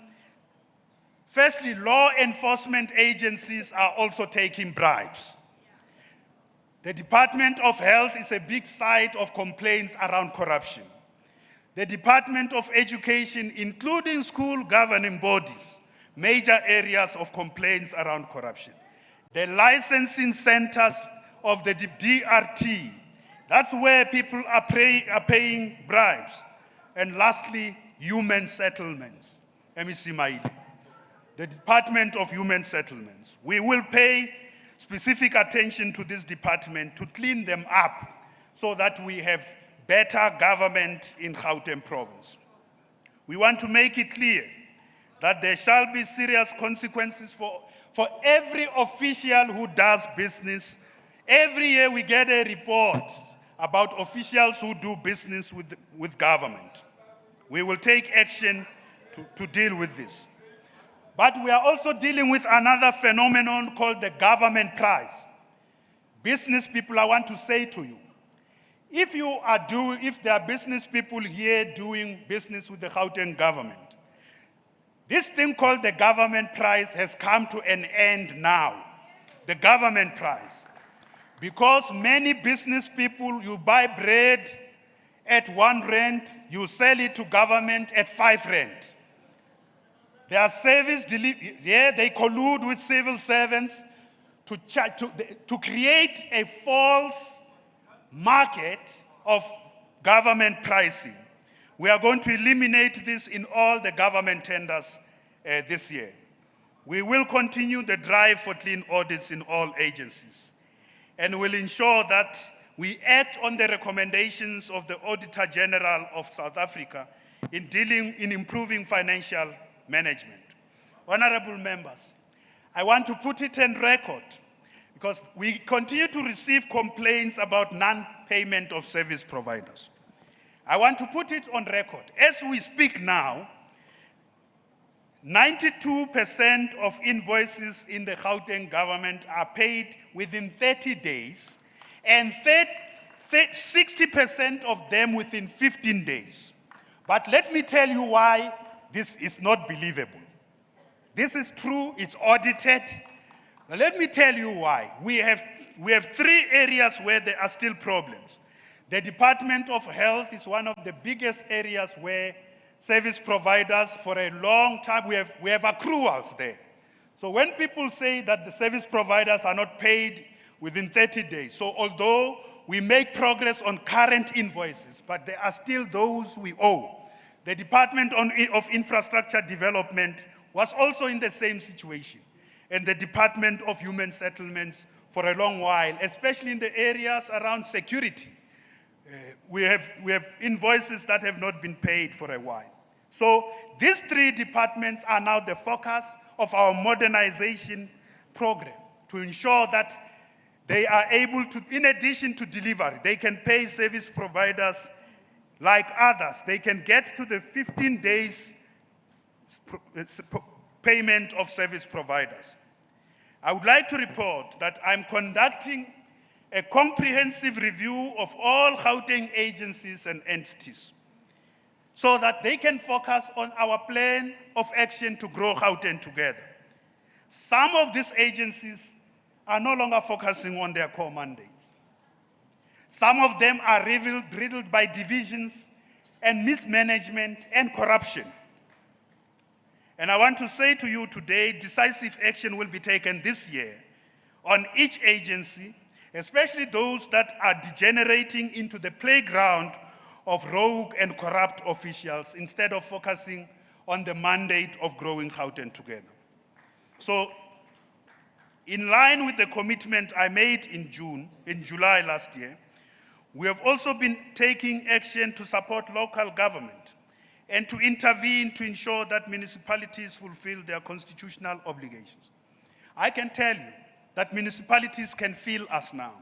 firstly, law enforcement agencies are also taking bribes. The Department of Health is a big site of complaints around corruption. The Department of Education, including school governing bodies, major areas of complaints around corruption. The licensing centers of the DRT, that's where people are paying bribes. And lastly, human settlements, MEC Maile. The Department of Human Settlements. We will pay specific attention to this department to clean them up so that we have better government in Gauteng province. We want to make it clear that there shall be serious consequences for every official who does business. Every year we get a report about officials who do business with government. We will take action to deal with this. But we are also dealing with another phenomenon called the government price. Business people, I want to say to you, if there are business people here doing business with the Gauteng government, this thing called the government price has come to an end now. The government price. Because many business people, you buy bread at R1, you sell it to government at R5. Their service they collude with civil servants to create a false market of government pricing. We are going to eliminate this in all the government tenders this year. We will continue the drive for clean audits in all agencies, and will ensure that we act on the recommendations of the Auditor General of South Africa in improving financial management. Honorable members, I want to put it on record because we continue to receive complaints about non-payment of service providers. I want to put it on record. As we speak now, 92% of invoices in the Gauteng government are paid within 30 days, and 60% of them within 15 days. But let me tell you why this is not believable. This is true, it's audited. Now let me tell you why. We have 3 areas where there are still problems. The Department of Health is one of the biggest areas where service providers for a long time. We have accruals there. So when people say that the service providers are not paid within 30 days, so although we make progress on current invoices, but there are still those we owe. The Department of Infrastructure Development was also in the same situation, and the Department of Human Settlements for a long while, especially in the areas around security. We have invoices that have not been paid for a while. So these three departments are now the focus of our modernization program to ensure that they are able to, in addition to delivery, they can pay service providers like others. They can get to the 15 days payment of service providers. I would like to report that I'm conducting a comprehensive review of all Gauteng agencies and entities so that they can focus on our plan of action to grow Gauteng together. Some of these agencies are no longer focusing on their core mandates. Some of them are riddled by divisions and mismanagement and corruption. And I want to say to you today, decisive action will be taken this year on each agency, especially those that are degenerating into the playground of rogue and corrupt officials instead of focusing on the mandate of growing Gauteng together. So, in line with the commitment I made in July last year, we have also been taking action to support local government and to intervene to ensure that municipalities fulfill their constitutional obligations. I can tell you that municipalities can feel us now.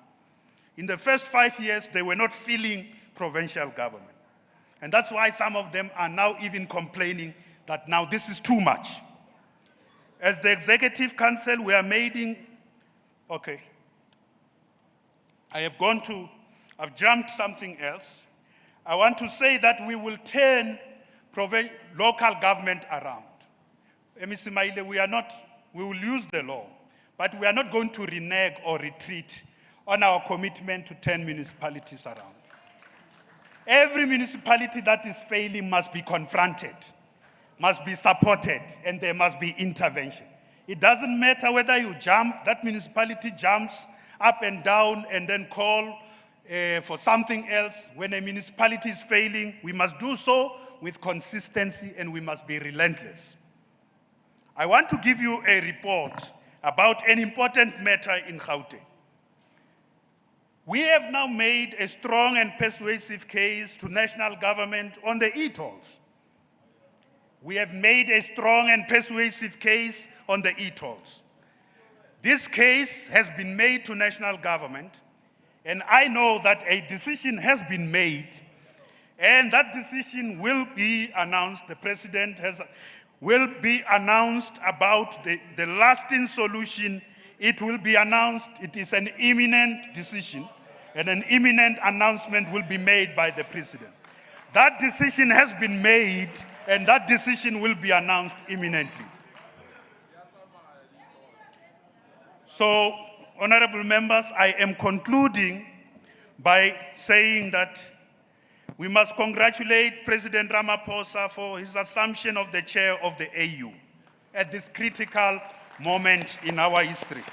In the first 5 years, they were not feeling provincial government. And that's why some of them are now even complaining that now this is too much. As the Executive Council, we are making, okay. I've jumped something else. I want to say that we will turn local government around. Mr. Maile, we will use the law, but we are not going to renege or retreat on our commitment to turn municipalities around. Every municipality that is failing must be confronted, must be supported, and there must be intervention. It doesn't matter whether that municipality jumps up and down and then call for something else. When a municipality is failing, we must do so with consistency and we must be relentless. I want to give you a report about an important matter in Gauteng. We have now made a strong and persuasive case to national government on the e-tolls. We have made a strong and persuasive case on the e-tolls. This case has been made to national government, and I know that a decision has been made, and that decision will be announced. The president will be announced about the lasting solution. It will be announced. It is an imminent decision, and an imminent announcement will be made by the president. That decision has been made, and that decision will be announced imminently. So, honorable members, I am concluding by saying that we must congratulate President Ramaphosa for his assumption of the chair of the AU at this critical moment in our history.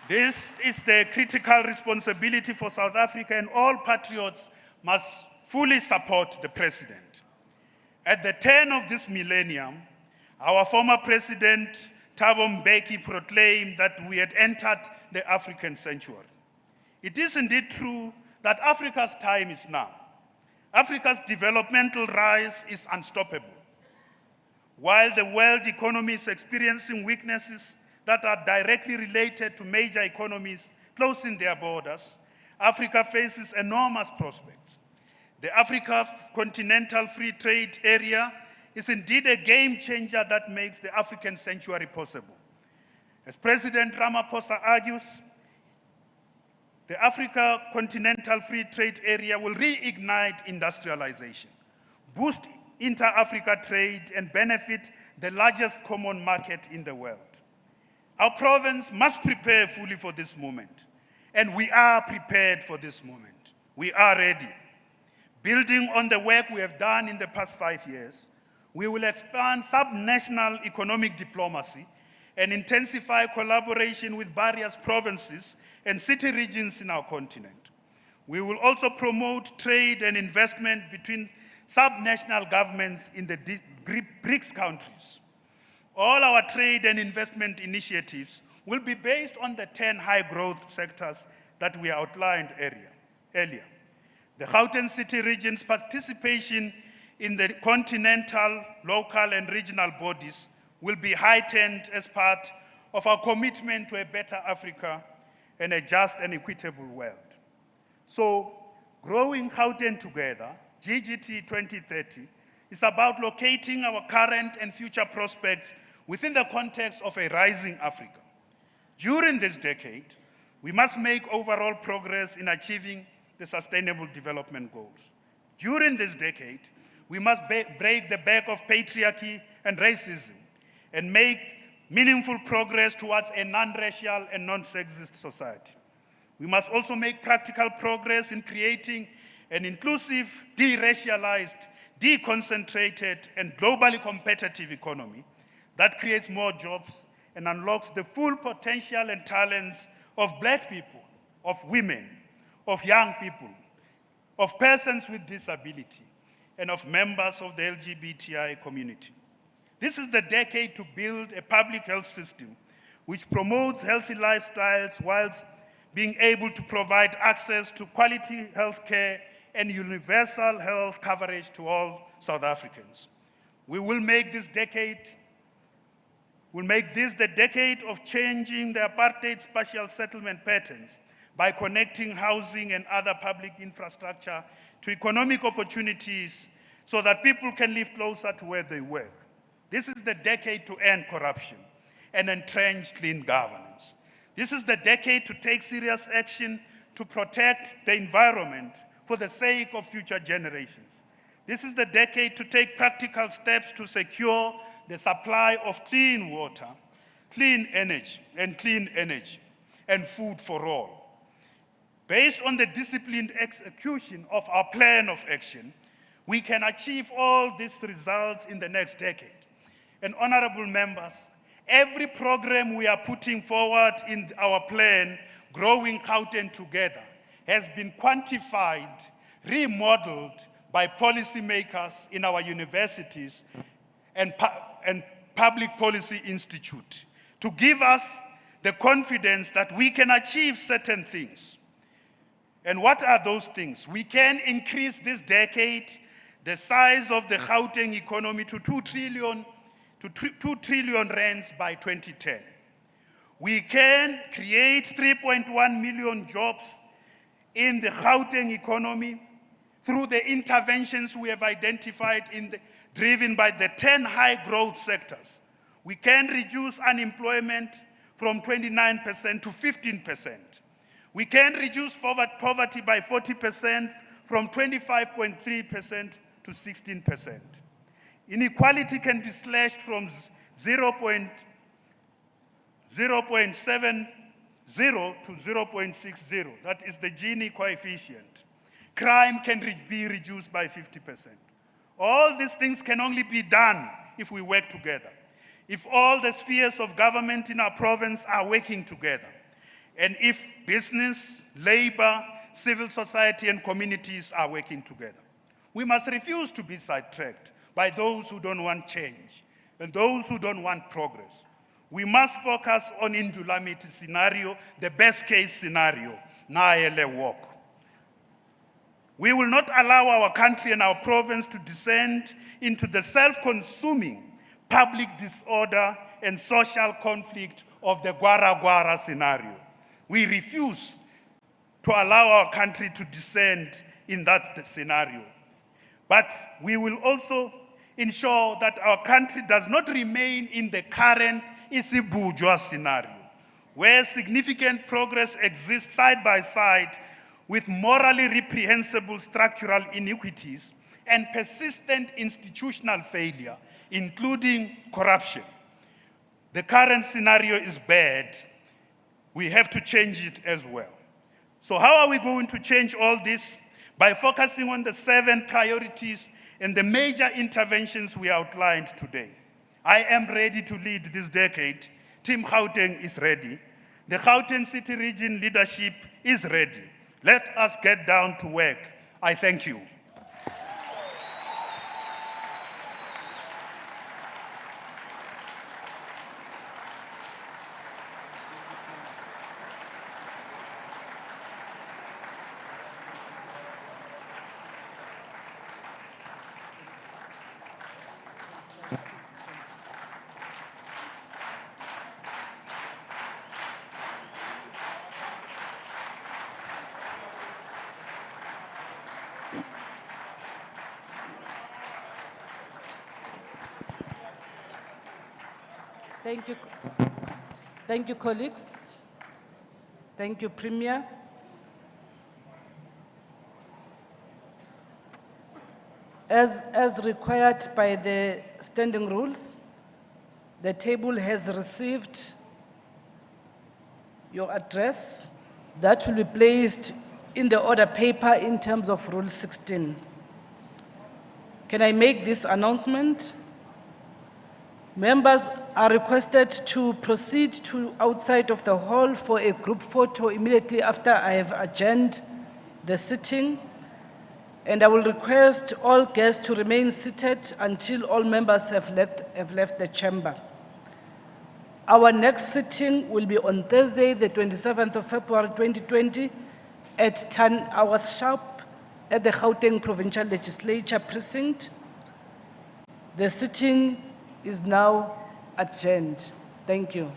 This is the critical responsibility for South Africa, and all patriots must fully support the president. At the turn of this millennium, our former president, Thabo Mbeki, proclaimed that we had entered the African century. It is indeed true that Africa's time is now. Africa's developmental rise is unstoppable. While the world economy is experiencing weaknesses that are directly related to major economies closing their borders, Africa faces enormous prospects. The Africa Continental Free Trade Area is indeed a game changer that makes the African century possible. As President Ramaphosa argues, the Africa Continental Free Trade Area will reignite industrialization, boost inter-Africa trade, and benefit the largest common market in the world. Our province must prepare fully for this moment, and we are prepared for this moment. We are ready. Building on the work we have done in the past 5 years, we will expand subnational economic diplomacy and intensify collaboration with various provinces and city regions in our continent. We will also promote trade and investment between subnational governments in the BRICS countries. All our trade and investment initiatives will be based on the 10 high-growth sectors that we outlined earlier. The Gauteng City region's participation in the continental, local, and regional bodies will be heightened as part of our commitment to a better Africa and a just and equitable world. So, growing Gauteng together, GGT 2030, is about locating our current and future prospects within the context of a rising Africa. During this decade, we must make overall progress in achieving the Sustainable Development Goals. During this decade, we must break the back of patriarchy and racism and make meaningful progress towards a non-racial and non-sexist society. We must also make practical progress in creating an inclusive, de-racialized, deconcentrated, and globally competitive economy that creates more jobs and unlocks the full potential and talents of Black people, of women, of young people, of persons with disability, and of members of the LGBTI community. This is the decade to build a public health system which promotes healthy lifestyles whilst being able to provide access to quality health care and universal health coverage to all South Africans. We will make this the decade of changing the apartheid spatial settlement patterns by connecting housing and other public infrastructure to economic opportunities so that people can live closer to where they work. This is the decade to end corruption and entrench clean governance. This is the decade to take serious action to protect the environment for the sake of future generations. This is the decade to take practical steps to secure the supply of clean water, clean energy, and food for all. Based on the disciplined execution of our plan of action, we can achieve all these results in the next decade. And honorable members, every program we are putting forward in our plan, Growing Gauteng Together, has been quantified, remodeled by policymakers in our universities and public policy institute to give us the confidence that we can achieve certain things. And what are those things? We can increase this decade the size of the Gauteng economy to 2 trillion rands by 2010. We can create 3.1 million jobs in the Gauteng economy through the interventions we have identified driven by the 10 high-growth sectors. We can reduce unemployment from 29% to 15%. We can reduce poverty by 40% from 25.3% to 16%. Inequality can be slashed from 0.70 to 0.60. That is the Gini coefficient. Crime can be reduced by 50%. All these things can only be done if we work together. If all the spheres of government in our province are working together, and if business, labor, civil society, and communities are working together. We must refuse to be sidetracked by those who don't want change and those who don't want progress. We must focus on Indulamiti scenario, the best case scenario, Naele walk. We will not allow our country and our province to descend into the self-consuming public disorder and social conflict of the Gwara scenario. We refuse to allow our country to descend in that scenario. But we will also ensure that our country does not remain in the current Isibujwa scenario, where significant progress exists side by side with morally reprehensible structural inequities and persistent institutional failure, including corruption. The current scenario is bad. We have to change it as well. So how are we going to change all this? by focusing on the 7 priorities and the major interventions we outlined today. I am ready to lead this decade. Team Gauteng is ready. The Gauteng City Region leadership is ready. Let us get down to work. I thank you. Thank you, colleagues. Thank you, Premier. As required by the standing rules, the table has received your address that will be placed in the order paper in terms of Rule 16. Can I make this announcement? Members are requested to proceed to outside of the hall for a group photo immediately after I have adjourned the sitting. And I will request all guests to remain seated until all members have left the chamber. Our next sitting will be on Thursday, the 27th of February 2020 at 10 hours sharp at the Gauteng Provincial Legislature Precinct. The sitting is now adjourned. Thank you.